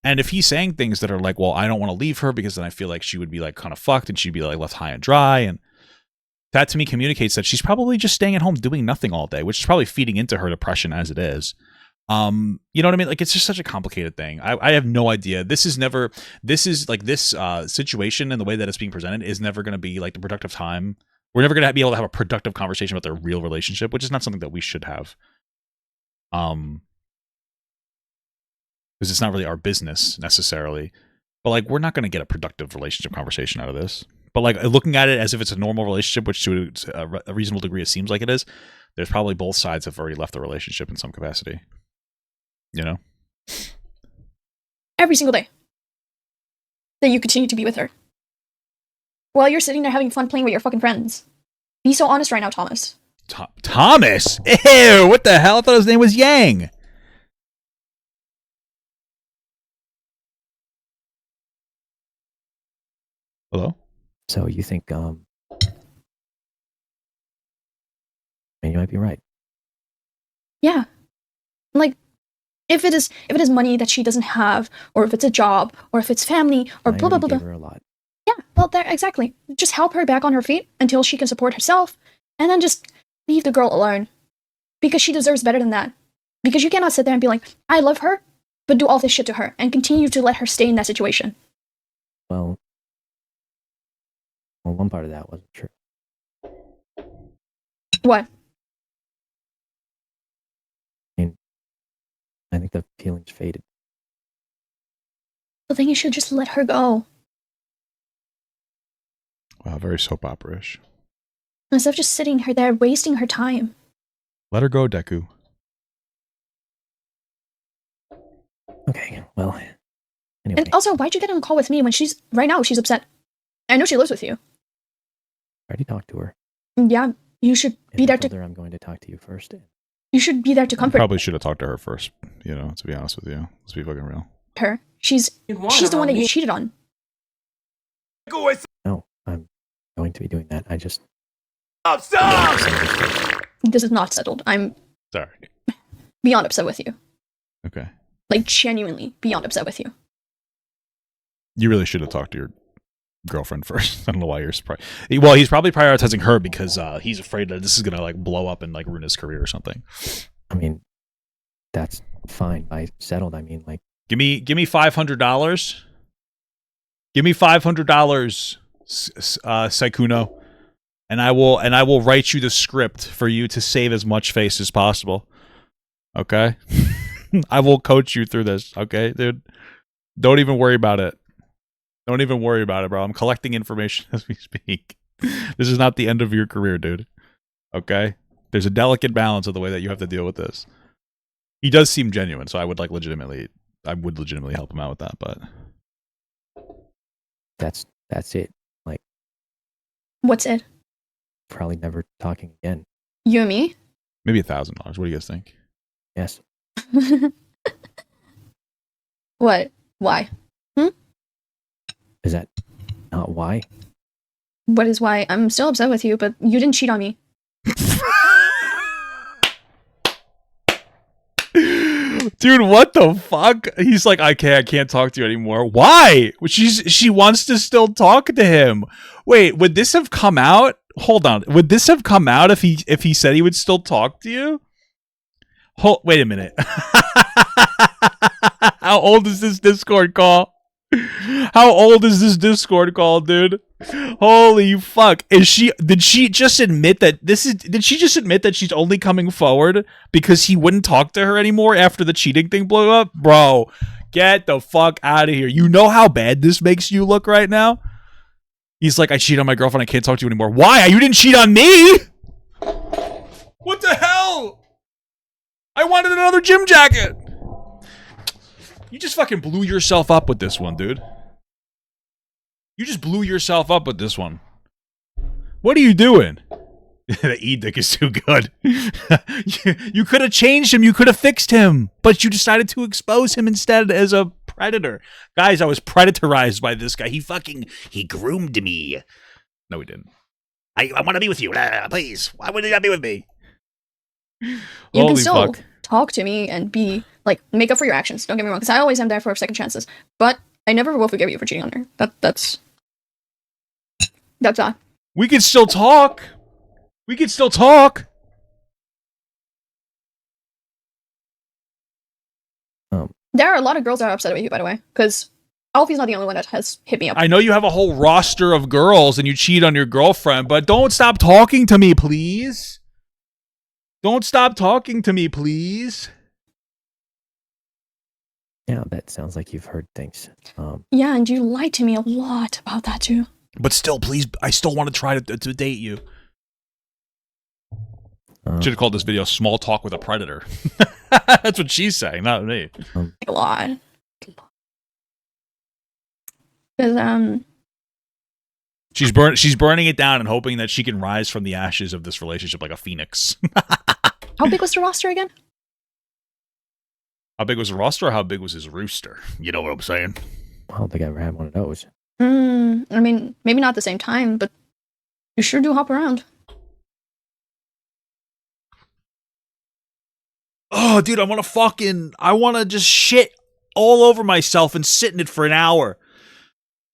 And if he's saying things that are like, well, I don't want to leave her because then I feel like she would be like kind of fucked and she'd be like left high and dry. And that to me communicates that she's probably just staying at home doing nothing all day, which is probably feeding into her depression as it is. You know what I mean? Like, it's just such a complicated thing. I have no idea. This situation and the way that it's being presented is never going to be like the productive time. We're never going to be able to have a productive conversation about their real relationship, which is not something that we should have. Because it's not really our business necessarily, but like, we're not going to get a productive relationship conversation out of this. But like looking at it as if it's a normal relationship, which to a reasonable degree it seems like it is, there's probably both sides have already left the relationship in some capacity. You know? Every single day that you continue to be with her. While you're sitting there having fun playing with your fucking friends. Be so honest right now, Thomas. Thomas? Ew, what the hell? I thought his name was Yang. Hello? So you think, you might be right. Yeah. Like, if it is money that she doesn't have, or if it's a job, or if it's family, or I blah blah already blah gave blah. her a lot. Yeah, well, there exactly. Just help her back on her feet until she can support herself, and then just leave the girl alone, because she deserves better than that. Because you cannot sit there and be like, I love her, but do all this shit to her and continue to let her stay in that situation. Well, one part of that wasn't true. What? I think the feelings faded. But then you should just let her go. Wow, very soap opera-ish. Instead of just sitting her there wasting her time. Let her go, Deku. Okay, well, anyway. And also, why'd you get on a call with me when right now she's upset? I know she lives with you. I already talked to her. Yeah, you should be And there I told to. her I'm going to talk to you first. You should be there to comfort Probably should have talked to her first, you know, to be honest with you. Let's be fucking real. her. She's the one that you cheated on. No, I'm going to be doing that. I just... Stop! This is not settled. I'm Sorry. beyond upset with you. Okay. Like, genuinely beyond upset with you. You really should have talked to your girlfriend first. I don't know why you're surprised. Well, he's probably prioritizing her because he's afraid that this is gonna like blow up and like ruin his career or something. I mean, that's fine. By settled, I mean like... Give me $500. Give me $500, Sykkuno, and I will write you the script for you to save as much face as possible. Okay? I will coach you through this, okay, dude? Don't even worry about it. Don't even worry about it, bro. I'm collecting information as we speak. This is not the end of your career, dude. Okay? There's a delicate balance of the way that you have to deal with this. He does seem genuine, so I would legitimately help him out with that, but That's it. Like, What's it? probably never talking again. You and me? maybe $1,000. What do you guys think? Yes. What? Why? Is that not why? What is why? I'm still upset with you, but you didn't cheat on me. Dude, what the fuck? He's like, I can't talk to you anymore. Why? She wants to still talk to him. Wait, would this have come out? Hold on. Would this have come out if he said he would still talk to you? Wait a minute. How old is this Discord call? How old is this Discord call, dude? Holy fuck. Did she just admit that she's only coming forward because he wouldn't talk to her anymore after the cheating thing blew up? Bro, get the fuck out of here. You know how bad this makes you look right now? He's like, I cheated on my girlfriend, I can't talk to you anymore. Why? You didn't cheat on me? What the hell? I wanted another gym jacket. You just fucking blew yourself up with this one, dude. You just blew yourself up with this one. What are you doing? The edict is too good. You could have changed him. You could have fixed him. But you decided to expose him instead as a predator. Guys, I was predatorized by this guy. He groomed me. No, he didn't. I want to be with you. Please. Why would you not be with me? You Holy can still fuck. talk to me and be like, make up for your actions. Don't get me wrong, because I always am there for second chances. But I never will forgive you for cheating on her. That's that. We can still talk. We can still talk. There are a lot of girls that are upset with you, by the way, because Alfie's not the only one that has hit me up. I know you have a whole roster of girls and you cheat on your girlfriend, but don't stop talking to me, please. Don't stop talking to me, please. Yeah, that sounds like you've heard things. Yeah, and you lied to me a lot about that too. But still, please, I still want to try to date you. Should have called this video "Small Talk with a Predator." That's what she's saying, not me. A lot. Because she's burning it down and hoping that she can rise from the ashes of this relationship like a phoenix. how big was the roster again? How big was the roster, or how big was his rooster? You know what I'm saying? I don't think I ever had one of those. I mean, maybe not at the same time, but you sure do hop around. Oh, dude, I want to just shit all over myself and sit in it for an hour.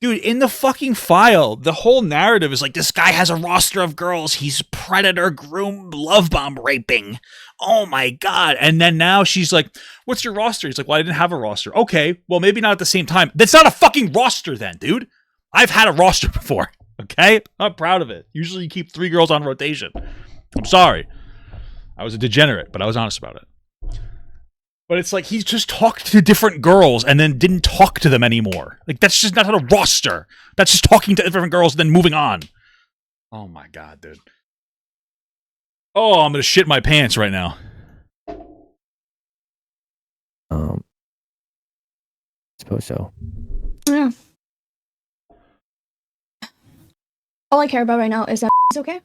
Dude, in the fucking file, the whole narrative is like, this guy has a roster of girls. He's predator, groom, love bomb raping. Oh my God. And then now she's like, what's your roster? He's like, well, I didn't have a roster. Okay, well, maybe not at the same time. That's not a fucking roster then, dude. I've had a roster before, okay? I'm proud of it. Usually you keep 3 girls on rotation. I'm sorry. I was a degenerate, but I was honest about it. But it's like he's just talked to different girls and then didn't talk to them anymore. Like, that's just not a roster. That's just talking to different girls and then moving on. Oh my God, dude. Oh, I'm gonna shit my pants right now. I suppose so. Yeah. All I care about right now is that he's okay.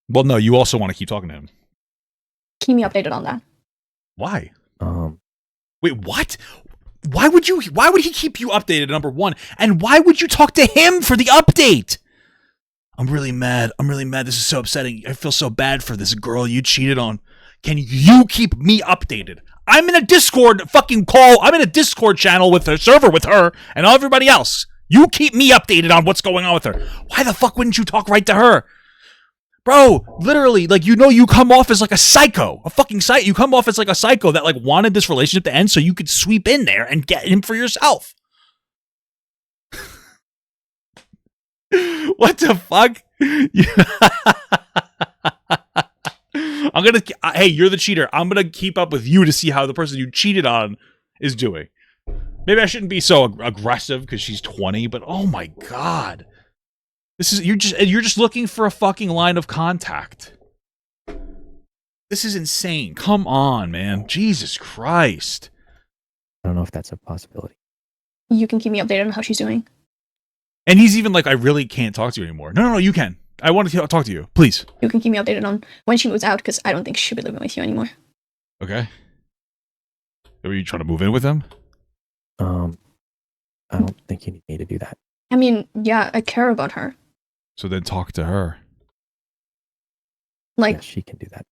Well, no, you also want to keep talking to him. Keep me updated on that. Why? Wait, what? Why would he keep you updated, number one? And why would you talk to him for the update? I'm really mad. This is so upsetting. I feel so bad for this girl you cheated on. Can you keep me updated? I'm in a Discord fucking call. I'm in a Discord channel with a server with her and everybody else. You keep me updated on what's going on with her. Why the fuck wouldn't you talk right to her? Bro, literally, like, you know, you come off as like a psycho, a fucking psycho. You come off as like a psycho that like wanted this relationship to end so you could sweep in there and get him for yourself. What the fuck? Hey, you're the cheater. I'm gonna keep up with you to see how the person you cheated on is doing. Maybe I shouldn't be so aggressive because she's 20, but oh my God. You're just looking for a fucking line of contact. This is insane. Come on, man. Jesus Christ. I don't know if that's a possibility. You can keep me updated on how she's doing. And he's even like, I really can't talk to you anymore. No, you can. I want to talk to you. Please. You can keep me updated on when she moves out, because I don't think she should be living with you anymore. Okay. Are you trying to move in with him? I don't think you need me to do that. I mean, yeah, I care about her. So then talk to her. Like, yeah, she can do that.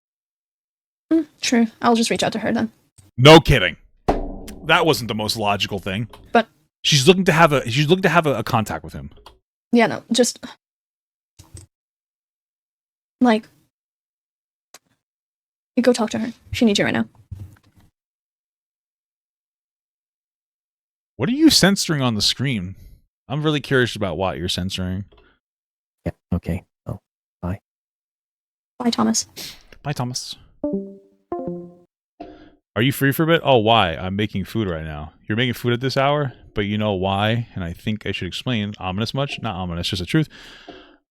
True. I'll just reach out to her then. No kidding. That wasn't the most logical thing. But she's looking to have a contact with him. Yeah, no, just like, you go talk to her. She needs you right now. What are you censoring on the screen? I'm really curious about what you're censoring. Yeah, okay. Oh, bye. Bye, Thomas. Bye, Thomas. Are you free for a bit? Oh, why? I'm making food right now. You're making food at this hour? But you know why? And I think I should explain. Ominous much? Not ominous, just the truth.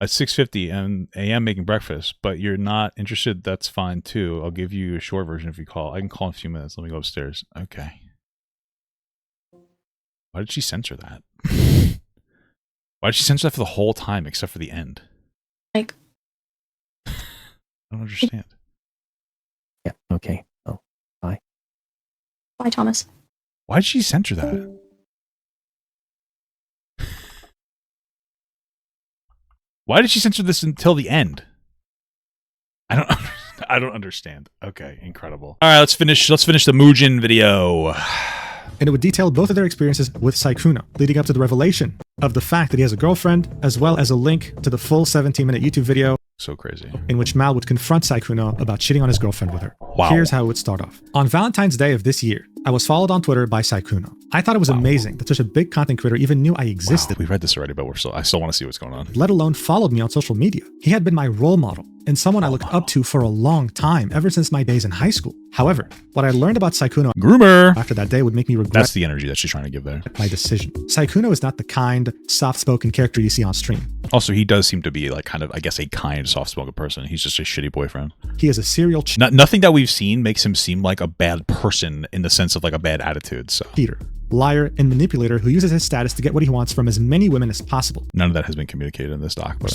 At 6:50 a.m. making breakfast, but you're not interested, that's fine too. I'll give you a short version if you call. I can call in a few minutes. Let me go upstairs. Okay. Why did she censor that? Why did she censor that for the whole time except for the end? Like, I don't understand. Yeah, okay. Oh, bye. Bye, Thomas. Why did she censor that? Why did she censor this until the end? I don't understand. Okay, incredible. All right, let's finish the Mujin video. And it would detail both of their experiences with Sykkuno, leading up to the revelation of the fact that he has a girlfriend, as well as a link to the full 17-minute YouTube video. So crazy. In which Mal would confront Sykkuno about cheating on his girlfriend with her. Wow. Here's how it would start off. On Valentine's Day of this year, I was followed on Twitter by Sykkuno. I thought it was amazing that such a big content creator even knew I existed. We read this already, but I still want to see what's going on. Let alone followed me on social media. He had been my role model and someone I looked up to for a long time, ever since my days in high school. However, what I learned about Sykkuno groomer after that day would make me regret that's the energy that she's trying to give there. My decision. Sykkuno is not the kind, soft-spoken character you see on stream. Also, he does seem to be like kind of, I guess, a kind, soft-spoken person. He's just a shitty boyfriend. He is a serial nothing that we've seen makes him seem like a bad person in the sense of like a bad attitude. So cheater, liar, and manipulator who uses his status to get what he wants from as many women as possible. None of that has been communicated in this doc. But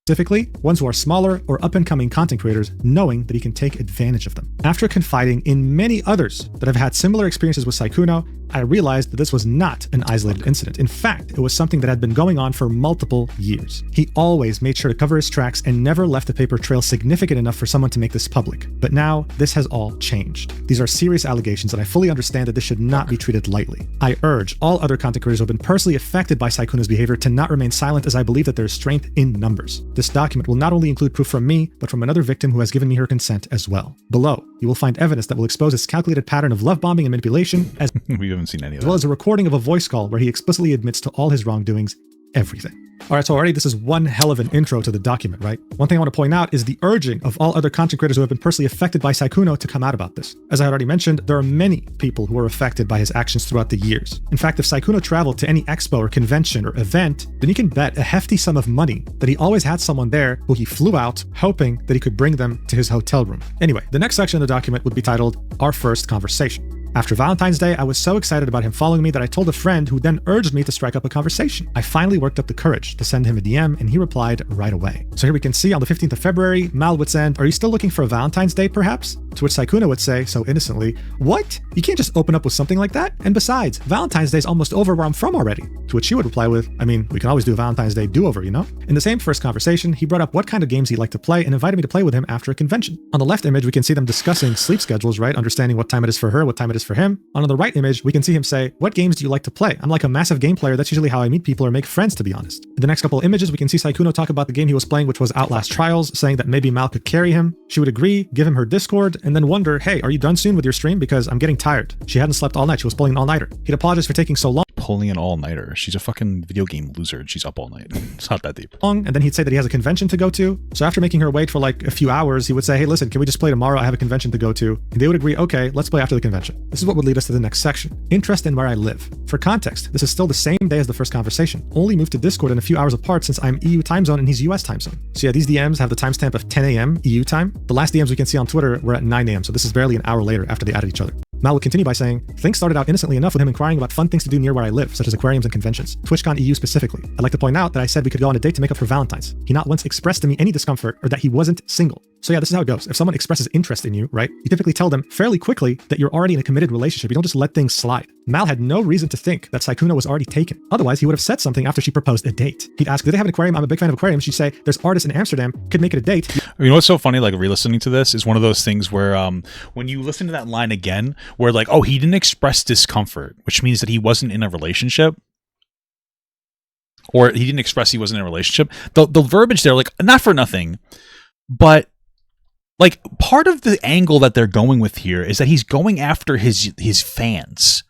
specifically, ones who are smaller or up-and-coming content creators, knowing that he can take advantage of them. After confiding in many others that have had similar experiences with Sykkuno, I realized that this was not an isolated incident. In fact, it was something that had been going on for multiple years. He always made sure to cover his tracks and never left a paper trail significant enough for someone to make this public. But now, this has all changed. These are serious allegations, and I fully understand that this should not be treated lightly. I urge all other content creators who have been personally affected by Sykkuno's behavior to not remain silent, as I believe that there is strength in numbers. This document will not only include proof from me, but from another victim who has given me her consent as well. Below, you will find evidence that will expose his calculated pattern of love bombing and manipulation, as we haven't seen any of that. As well as a recording of a voice call where he explicitly admits to all his wrongdoings, everything. All right, so already this is one hell of an intro to the document, right? One thing I want to point out is the urging of all other content creators who have been personally affected by Sykkuno to come out about this. As I had already mentioned, there are many people who are affected by his actions throughout the years. In fact, if Sykkuno traveled to any expo or convention or event, then you can bet a hefty sum of money that he always had someone there who he flew out, hoping that he could bring them to his hotel room. Anyway, the next section of the document would be titled, Our First Conversation. After Valentine's Day, I was so excited about him following me that I told a friend who then urged me to strike up a conversation. I finally worked up the courage to send him a DM, and he replied right away. So here we can see on the 15th of February, Mal would send, "Are you still looking for a Valentine's Day, perhaps?" To which Sykkuno would say, so innocently, "What? You can't just open up with something like that? And besides, Valentine's Day's almost over where I'm from already." To which she would reply with, "I mean, we can always do a Valentine's Day do-over, you know?" In the same first conversation, he brought up what kind of games he liked to play and invited me to play with him after a convention. On the left image, we can see them discussing sleep schedules, right? Understanding what time it is for her, what time it is for him. On the right image, we can see him say, "What games do you like to play? I'm like a massive game player. That's usually how I meet people or make friends, to be honest." In the next couple of images, we can see Sykkuno talk about the game he was playing, which was Outlast Trials, saying that maybe Mal could carry him. She would agree, give him her Discord, and then wonder, "Hey, are you done soon with your stream? Because I'm getting tired." She hadn't slept all night. She was pulling an all-nighter. He'd apologize for taking so long. Pulling an all-nighter. She's a fucking video game loser and she's up all night. It's not that deep. And then he'd say that he has a convention to go to. So after making her wait for like a few hours, he would say, "Hey, listen, can we just play tomorrow? I have a convention to go to." And they would agree, "Okay, let's play after the convention." This is what would lead us to the next section. Interest in where I live. For context, this is still the same day as the first conversation. Only moved to Discord in a few hours apart since I'm EU time zone and he's US time zone. So yeah, these DMs have the timestamp of 10 a.m. EU time. The last DMs we can see on Twitter were at 9 a.m. So this is barely an hour later after they added each other. Mal would continue by saying, "Things started out innocently enough with him inquiring about fun things to do near where I live, such as aquariums and conventions. TwitchCon EU specifically. I'd like to point out that I said we could go on a date to make up for Valentine's. He not once expressed to me any discomfort or that he wasn't single." So yeah, this is how it goes. If someone expresses interest in you, right, you typically tell them fairly quickly that you're already in a committed relationship. You don't just let things slide. Mal had no reason to think that Sykkuno was already taken. Otherwise, he would have said something after she proposed a date. He'd ask, "Did they have an aquarium? I'm a big fan of aquariums." She'd say, "There's artists in Amsterdam, could make it a date." You know what's so funny, like re-listening to this is one of those things where when you listen to that line again, where like, oh, he didn't express discomfort, which means that he wasn't in a relationship. Or he didn't express he wasn't in a relationship. The verbiage there, like, not for nothing, but like part of the angle that they're going with here is that he's going after his fans.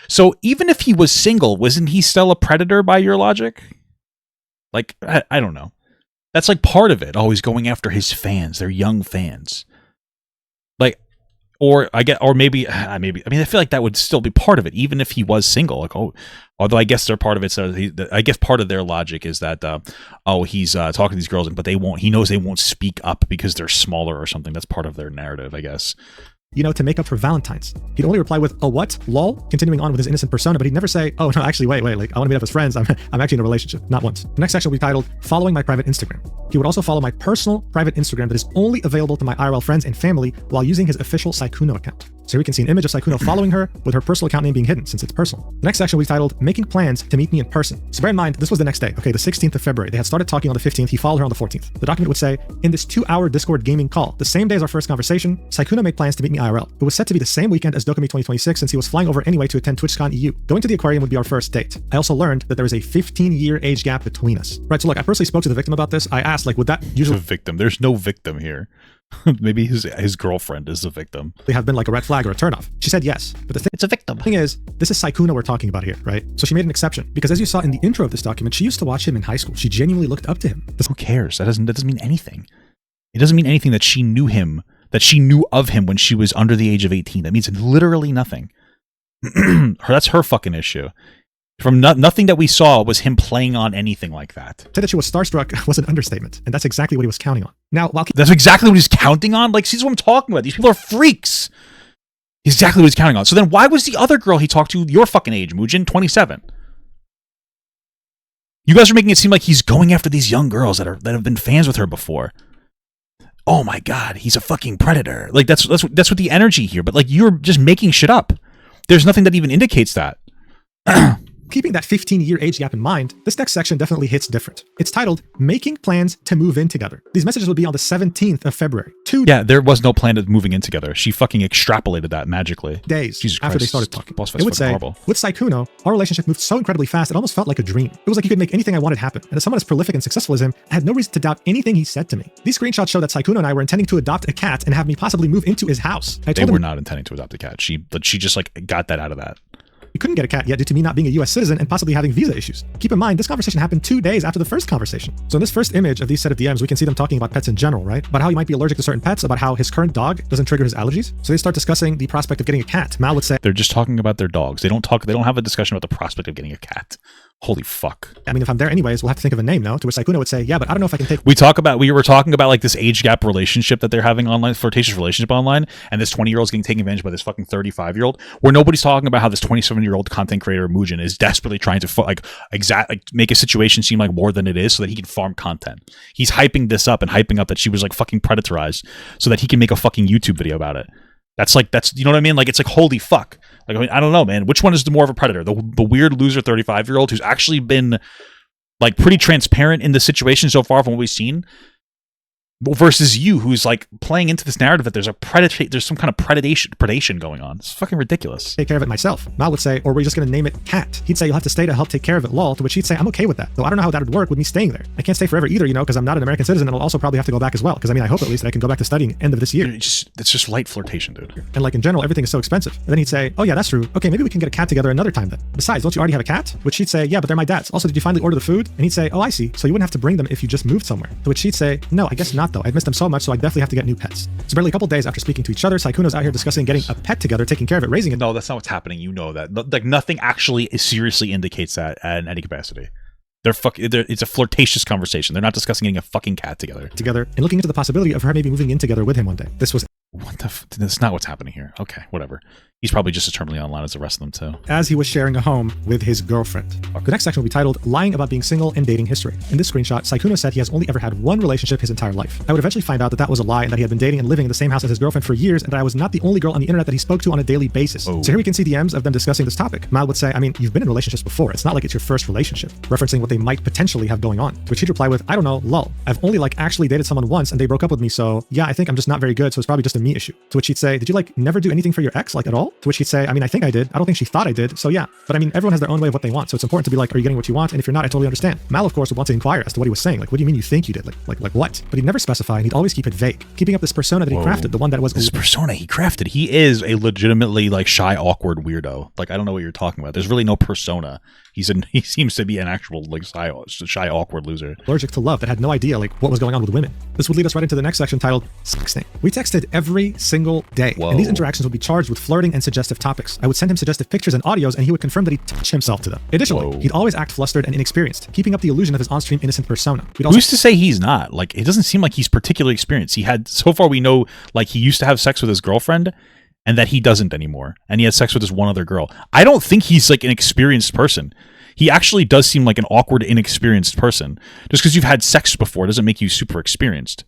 So even if he was single, wasn't he still a predator by your logic? Like, I don't know. That's like part of it. Oh, he's going after his fans. They're young fans. Like, or maybe, I mean, I feel like that would still be part of it, even if he was single. Like, oh, although I guess they're part of it. So I guess part of their logic is that, he's talking to these girls, but he knows they won't speak up because they're smaller or something. That's part of their narrative, I guess. You know, to make up for Valentine's. He'd only reply with, "Oh, what? Lol?" Continuing on with his innocent persona, but he'd never say, "Oh, no, actually, wait, like, I want to meet up as friends. I'm actually in a relationship." Not once. The next section will be titled, Following My Private Instagram. He would also follow my personal private Instagram that is only available to my IRL friends and family while using his official Sykkuno account. So here we can see an image of Sykkuno following her with her personal account name being hidden since it's personal. The next section will be titled, Making Plans to Meet Me in Person. So bear in mind, this was the next day, okay, the 16th of February. They had started talking on the 15th. He followed her on the 14th. The document would say, in this 2-hour Discord gaming call, the same day as our first conversation, Sykkuno made plans to meet me IRL. It was set to be the same weekend as Dokumi 2026 since he was flying over anyway to attend TwitchCon EU. Going to the aquarium would be our first date. I also learned that there is a 15-year age gap between us. Right, so look, I personally spoke to the victim about this. I asked, like, would that usually... The victim. There's no victim here. Maybe his girlfriend is the victim. They have been like a red flag or a turnoff. She said yes, but it's a victim. The thing is, this is Sykkuno we're talking about here, right? So she made an exception because as you saw in the intro of this document, she used to watch him in high school. She genuinely looked up to him. Who cares? That doesn't mean anything. It doesn't mean anything that she knew him, that she knew of him when she was under the age of 18. That means literally nothing. That's her fucking issue. From nothing that we saw was him playing on anything like that. Say that she was starstruck was an understatement, and that's exactly what he was counting on. Now, while that's exactly what he's counting on? Like, see what I'm talking about. These people are freaks. Exactly what he's counting on. So then why was the other girl he talked to your fucking age, Mujin, 27? You guys are making it seem like he's going after these young girls that have been fans with her before. Oh my god, he's a fucking predator. Like that's what the energy here, but like you're just making shit up. There's nothing that even indicates that. Keeping that 15-year age gap in mind, this next section definitely hits different. It's titled, Making Plans to Move In Together. These messages will be on the 17th of February. Yeah, there was no plan of moving in together. She fucking extrapolated that magically. Days after they started talking. It would say, horrible. With Sykkuno, our relationship moved so incredibly fast it almost felt like a dream. It was like he could make anything I wanted happen. And as someone as prolific and successful as him, I had no reason to doubt anything he said to me. These screenshots show that Sykkuno and I were intending to adopt a cat and have me possibly move into his house. They were not intending to adopt a cat. She just like got that out of that. We couldn't get a cat yet due to me not being a US citizen and possibly having visa issues. Keep in mind, this conversation happened 2 days after the first conversation. So in this first image of these set of DMs, we can see them talking about pets in general, right? About how he might be allergic to certain pets, about how his current dog doesn't trigger his allergies. So they start discussing the prospect of getting a cat. Mal would say, they're just talking about their dogs. They don't have a discussion about the prospect of getting a cat. Holy fuck. I mean, if I'm there anyways, we'll have to think of a name now. To which Sykkuno would say, yeah, but I don't know if I can take... We were talking about like this age gap relationship that they're having online, flirtatious relationship online, and this 20-year-old's getting taken advantage by this fucking 35-year-old, where nobody's talking about how this 27-year-old content creator, Mujin, is desperately trying to make a situation seem like more than it is so that he can farm content. He's hyping this up and hyping up that she was like fucking predatorized so that he can make a fucking YouTube video about it. That's you know what I mean? Like, it's like, holy fuck. Like, I mean, I don't know, man. Which one is the more of a predator? The weird loser 35-year-old who's actually been like pretty transparent in the situation so far from what we've seen, versus you, who's like playing into this narrative that there's some kind of predation going on. It's fucking ridiculous. Take care of it myself. Mal would say, or we're just going to name it Cat. He'd say, you'll have to stay to help take care of it, lol. To which he'd say, I'm okay with that. Though I don't know how that would work with me staying there. I can't stay forever either, because I'm not an American citizen and I'll also probably have to go back as well. Because I mean, I hope at least that I can go back to studying end of this year. It's just light flirtation, dude. And like in general, everything is so expensive. And then he'd say, oh yeah, that's true. Okay, maybe we can get a cat together another time then. Besides, don't you already have a cat? Which she'd say, yeah, but they're my dad's. Also, did you finally order the food? And he'd say, oh, I see. So you wouldn't have to bring them if you just moved somewhere. To which she'd say, no, I guess not though. I've missed them so much, so I definitely have to get new pets. So barely a couple days after speaking to each other, Sykkuno's out here discussing getting a pet together, taking care of it, raising it. No, that's not what's happening. You know that. Like, nothing actually seriously indicates that in any capacity. It's a flirtatious conversation. They're not discussing getting a fucking cat together. And looking into the possibility of her maybe moving in together with him one day. This was... That's not what's happening here. Okay, whatever. He's probably just as terminally online as the rest of them too. As he was sharing a home with his girlfriend. The next section will be titled, Lying About Being Single and Dating History. In this screenshot, Sykkuno said he has only ever had one relationship his entire life. I would eventually find out that that was a lie and that he had been dating and living in the same house as his girlfriend for years and that I was not the only girl on the internet that he spoke to on a daily basis. So here we can see DMs of them discussing this topic. Mal would say, I mean, you've been in relationships before. It's not like it's your first relationship. Referencing what they might potentially have going on. To which he'd reply with, I don't know, lol. I've only actually dated someone once and they broke up with me, so yeah, I think I'm just not very good, so it's probably just a me issue. To which he'd say, did you never do anything for your ex at all? To which he'd say, I mean, I think I did. I don't think she thought I did, so yeah. But I mean, everyone has their own way of what they want, so it's important to be like, are you getting what you want? And if you're not, I totally understand. Mal, of course, would want to inquire as to what he was saying. Like, what do you mean you think you did? Like what? But he'd never specify, and he'd always keep it vague, keeping up this persona that he crafted, the one that was... This persona he crafted. He is a legitimately shy, awkward weirdo. Like, I don't know what you're talking about. There's really no persona. He seems to be an actual shy, awkward loser. Allergic to love that had no idea what was going on with women. This would lead us right into the next section titled Sexting. We texted every single day, and these interactions would be charged with flirting and suggestive topics. I would send him suggestive pictures and audios, and he would confirm that he'd touch himself to them. Additionally, he'd always act flustered and inexperienced, keeping up the illusion of his on-stream innocent persona. Who's to say he's not? Like, it doesn't seem like he's particularly experienced. He had, so far we know, he used to have sex with his girlfriend, and that he doesn't anymore. And he had sex with this one other girl. I don't think he's an experienced person. He actually does seem like an awkward, inexperienced person. Just because you've had sex before doesn't make you super experienced.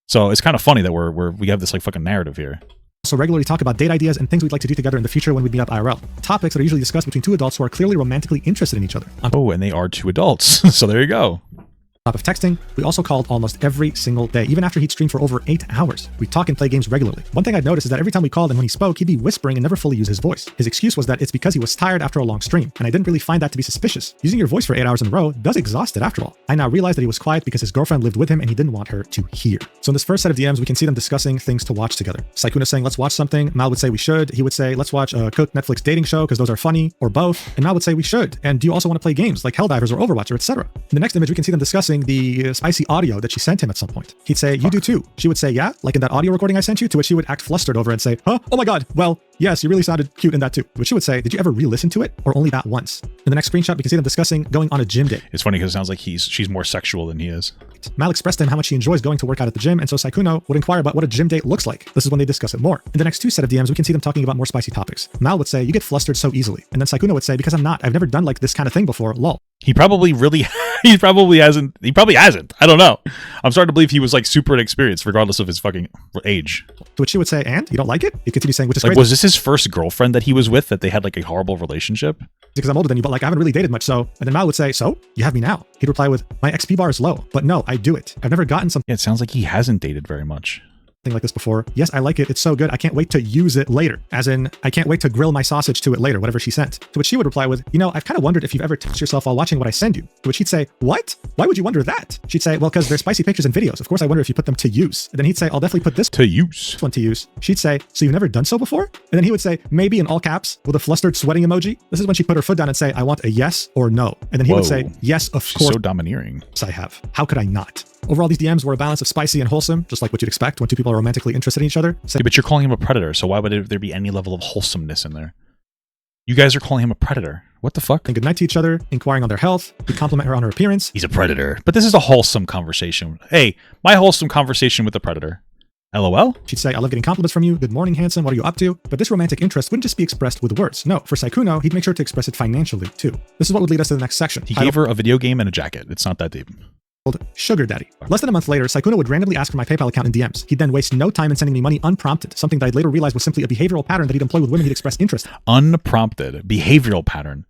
So it's kind of funny that we have this fucking narrative here. Also regularly talk about date ideas and things we'd like to do together in the future when we meet up IRL. Topics that are usually discussed between two adults who are clearly romantically interested in each other. And they are two adults. So there you go. Top of texting, we also called almost every single day, even after he'd stream for over 8 hours. We'd talk and play games regularly. One thing I'd noticed is that every time we called and when he spoke, he'd be whispering and never fully use his voice. His excuse was that it's because he was tired after a long stream, and I didn't really find that to be suspicious. Using your voice for 8 hours in a row does exhaust it after all. I now realize that he was quiet because his girlfriend lived with him and he didn't want her to hear. So in this first set of DMs, we can see them discussing things to watch together. Sykkuno saying, let's watch something. Mal would say we should. He would say, let's watch a cooked Netflix dating show because those are funny, or both. And Mal would say we should. And do you also want to play games like Helldivers or Overwatch or etc.? In the next image, we can see them discussing discussing the spicy audio that she sent him at some point. He'd say, you do too. She would say, yeah, like in that audio recording I sent you, to which he would act flustered over and say, huh? Oh my God. Well, yes, you really sounded cute in that too. To which she would say, did you ever re-listen to it or only that once? In the next screenshot, we can see them discussing going on a gym date. It's funny because it sounds like she's more sexual than he is. Mal expressed to him how much he enjoys going to work out at the gym, and so Sykkuno would inquire about what a gym date looks like. This is when they discuss it more. In the next two set of DMs, we can see them talking about more spicy topics. Mal would say, you get flustered so easily. And then Sykkuno would say, because I'm not. I've never done like this kind of thing before, lol. He probably hasn't. I don't know. I'm starting to believe he was like super inexperienced, regardless of his fucking age. To which she would say, and? You don't like it? He continues saying, which is like, crazy. was this his first girlfriend that he was with, that they had like a horrible relationship? Because I'm older than you, but like I haven't really dated much, so. And then Mal would say, so? You have me now. He'd reply with, my XP bar is low, but no, I do it. I've never gotten something. Yeah, it sounds like he hasn't dated very much. Like this before. Yes, I like it. It's so good. I can't wait to use it later. As in, I can't wait to grill my sausage to it later, whatever she sent. To which she would reply with, you know, I've kind of wondered if you've ever touched yourself while watching what I send you. To which he'd say, what? Why would you wonder that? She'd say, well, because they're spicy pictures and videos. Of course, I wonder if you put them to use. And then he'd say, I'll definitely put this one to use. She'd say, so you've never done so before? And then he would say, maybe in all caps with a flustered sweating emoji. This is when she'd put her foot down and say, I want a yes or no. And then he would say, yes, of She's course. So domineering. I have. How could I not? Overall, these DMs were a balance of spicy and wholesome, just like what you'd expect when two people are romantically interested in each other. Yeah, but you're calling him a predator, so why would there be any level of wholesomeness in there? You guys are calling him a predator. What the fuck? And good night to each other, inquiring on their health. He'd compliment her on her appearance. He's a predator. But this is a wholesome conversation. Hey, my wholesome conversation with the predator. LOL? She'd say, I love getting compliments from you. Good morning, handsome. What are you up to? But this romantic interest wouldn't just be expressed with words. No, for Sykkuno, he'd make sure to express it financially, too. This is what would lead us to the next section. He gave her a video game and a jacket. It's not that deep. Sugar Daddy. Less than a month later, Sykkuno would randomly ask for my PayPal account in DMs. He'd then waste no time in sending me money unprompted, something that I'd later realize was simply a behavioral pattern that he'd employ with women he'd express interest in. Unprompted. Behavioral pattern.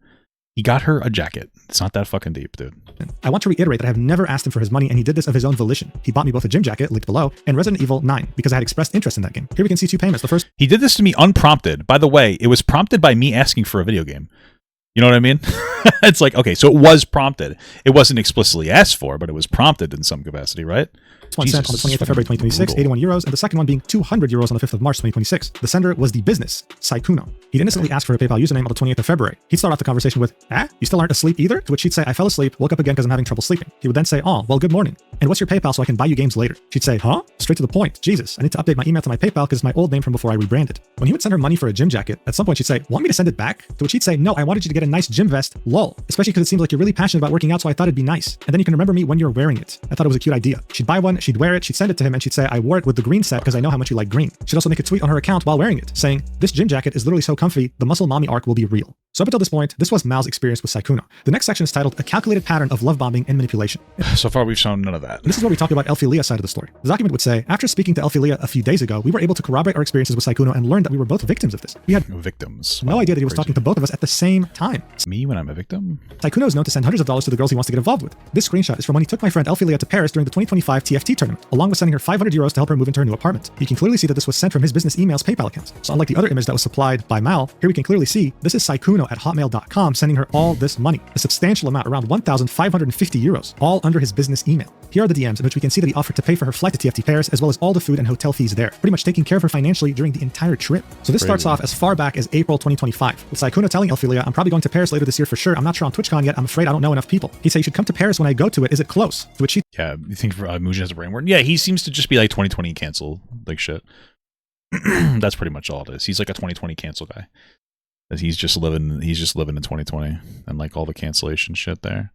He got her a jacket. It's not that fucking deep, dude. I want to reiterate that I have never asked him for his money, and he did this of his own volition. He bought me both a gym jacket, linked below, and Resident Evil 9, because I had expressed interest in that game. Here we can see two payments. The first... He did this to me unprompted. By the way, it was prompted by me asking for a video game. You know what I mean? It's like, okay, so it was prompted. It wasn't explicitly asked for, but it was prompted in some capacity, right? One sent on the 28th of February 2026, 81 euros, and the second one being 200 euros on the 5th of March 2026. The sender was the business, Sykkuno. He'd innocently ask for a PayPal username on the 28th of February. He'd start off the conversation with, you still aren't asleep either? To which she'd say, I fell asleep, woke up again because I'm having trouble sleeping. He would then say, oh, well, good morning. And what's your PayPal so I can buy you games later? She'd say, huh? Straight to the point. Jesus, I need to update my email to my PayPal because it's my old name from before I rebranded. When he would send her money for a gym jacket, at some point she'd say, want me to send it back? To which he'd say, no, I wanted you to get a nice gym vest, lol. Especially because it seems like you're really passionate about working out, so I thought it'd be nice. And then you can remember me when you're wearing it. I thought it was a cute idea. She'd buy one, she'd wear it, she'd send it to him, and she'd say, I wore it with the green set because I know how much you like green. She'd also make a tweet on her account while wearing it, saying, this gym jacket is literally so comfy, the muscle mommy arc will be real. So up until this point, this was Mal's experience with Sykkuno. The next section is titled, A Calculated Pattern of Love Bombing and Manipulation. So far, we've shown none of that. This is where we talk about Elphilia's side of the story. The document would say, after speaking to Elphilia a few days ago, we were able to corroborate our experiences with Sykkuno and learned that we were both victims of this. We had no idea that he was talking to both of us at the same time. Me when I'm a victim? Sykkuno is known to send hundreds of dollars to the girls he wants to get involved with. This screenshot is from when he took my friend Elphilia to Paris during the 2025 TFT tournament, along with sending her 500 euros to help her move into her new apartment. You can clearly see that this was sent from his business email's PayPal account. So unlike the other image that was supplied by Mal, here we can clearly see this is Sykkuno at hotmail.com sending her all this money, a substantial amount, around 1,550 euros, all under his business email. Here are the DMs in which we can see that he offered to pay for her flight to TFT Paris, as well as all the food and hotel fees there, pretty much taking care of her financially during the entire trip. So this starts off as far back as April 2025, with Sykkuno telling Elphilia, I'm probably going to Paris later this year for sure. I'm not sure on TwitchCon yet. I'm afraid I don't know enough people. He'd say, you should come to Paris when I go to it. Is it close? To which she... Yeah, you think Mujin has a brain word? Yeah, he seems to just be like 2020 cancel, like shit. That's pretty much all it is. He's like a 2020 cancel guy. He's just living in 2020 and like all the cancellation shit there.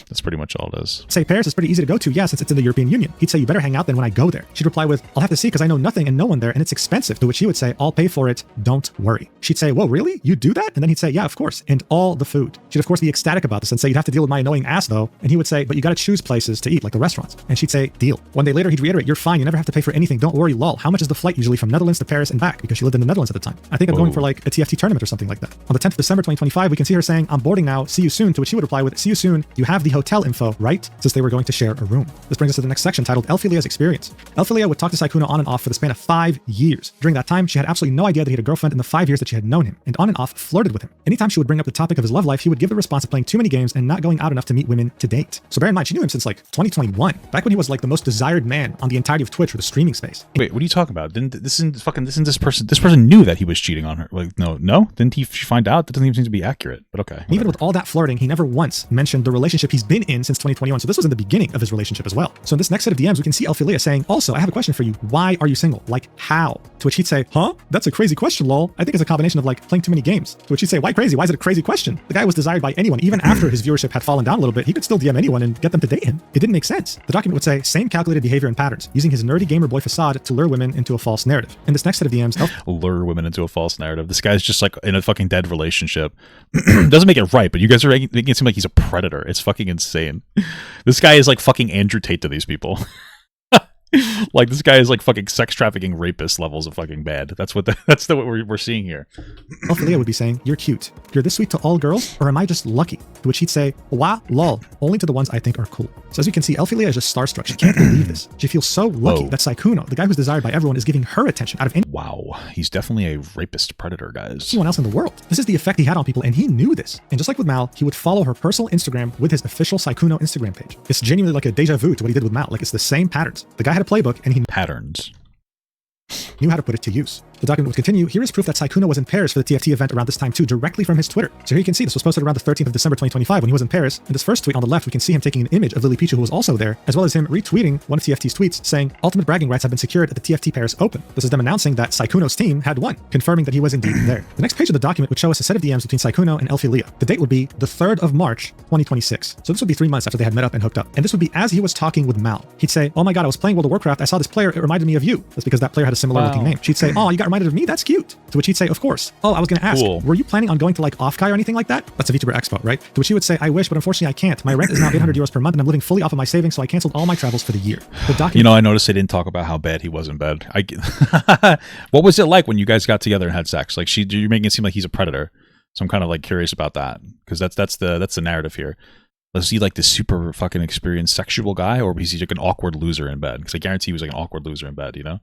That's pretty much all it is. Say Paris is pretty easy to go to, yeah, since it's in the European Union. He'd say, you better hang out then when I go there. She'd reply with, I'll have to see because I know nothing and no one there and it's expensive. To which he would say, I'll pay for it, don't worry. She'd say, whoa, really? You do that? And then he'd say, yeah, of course. And all the food. She'd of course be ecstatic about this and say, you'd have to deal with my annoying ass though. And he would say, but you gotta choose places to eat, like the restaurants. And she'd say, deal. One day later, he'd reiterate, you're fine. You never have to pay for anything. Don't worry, lol. How much is the flight usually from Netherlands to Paris and back? Because she lived in the Netherlands at the time. I think I'm going for like a TFT tournament or something like that. On the 10th of December 2025, we can see her saying, I'm boarding now, see you soon, to which he would reply with, see you soon, you have the hotel info, right? Since they were going to share a room. This brings us to the next section titled Elphilia's Experience. Elphilia would talk to Sykkuno on and off for the span of 5 years. During that time, she had absolutely no idea that he had a girlfriend in the 5 years that she had known him, and on and off flirted with him. Anytime she would bring up the topic of his love life, he would give the response of playing too many games and not going out enough to meet women to date. So bear in mind, she knew him since like 2021, back when he was like the most desired man on the entirety of Twitch or the streaming space. Wait, what are you talking about? This person knew that he was cheating on her. Like, no? Didn't he you find out, that doesn't even seem to be accurate. But okay. Even with all that flirting, he never once mentioned the relationship he's been in since 2021. So this was in the beginning of his relationship as well. So in this next set of DMs, we can see Elphilia saying, also, I have a question for you. Why are you single? Like, how? To which he'd say, huh? That's a crazy question, lol. I think it's a combination of like playing too many games. To which he'd say, why crazy? Why is it a crazy question? The guy was desired by anyone. Even after his viewership had fallen down a little bit, he could still DM anyone and get them to date him. It didn't make sense. The document would say, same calculated behavior and patterns, using his nerdy gamer boy facade to lure women into a false narrative. In this next set of DMs, lure women into a false narrative. This guy's just like in a fucking dead relationship. Doesn't make it right, but you guys are making it seem like he's a predator. It's fucking insane. This guy is like fucking Andrew Tate to these people. Like this guy is like fucking sex trafficking rapist levels of fucking bad. That's what we're seeing here. Elphilia would be saying, you're cute. You're this sweet to all girls, or am I just lucky? To which he'd say, wow, lol, only to the ones I think are cool. So as you can see, Elphilia is just starstruck. She can't believe this. She feels so lucky that Sykkuno, the guy who's desired by everyone, is giving her attention out of anyone He's definitely a rapist predator, guys. else in the world. This is the effect he had on people, and he knew this. And just like with Mal, he would follow her personal Instagram with his official Sykkuno Instagram page. It's genuinely like a deja vu to what he did with Mal. Like it's the same patterns. The guy had a playbook, and he patterns. Knew how to put it to use. The document would continue. Here is proof that Sykkuno was in Paris for the TFT event around this time too, directly from his Twitter. So here you can see this was posted around the 13th of December 2025 when he was in Paris. In this first tweet on the left, we can see him taking an image of Lily Pichu, who was also there, as well as him retweeting one of TFT's tweets saying, ultimate bragging rights have been secured at the TFT Paris Open. This is them announcing that Sykkuno's team had won, confirming that he was indeed there. The next page of the document would show us a set of DMs between Sykkuno and Elphilia. The date would be the 3rd of March, 2026. So this would be 3 months after they had met up and hooked up. And this would be as he was talking with Mal. He'd say, oh my god, I was playing World of Warcraft. I saw this player. It reminded me of you. That's because that player had a similar looking name. She'd say, oh, you got reminded of me? That's cute. To which he'd say, of course. Oh, I was going to ask, were you planning on going to like Offkai or anything like that? That's a VTuber Expo, right? To which he would say, I wish, but unfortunately I can't. My rent is now 800 euros per month and I'm living fully off of my savings, so I canceled all my travels for the year. The document, you know, I noticed they didn't talk about how bad he was in bed. What was it like when you guys got together and had sex? Like you're making it seem like he's a predator. So I'm kind of like curious about that because that's the narrative here. Was he like this super fucking experienced sexual guy, or was he like an awkward loser in bed? Because I guarantee he was like an awkward loser in bed, you know?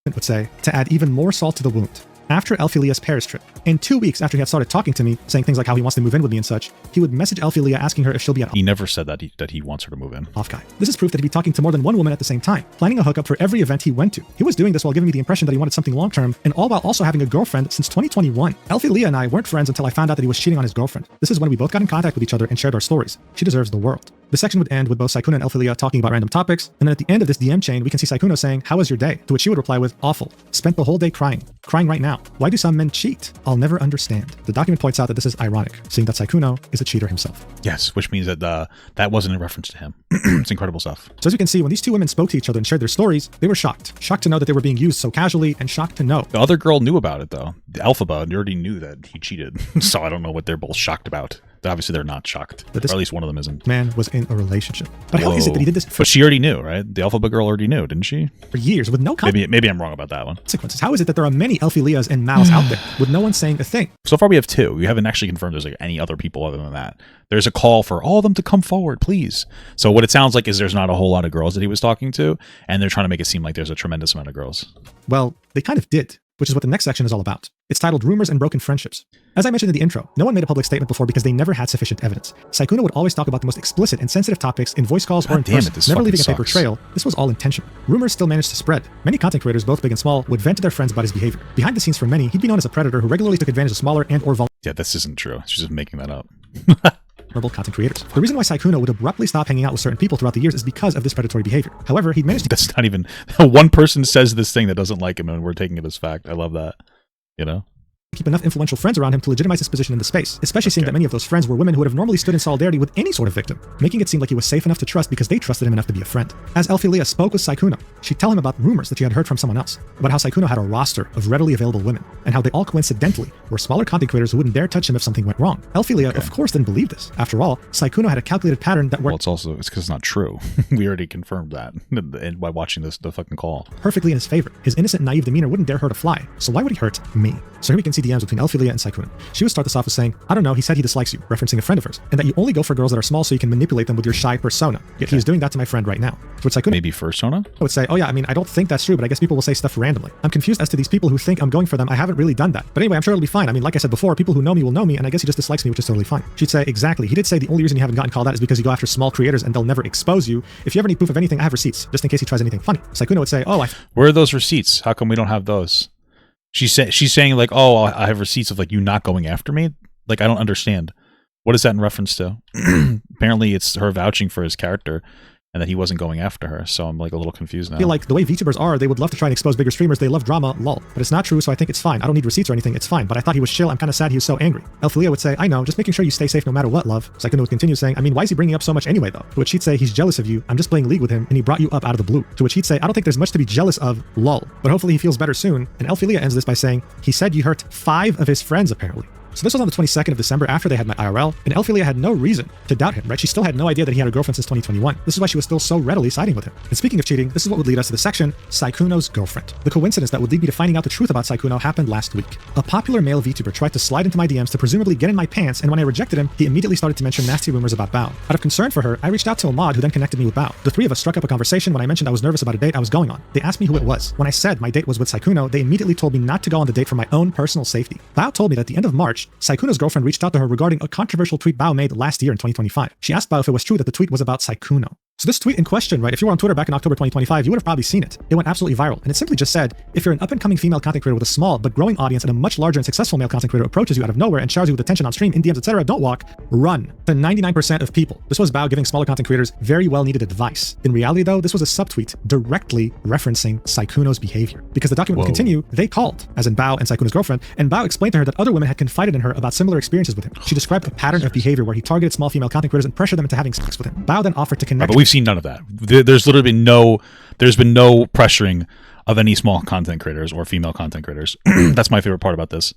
Would say, to add even more salt to the wound, after Elphilia's Paris trip, and 2 weeks after he had started talking to me, saying things like how he wants to move in with me and such, he would message Elphilia asking her if she'll be at He never said that he wants her to move in. Offkai. This is proof that he'd be talking to more than one woman at the same time, planning a hookup for every event he went to. He was doing this while giving me the impression that he wanted something long-term, and all while also having a girlfriend since 2021. Elphilia and I weren't friends until I found out that he was cheating on his girlfriend. This is when we both got in contact with each other and shared our stories. She deserves the world. The section would end with both Sykkuno and Elphilia talking about random topics, and then at the end of this DM chain, we can see Sykkuno saying, how was your day? To which she would reply with, awful. Spent the whole day crying. Crying right now. Why do some men cheat? I'll never understand. The document points out that this is ironic, seeing that Sykkuno is a cheater himself. Yes, which means that that wasn't in reference to him. It's incredible stuff. So as you can see, when these two women spoke to each other and shared their stories, they were shocked. Shocked to know that they were being used so casually, and shocked to know. The other girl knew about it, though. The Alphaba already knew that he cheated. So I don't know what they're both shocked about. Obviously, they're not shocked. But or at least one of them isn't. Man was in a relationship. But how is it that he did this But she already knew, right? The Alphaba girl already knew, didn't she? For years, with no maybe I'm wrong about that one. Consequences. How is it that there are many Elphilias and Mals out there with no one saying a thing? So far we have 2. We haven't actually confirmed there's like any other people other than that. There's a call for all of them to come forward, please. So what it sounds like is there's not a whole lot of girls that he was talking to, and they're trying to make it seem like there's a tremendous amount of girls. Well, they kind of did, which is what the next section is all about. It's titled Rumors and Broken Friendships. As I mentioned in the intro, no one made a public statement before because they never had sufficient evidence. Sykkuno would always talk about the most explicit and sensitive topics in voice calls or in person, never leaving a paper trail. This was all intentional. Rumors still managed to spread. Many content creators, both big and small, would vent to their friends about his behavior. Behind the scenes for many, he'd be known as a predator who regularly took advantage of smaller and or vulnerable. Yeah, this isn't true. She's just making that up. Content creators. The reason why Sykkuno would abruptly stop hanging out with certain people throughout the years is because of this predatory behavior. However, he'd managed to— That's not even— one person says this thing that doesn't like him and we're taking it as fact. I love that. You know? Keep enough influential friends around him to legitimize his position in the space, especially seeing that many of those friends were women who would have normally stood in solidarity with any sort of victim, making it seem like he was safe enough to trust because they trusted him enough to be a friend. As Elphilia spoke with Sykkuno, she'd tell him about rumors that she had heard from someone else, about how Sykkuno had a roster of readily available women, and how they all coincidentally were smaller content creators who wouldn't dare touch him if something went wrong. Elphilia, of course, didn't believe this. After all, Sykkuno had a calculated pattern that worked— Well, it's because it's not true. We already confirmed that by watching the fucking call. Perfectly in his favor. His innocent, naive demeanor wouldn't dare hurt a fly, so why would he hurt me? So here we can see DMs between Elphilia and Sykkuno. She would start this off with saying, I don't know, he said he dislikes you, referencing a friend of hers, and that you only go for girls that are small so you can manipulate them with your shy persona. Yet he is doing that to my friend right now. To which Sykkuno— Maybe persona? would say, oh yeah, I mean, I don't think that's true, but I guess people will say stuff randomly. I'm confused as to these people who think I'm going for them. I haven't really done that. But anyway, I'm sure it'll be fine. I mean, like I said before, people who know me will know me, and I guess he just dislikes me, which is totally fine. She'd say, exactly. He did say the only reason you haven't gotten called out is because you go after small creators and they'll never expose you. If you ever need proof of anything, I have receipts, just in case he tries anything funny. Sykkuno would say, oh, where are those receipts? How come we don't have those? She's saying like, oh, I have receipts of like you not going after me. Like, I don't understand. What is that in reference to? Apparently, it's her vouching for his character and that he wasn't going after her. So I'm like a little confused now. I feel like the way VTubers are, they would love to try and expose bigger streamers. They love drama, lol. But it's not true, so I think it's fine. I don't need receipts or anything. It's fine. But I thought he was chill. I'm kind of sad he was so angry. Elphilia would say, I know, just making sure you stay safe no matter what, love. Sykkuno would continue saying, I mean, why is he bringing up so much anyway, though? To which he'd say, he's jealous of you. I'm just playing League with him, and he brought you up out of the blue. To which he'd say, I don't think there's much to be jealous of, lol. But hopefully he feels better soon. And Elphilia ends this by saying, he said you hurt 5 of his friends, apparently. So this was on the 22nd of December after they had met IRL, and Elphilia had no reason to doubt him, right? She still had no idea that he had a girlfriend since 2021. This is why she was still so readily siding with him. And speaking of cheating, this is what would lead us to the section, Sykkuno's girlfriend. The coincidence that would lead me to finding out the truth about Sykkuno happened last week. A popular male VTuber tried to slide into my DMs to presumably get in my pants, and when I rejected him, he immediately started to mention nasty rumors about Bao. Out of concern for her, I reached out to a mod who then connected me with Bao. The 3 of us struck up a conversation when I mentioned I was nervous about a date I was going on. They asked me who it was. When I said my date was with Sykkuno, they immediately told me not to go on the date for my own personal safety. Bao told me that at the end of March, Sykkuno's girlfriend reached out to her regarding a controversial tweet Bao made last year in 2025. She asked Bao if it was true that the tweet was about Sykkuno. So this tweet in question, right, if you were on Twitter back in October 2025, you would have probably seen it. It went absolutely viral, and it simply just said, if you're an up-and-coming female content creator with a small but growing audience and a much larger and successful male content creator approaches you out of nowhere and showers you with attention on stream, in DMs, etc., don't walk, run. To 99% of people. This was Bao giving smaller content creators very well-needed advice. In reality, though, this was a subtweet directly referencing Sykkuno's behavior. Because the document would continue, they called, as in Bao and Sykkuno's girlfriend, and Bao explained to her that other women had confided in her about similar experiences with him. She described a pattern of behavior where he targeted small female content creators and pressured them into having sex with him. Bao then offered to connect. But we've seen none of that. There's literally been no pressuring of any small content creators or female content creators. That's my favorite part about this.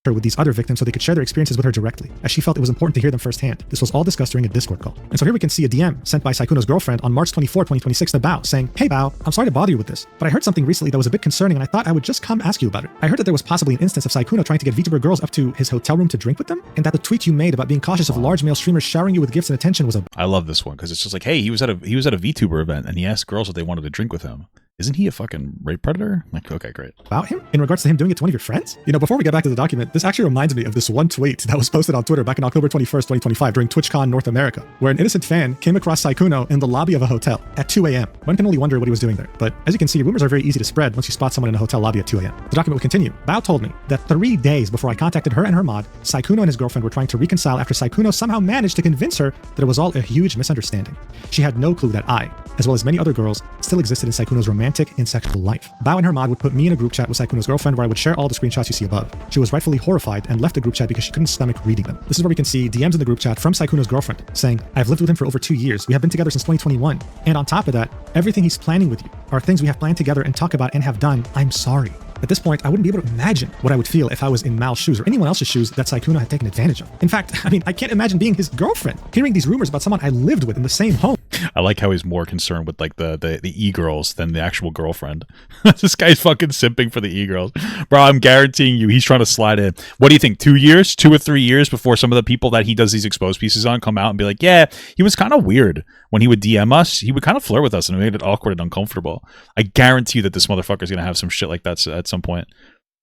Her with these other victims so they could share their experiences with her directly, as she felt it was important to hear them firsthand. This was all discussed during a Discord call. And so here we can see a DM sent by Sykkuno's girlfriend on March 24, 2026 to Bao, saying, hey Bao, I'm sorry to bother you with this, but I heard something recently that was a bit concerning and I thought I would just come ask you about it. I heard that there was possibly an instance of Sykkuno trying to get VTuber girls up to his hotel room to drink with them, and that the tweet you made about being cautious of large male streamers showering you with gifts and attention was a... I love this one, because it's just like, hey, he was at a VTuber event and he asked girls if they wanted to drink with him. Isn't he a fucking rape predator? Like, okay, great. About him? In regards to him doing it to one of your friends? You know, before we get back to the document, this actually reminds me of this one tweet that was posted on Twitter back in October 21st, 2025 during TwitchCon North America, where an innocent fan came across Sykkuno in the lobby of a hotel at 2 a.m. One can only wonder what he was doing there. But as you can see, rumors are very easy to spread once you spot someone in a hotel lobby at 2 a.m. The document will continue. Bao told me that 3 days before I contacted her and her mod, Sykkuno and his girlfriend were trying to reconcile after Sykkuno somehow managed to convince her that it was all a huge misunderstanding. She had no clue that I, as well as many other girls, still existed in Sykkuno's romantic and sexual life. Bao and her mod would put me in a group chat with Sykkuno's girlfriend where I would share all the screenshots you see above. She was rightfully horrified and left the group chat because she couldn't stomach reading them. This is where we can see DMs in the group chat from Sykkuno's girlfriend saying, I've lived with him for over 2 years. We have been together since 2021. And on top of that, everything he's planning with you are things we have planned together and talk about and have done. I'm sorry. At this point, I wouldn't be able to imagine what I would feel if I was in Mal's shoes or anyone else's shoes that Sykkuno had taken advantage of. In fact, I mean, I can't imagine being his girlfriend, hearing these rumors about someone I lived with in the same home. I like how he's more concerned with like the e-girls than the actual girlfriend. This guy's fucking simping for the e-girls. Bro, I'm guaranteeing you he's trying to slide in. What do you think? 2 years? 2 or 3 years before some of the people that he does these exposed pieces on come out and be like, yeah, he was kind of weird. When he would DM us, he would kind of flirt with us and it made it awkward and uncomfortable. I guarantee you that this motherfucker's gonna have some shit like that at some point.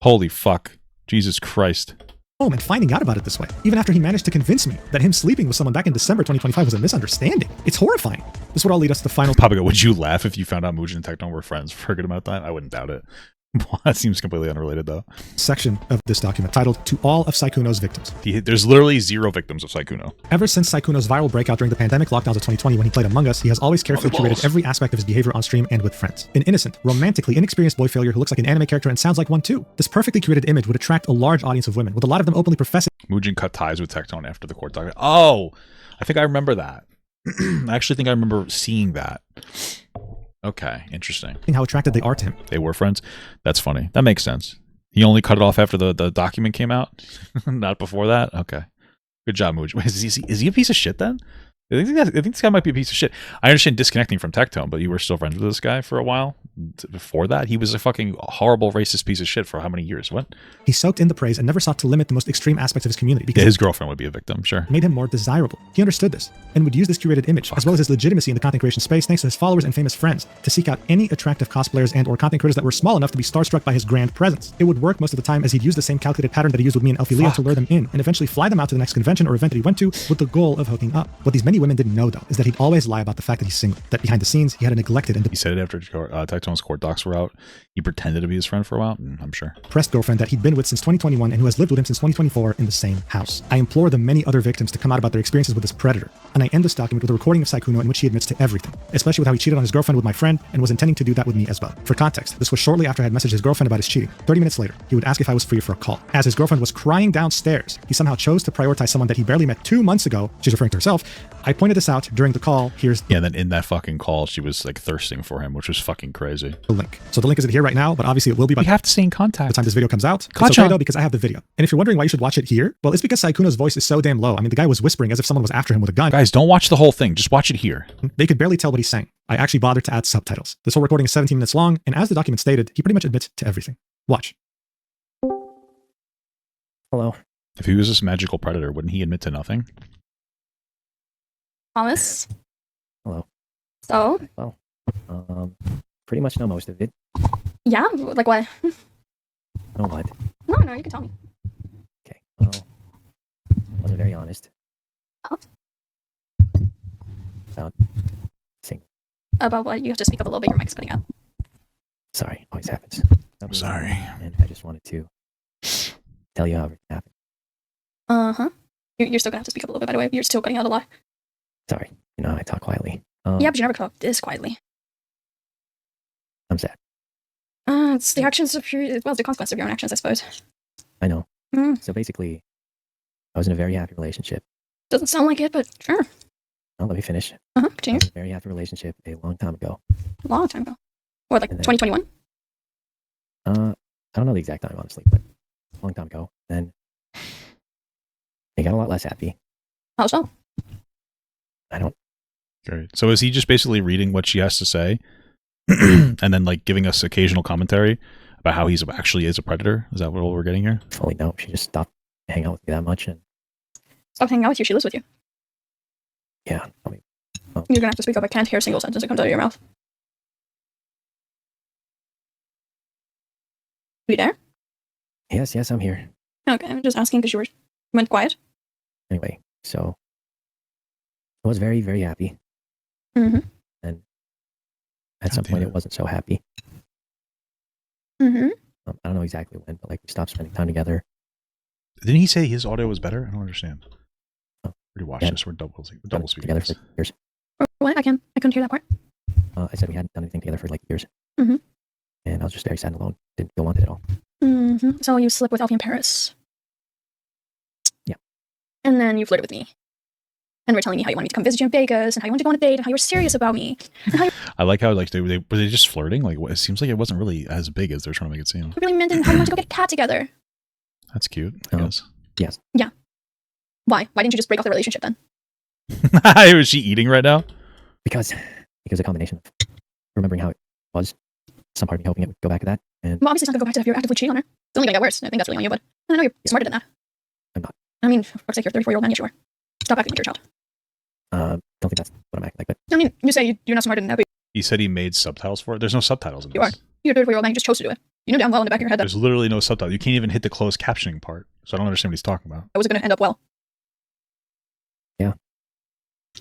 Holy fuck. Jesus Christ. Home and finding out about it this way, even after he managed to convince me that him sleeping with someone back in December 2025 was a misunderstanding. It's horrifying. This would all lead us to the final topic. Would you laugh if you found out Mujin and Techno were friends for a good amount of time? I wouldn't doubt it. That seems completely unrelated, though. Section of this document titled "To All of Sykkuno's Victims." There's literally 0 victims of Sykkuno. Ever since Sykkuno's viral breakout during the pandemic lockdowns of 2020 when he played Among Us, he has always carefully curated every aspect of his behavior on stream and with friends. An innocent, romantically inexperienced boy failure who looks like an anime character and sounds like one too. This perfectly curated image would attract a large audience of women, with a lot of them openly professing. Mujin cut ties with Tectone after the court document. Oh, I think I remember that. I actually think I remember seeing that. Okay, interesting. How attracted they are to him. They were friends? That's funny. That makes sense. He only cut it off after the document came out? Not before that? Okay. Good job, Mujin. Is he a piece of shit then? I think this guy might be a piece of shit. I understand disconnecting from Tectone, but you were still friends with this guy for a while? Before that? He was a fucking horrible racist piece of shit for how many years? What? He soaked in the praise and never sought to limit the most extreme aspects of his community because his girlfriend would be a victim, sure. Made him more desirable. He understood this and would use this curated image, as well as his legitimacy in the content creation space, thanks to his followers and famous friends, to seek out any attractive cosplayers and or content creators that were small enough to be starstruck by his grand presence. It would work most of the time as he'd use the same calculated pattern that he used with me and Elphilia to lure them in and eventually fly them out to the next convention or event that he went to with the goal of hooking up. What these many many women didn't know, though, is that he'd always lie about the fact that he's single, that behind the scenes, he had a neglected and He said it after Tecton's court docs were out. He pretended to be his friend for a while, I'm sure. depressed girlfriend that he'd been with since 2021 and who has lived with him since 2024 in the same house. I implore the many other victims to come out about their experiences with this predator, and I end this document with a recording of Sykkuno in which he admits to everything, especially with how he cheated on his girlfriend with my friend and was intending to do that with me as well. For context, this was shortly after I had messaged his girlfriend about his cheating. 30 minutes later, he would ask if I was free for a call. As his girlfriend was crying downstairs, he somehow chose to prioritize someone that he barely met 2 months ago. She's referring to herself. I pointed this out during the call. Here's Yeah, and then in that fucking call, she was like thirsting for him, which was fucking crazy. the link. So the link isn't here right now, but obviously it will be by We have to stay in the contact. time this video comes out. It's Gotcha. okay though, because I have the video. And if you're wondering why you should watch it here, well, it's because Sykkuno's voice is so damn low. I mean, the guy was whispering as if someone was after him with a gun. Guys, don't watch the whole thing. Just watch it here. They could barely tell what he's saying. I actually bothered to add subtitles. This whole recording is 17 minutes long, and as the document stated, he pretty much admits to everything. Watch. Hello. If he was this magical predator, wouldn't he admit to nothing? Thomas. Hello. So, Pretty much know most of it. yeah, like what? Know what? No, you can tell me. Okay. Well, wasn't very honest. Oh. About sing. About what? You have to speak up a little bit. Your mic's cutting out. Sorry, always happens. I'm sorry. And I just wanted to tell you how it happened. Uh-huh. You're still gonna have to speak up a little bit, by the way. You're still cutting out a lot. Sorry, I talk quietly. Yeah, but you never talk this quietly. I'm sad. It's the actions of your, well, it's the consequence of your own actions, I suppose. I know. Mm. So basically, I was in a very happy relationship. Doesn't sound like it, but sure. Well, let me finish. Uh-huh, I continue. was in a very happy relationship a long time ago. A long time ago. What, like And then- 2021? I don't know the exact time, honestly, but a long time ago. Then they got a lot less happy. How so? I don't. Great. So is he just basically reading what she has to say and then like giving us occasional commentary about how he's actually is a predator? Is that what we're getting here? fully know. She just stopped hanging out with me that much, and Stop hanging out with you. She lives with you. yeah, I mean, You're gonna have to speak up. I can't hear a single sentence that comes out of your mouth. You there? yes, I'm here. Okay, I'm just asking because you went quiet. Anyway, so I was very, very happy. Mm-hmm. And at some point, it wasn't so happy. Mm-hmm. I don't know exactly when, but like we stopped spending time together. Didn't he say his audio was better? I don't understand. Oh. Where do you watch Yeah. this? We're double speaking. Together for years. What? I couldn't hear that part. I said we hadn't done anything together for like years. Mm-hmm. And I was just very sad and alone. Didn't feel wanted at all. Mm-hmm. So you slept with Alfie in Paris. Yeah. And then you flirted with me. And were telling me how you wanted me to come visit you in Vegas and how you wanted to go on a date and how you were serious about me. And how you I like how like were they just flirting? Like it seems like it wasn't really as big as they're trying to make it seem. really meant and how you wanted to go get a cat together. That's cute. I Oh. guess. Yes. Yeah. Why? Why didn't you just break off the relationship then? Was she eating right now? Because a combination of remembering how it was, some part of me hoping it would go back to that, and Well, obviously it's not going to go back to if you're actively cheating on her. It's only going to get worse. I think that's really on you, but I know you're smarter than that. I'm not. I mean, for fuck's sake, you're a 34-year-old man. Yes, you are. Stop acting like you're a child. don't think that's what I'm acting like, but I mean, you say you're not smarter than that, but He said he made subtitles for it. There's no subtitles in you this. are. You're a 34-year-old man. You just chose to do it. You know damn well in the back of your head that There's literally no subtitles. You can't even hit the closed captioning part. So I don't understand what he's talking about. it wasn't going to end up well.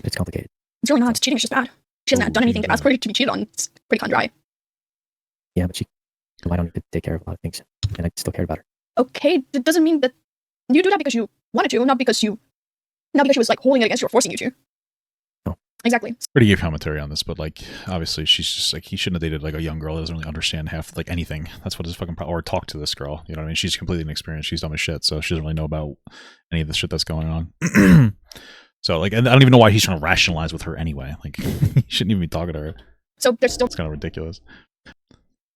it's complicated. It's really not. Cheating is just bad. She hasn't done anything to ask for you to be cheated on. It's pretty cut and dry. Yeah, but she relied on me to take care of a lot of things, and I still cared about her. Okay, that doesn't mean that you do that because you wanted to, not because she was like holding it against you or forcing you to. No. Exactly. Pretty give commentary on this, but like obviously she's just like he shouldn't have dated like a young girl that doesn't really understand half like anything. That's what his fucking or talk to this girl. You know what I mean? She's completely inexperienced. She's dumb as shit, so she doesn't really know about any of the shit that's going on. So like, and I don't even know why he's trying to rationalize with her anyway. Like he shouldn't even be talking to her. So there's still It's kind of ridiculous.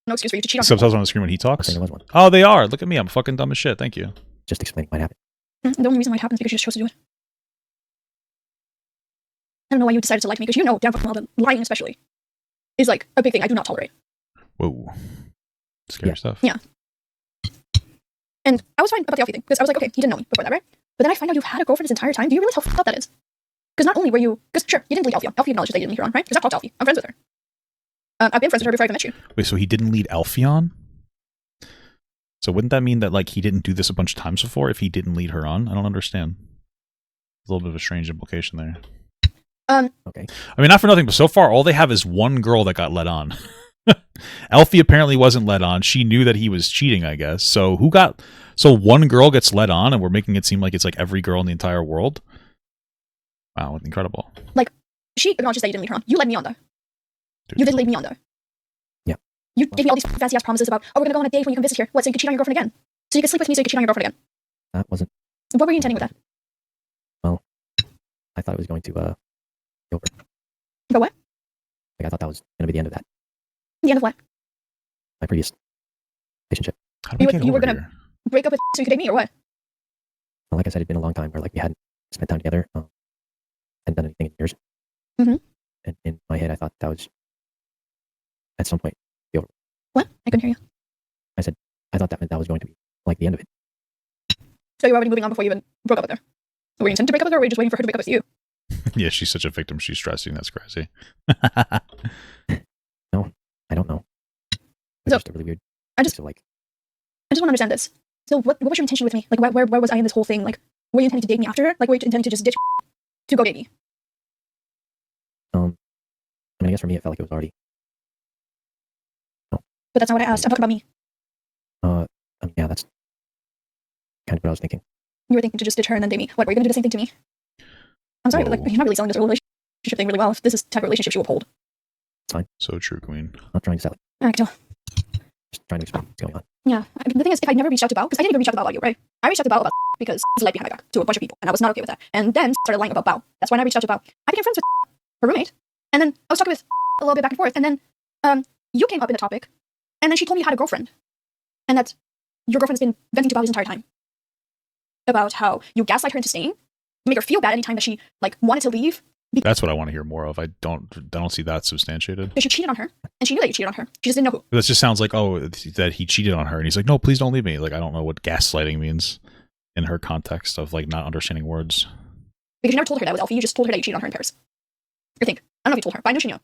no excuse for you to cheat on her. Subtitles on the screen when he I talks. think there was one. Oh, they are. Look at me. I'm fucking dumb as shit. Thank you. Just explaining what happened. The only reason why it happens is because you just chose to do it. I don't know why you decided to like me, because you know damn fucking well that lying especially is like a big thing I do not tolerate. Whoa. Scary Yeah. stuff. Yeah. And I was fine about the Alfie thing, because I was like, okay, he didn't know me before that, right? But then I find out you've had a girlfriend this entire time. Do you realize how fucked up that is? Because not only were you, because sure, you didn't lead Alfie on. Alfie acknowledged that you didn't lead her on, right? Because I've talked to Alfie. I'm friends with her. I've been friends with her before I even met you. Wait, so he didn't lead Alfie on? So wouldn't that mean that like he didn't do this a bunch of times before if he didn't lead her on? I don't understand. A little bit of a strange implication there. Okay. I mean, not for nothing, but so far all they have is one girl that got led on. Elfie apparently wasn't led on. She knew that he was cheating, I guess. So one girl gets led on, and we're making it seem like it's like every girl in the entire world. Wow, incredible. Like, she acknowledges that you didn't lead her on. You led me on, though. You did lead me on, though. Yeah. You gave me all these fancy ass promises about, oh, we're gonna go on a date when you come visit here. What, so you could cheat on your girlfriend again? So you could sleep with me so you could cheat on your girlfriend again? That wasn't. What were you intending with that? Well, I thought it was going to be over. But what? Like, I thought that was going to be the end of that. The end of what? My previous relationship. How do we get You were over gonna here? break up with so you could date me, or what? Well, like I said, it'd been a long time where like we hadn't spent time together. Hadn't done anything in years. Mm-hmm. And in my head, I thought that was at some point be over. What? I couldn't hear you. I said I thought that meant that was going to be like the end of it. So you were already moving on before you even broke up with her? Were you intending to break up with her, or were you just waiting for her to break up with you? Yeah, she's such a victim. She's stressing. That's crazy. No, I don't know. It's So, just a really weird. I just so, like, want to understand this. So what was your intention with me? Like, where was I in this whole thing? Like, were you intending to date me after? Like, were you intending to just ditch to go date me? I mean, I guess for me, it felt like it was already. But that's not what I asked. I'm talking about me. I mean, yeah, that's kind of what I was thinking. You were thinking to just ditch her and then date me. What, were you going to do the same thing to me? I'm sorry, but like, you're not really selling this relationship thing really well. If this is the type of relationship you uphold. It's fine. So true, Queen. I'm not trying to sell it. I can tell. Just trying to explain what's going on. Yeah. I mean, the thing is, if I never reached out to Bao, because I didn't even reach out to Bao about you, right? I reached out to Bao about because he lied behind my back to a bunch of people, and I was not okay with that. And then started lying about Bao. That's when I reached out to Bao. I became friends with her roommate, and then I was talking with a little bit back and forth, and then you came up in the topic, and then she told me you had a girlfriend, and that your girlfriend has been venting to Bao this entire time about how you gaslight her into staying, make her feel bad anytime that she like wanted to leave. That's what I want to hear more of. I don't see that substantiated. Because you cheated on her, and she knew that you cheated on her. She just didn't know who. This just sounds like, oh, that he cheated on her, and he's like, no, please don't leave me. Like, I don't know what gaslighting means in her context of like not understanding words. Because you never told her that was Elfie. You just told her that you cheated on her in Paris. I think. I don't know if you told her, but I know she knew.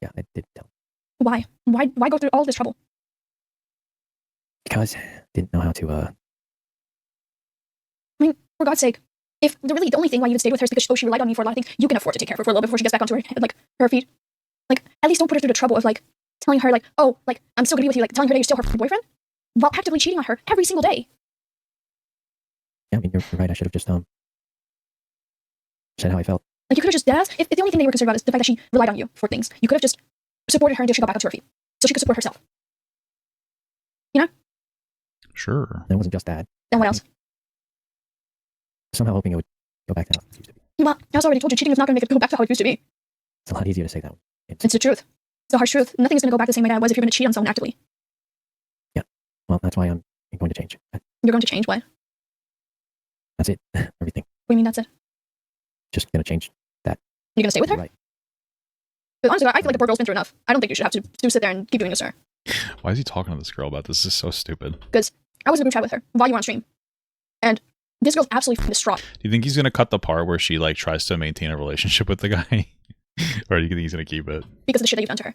Yeah, I did tell. Why? Why go through all this trouble? Because I didn't know how to. I mean, for God's sake, if the only thing why you would stay with her is because she relied on me for a lot of things, you can afford to take care of her for a little bit before she gets back onto her feet. Like, at least don't put her through the trouble of like telling her like, oh, like I'm still gonna be with you, like telling her that you're still her boyfriend, while actively cheating on her every single day. Yeah, I mean, you're right. I should have just said how I felt. Like, you could have just asked. If the only thing that you were concerned about is the fact that she relied on you for things, you could have just supported her until she got back onto her feet, so she could support herself. You know? Sure. And it wasn't just that. Then what else? Somehow hoping it would go back to how it used to be. Well, I already told you, cheating is not going to make it go back to how it used to be. It's a lot easier to say that. It's the truth. It's the harsh truth. Nothing's going to go back the same way that it was if you're going to cheat on someone actively. Yeah. Well, that's why I'm going to change. You're going to change what? That's it. Everything. What do you mean that's it? Just going to change that. You're going to stay with her? Right. But honestly, I feel like the poor girl's been through enough. I don't think you should have to sit there and keep doing this to her. Why is he talking to this girl about this? This is so stupid. Because I was in a group chat with her while you were on stream. And this girl's absolutely distraught. Do you think he's gonna cut the part where she like tries to maintain a relationship with the guy, or do you think he's gonna keep it? Because of the shit that you've done to her.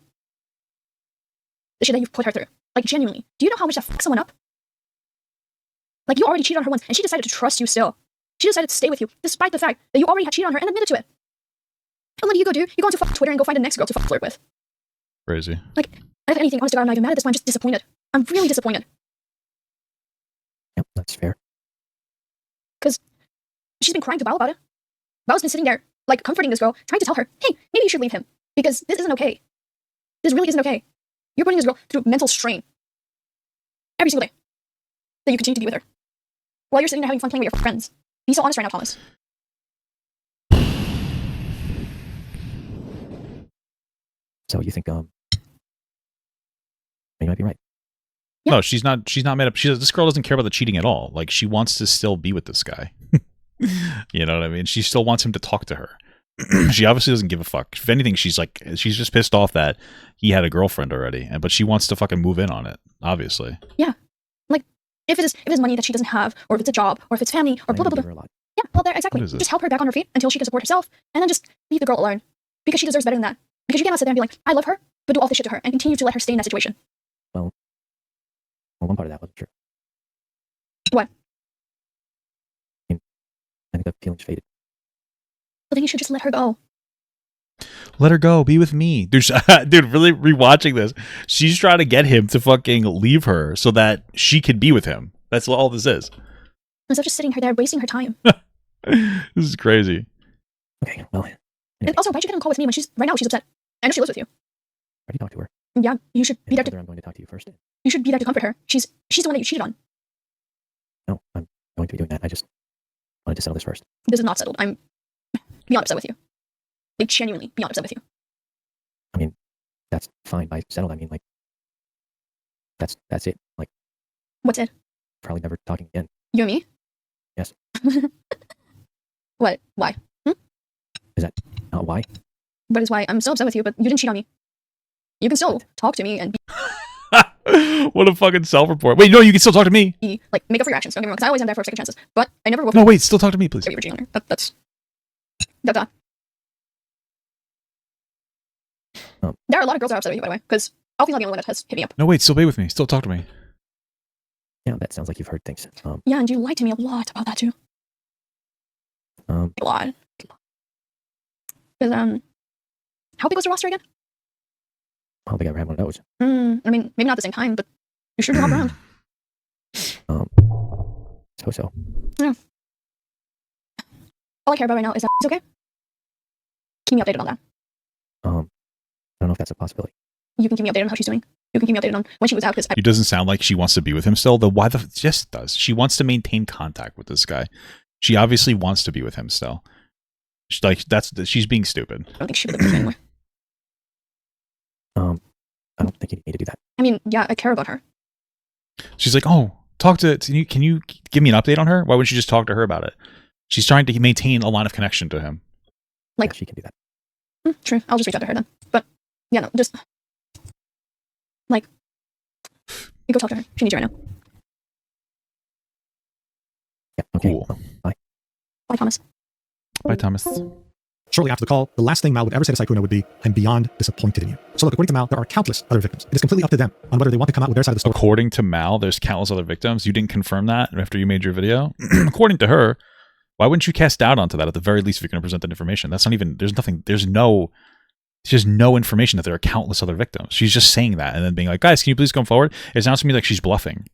The shit that you've put her through. Like, genuinely. Do you know how much that fucks someone up? Like, you already cheated on her once, and she decided to trust you still. She decided to stay with you, despite the fact that you already had cheated on her and admitted to it. And what do? You go onto fucking Twitter and go find the next girl to fucking flirt with. Crazy. Like, if anything, honest to God, I'm not even mad at this point. I'm just disappointed. I'm really disappointed. Yep, that's fair. Because she's been crying to Bao about it. Bao's been sitting there, like, comforting this girl, trying to tell her, hey, maybe you should leave him. Because this isn't okay. This really isn't okay. You're putting this girl through mental strain. Every single day. That you continue to be with her. While you're sitting there having fun playing with your friends. Be so honest right now, Thomas. So you think, you might be right. Yeah. No, she's not made up. This girl doesn't care about the cheating at all. Like, she wants to still be with this guy. You know what I mean? She still wants him to talk to her. She obviously doesn't give a fuck. If anything, she's just pissed off that he had a girlfriend already, but she wants to fucking move in on it, obviously. Yeah. Like, if it is money that she doesn't have, or if it's a job, or if it's family, or blah, blah, blah. Yeah, well, there, exactly. Just help her back on her feet until she can support herself, and then just leave the girl alone. Because she deserves better than that. Because you cannot sit there and be like, I love her, but do all this shit to her, and continue to let her stay in that situation. Well, one part of that wasn't true. What? I think the feelings faded then you should just let her go. Let her go. Be with me. Dude, dude, really rewatching this. She's trying to get him to fucking leave her so that she can be with him. That's all this is. Instead of just sitting her there wasting her time. This is crazy. Okay, well. Anyway. And also, why'd you get on a call with me when right now she's upset? I know she lives with you. Already talked to her. Yeah, you should be there I'm going to talk to you first. You should be there to comfort her. She's the one that you cheated on. No, I'm going to be doing that. I just wanted to settle this first. This is not settled. I'm beyond upset with you. Like, genuinely beyond upset with you. I mean, that's fine. By settled, I mean, like, that's it. Like, what's it? Probably never talking again. You and me? Yes. What? Why? Is that not why? That is why I'm still upset with you, but you didn't cheat on me. You can still talk to me and What a fucking self-report. Wait, no, you can still talk to me. like, make up for your actions. Don't get me wrong, because I always am there for second chances. But I never will. No, wait, still talk to me, please. You were cheating on her. That's. There are a lot of girls that are upset with you, by the way, because Alfie's not the only one that has hit me up. No, wait, still be with me. Still talk to me. Yeah, that sounds like you've heard things. Yeah, and you lied to me a lot about that too. A lot. Because, how big was the roster again? I don't think I ever had one of those. I mean, maybe not at the same time, but you sure do hop around. So. Yeah. All I care about right now is that it's okay. Keep me updated on that. I don't know if that's a possibility. You can keep me updated on how she's doing. You can keep me updated on when she was out, because It doesn't sound like she wants to be with him still. Though why the yes, it does. She wants to maintain contact with this guy. She obviously wants to be with him still. She's being stupid. I don't think she would live with me anymore. I don't think you need me to do that. I mean, yeah, I care about her. She's like, oh, can you give me an update on her? Why wouldn't you just talk to her about it? She's trying to maintain a line of connection to him. Like, yeah, she can do that. True. I'll just reach out to her then. But yeah, no, just like, you go talk to her. She needs you right now. Yeah. Okay. Cool. Well, bye. Bye, Thomas. Bye, Thomas. Shortly after the call, the last thing Mal would ever say to Sykkuno would be, I'm beyond disappointed in you. So look, according to Mal, there are countless other victims. It is completely up to them on whether they want to come out with their side of the story. According to Mal, there's countless other victims. You didn't confirm that after you made your video. According to her, why wouldn't you cast doubt onto that at the very least if you're going to present that information? That's not even, there's no information that there are countless other victims. She's just saying that and then being like, guys, can you please come forward? It sounds to me like she's bluffing.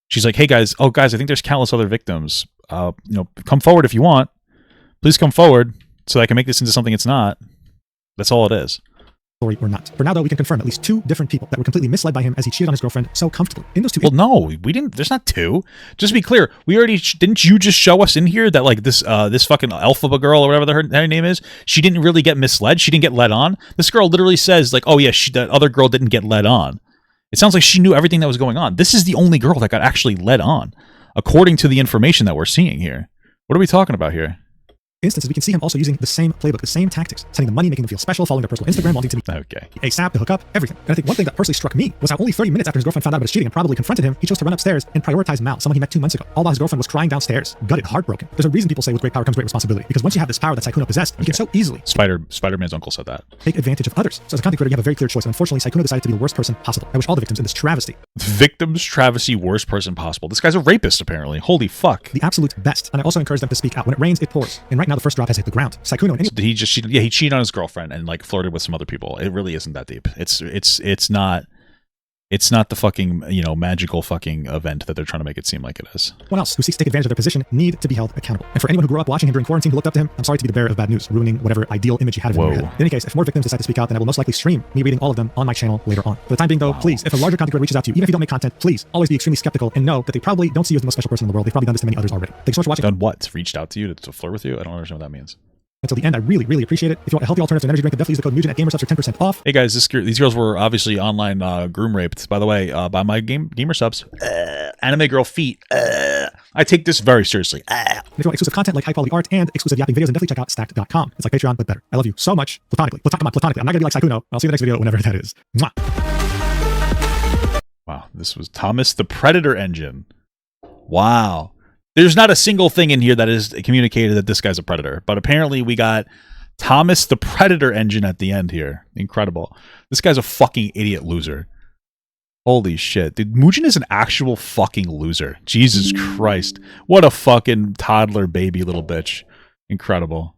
She's like, hey guys, I think there's countless other victims. Come forward if you want. Please come forward so that I can make this into something it's not. That's all it is. Story or not. For now, though, we can confirm at least 2 different people that were completely misled by him as he cheated on his girlfriend so comfortably. In those 2 Well, no, we didn't. There's not 2. Just to be clear, we already didn't you just show us in here that like this fucking alpha girl or whatever her name is, she didn't really get misled. She didn't get led on. This girl literally says like, oh yeah, that other girl didn't get led on. It sounds like she knew everything that was going on. This is the only girl that got actually led on, according to the information that we're seeing here. What are we talking about here? Instances, we can see him also using the same playbook, the same tactics, sending them money, making them feel special, following their personal Instagram, wanting to meet Okay. ASAP, to hook up, everything. And I think one thing that personally struck me was how only 30 minutes after his girlfriend found out about his cheating and probably confronted him, he chose to run upstairs and prioritize Mal, someone he met 2 months ago. All while his girlfriend was crying downstairs, gutted, heartbroken. There's a reason people say with great power comes great responsibility, because once you have this power that Sykkuno possessed, you can so easily Spider-Man's uncle said that. take advantage of others. So as a content creator, you have a very clear choice, and unfortunately, Sykkuno decided to be the worst person possible. I wish all the victims in this travesty. Victims travesty, worst person possible. This guy's a rapist, apparently. Holy fuck. The absolute best. And I also encourage them to speak out. When it rains, it pours. And right now, the first drop has hit the ground. Sykkuno and He just cheated. Yeah, he cheated on his girlfriend and like flirted with some other people. It really isn't that deep. It's not the fucking, magical fucking event that they're trying to make it seem like it is. Anyone else who seeks to take advantage of their position need to be held accountable. And for anyone who grew up watching him during quarantine who looked up to him, I'm sorry to be the bearer of bad news, ruining whatever ideal image you had of him in your head. In any case, if more victims decide to speak out, then I will most likely stream me reading all of them on my channel later on. For the time being though, please, if a larger content creator reaches out to you, even if you don't make content, please always be extremely skeptical and know that they probably don't see you as the most special person in the world. They've probably done this to many others already. Thanks so much for watching. Done what? Reached out to you to flirt with you? I don't understand what that means. Until the end, I really, really appreciate it. If you want a healthy alternative to energy drink, then definitely use the code Mujin at GamerSubs for 10% off. Hey guys, these girls were obviously online groom raped, by the way, by my GamerSubs. Anime girl feet. I take this very seriously. And if you want exclusive content like high quality art and exclusive yapping videos, then definitely check out stacked.com. It's like Patreon, but better. I love you so much. Platonically. Platonically. I'm not gonna be like Sykkuno. I'll see you in the next video, whenever that is. Mwah. Wow, this was Thomas the Predator Engine. Wow. There's not a single thing in here that is communicated that this guy's a predator, but apparently we got Thomas the Predator Engine at the end here. Incredible. This guy's a fucking idiot loser. Holy shit. Dude, Mujin is an actual fucking loser. Jesus Christ. What a fucking toddler baby little bitch. Incredible.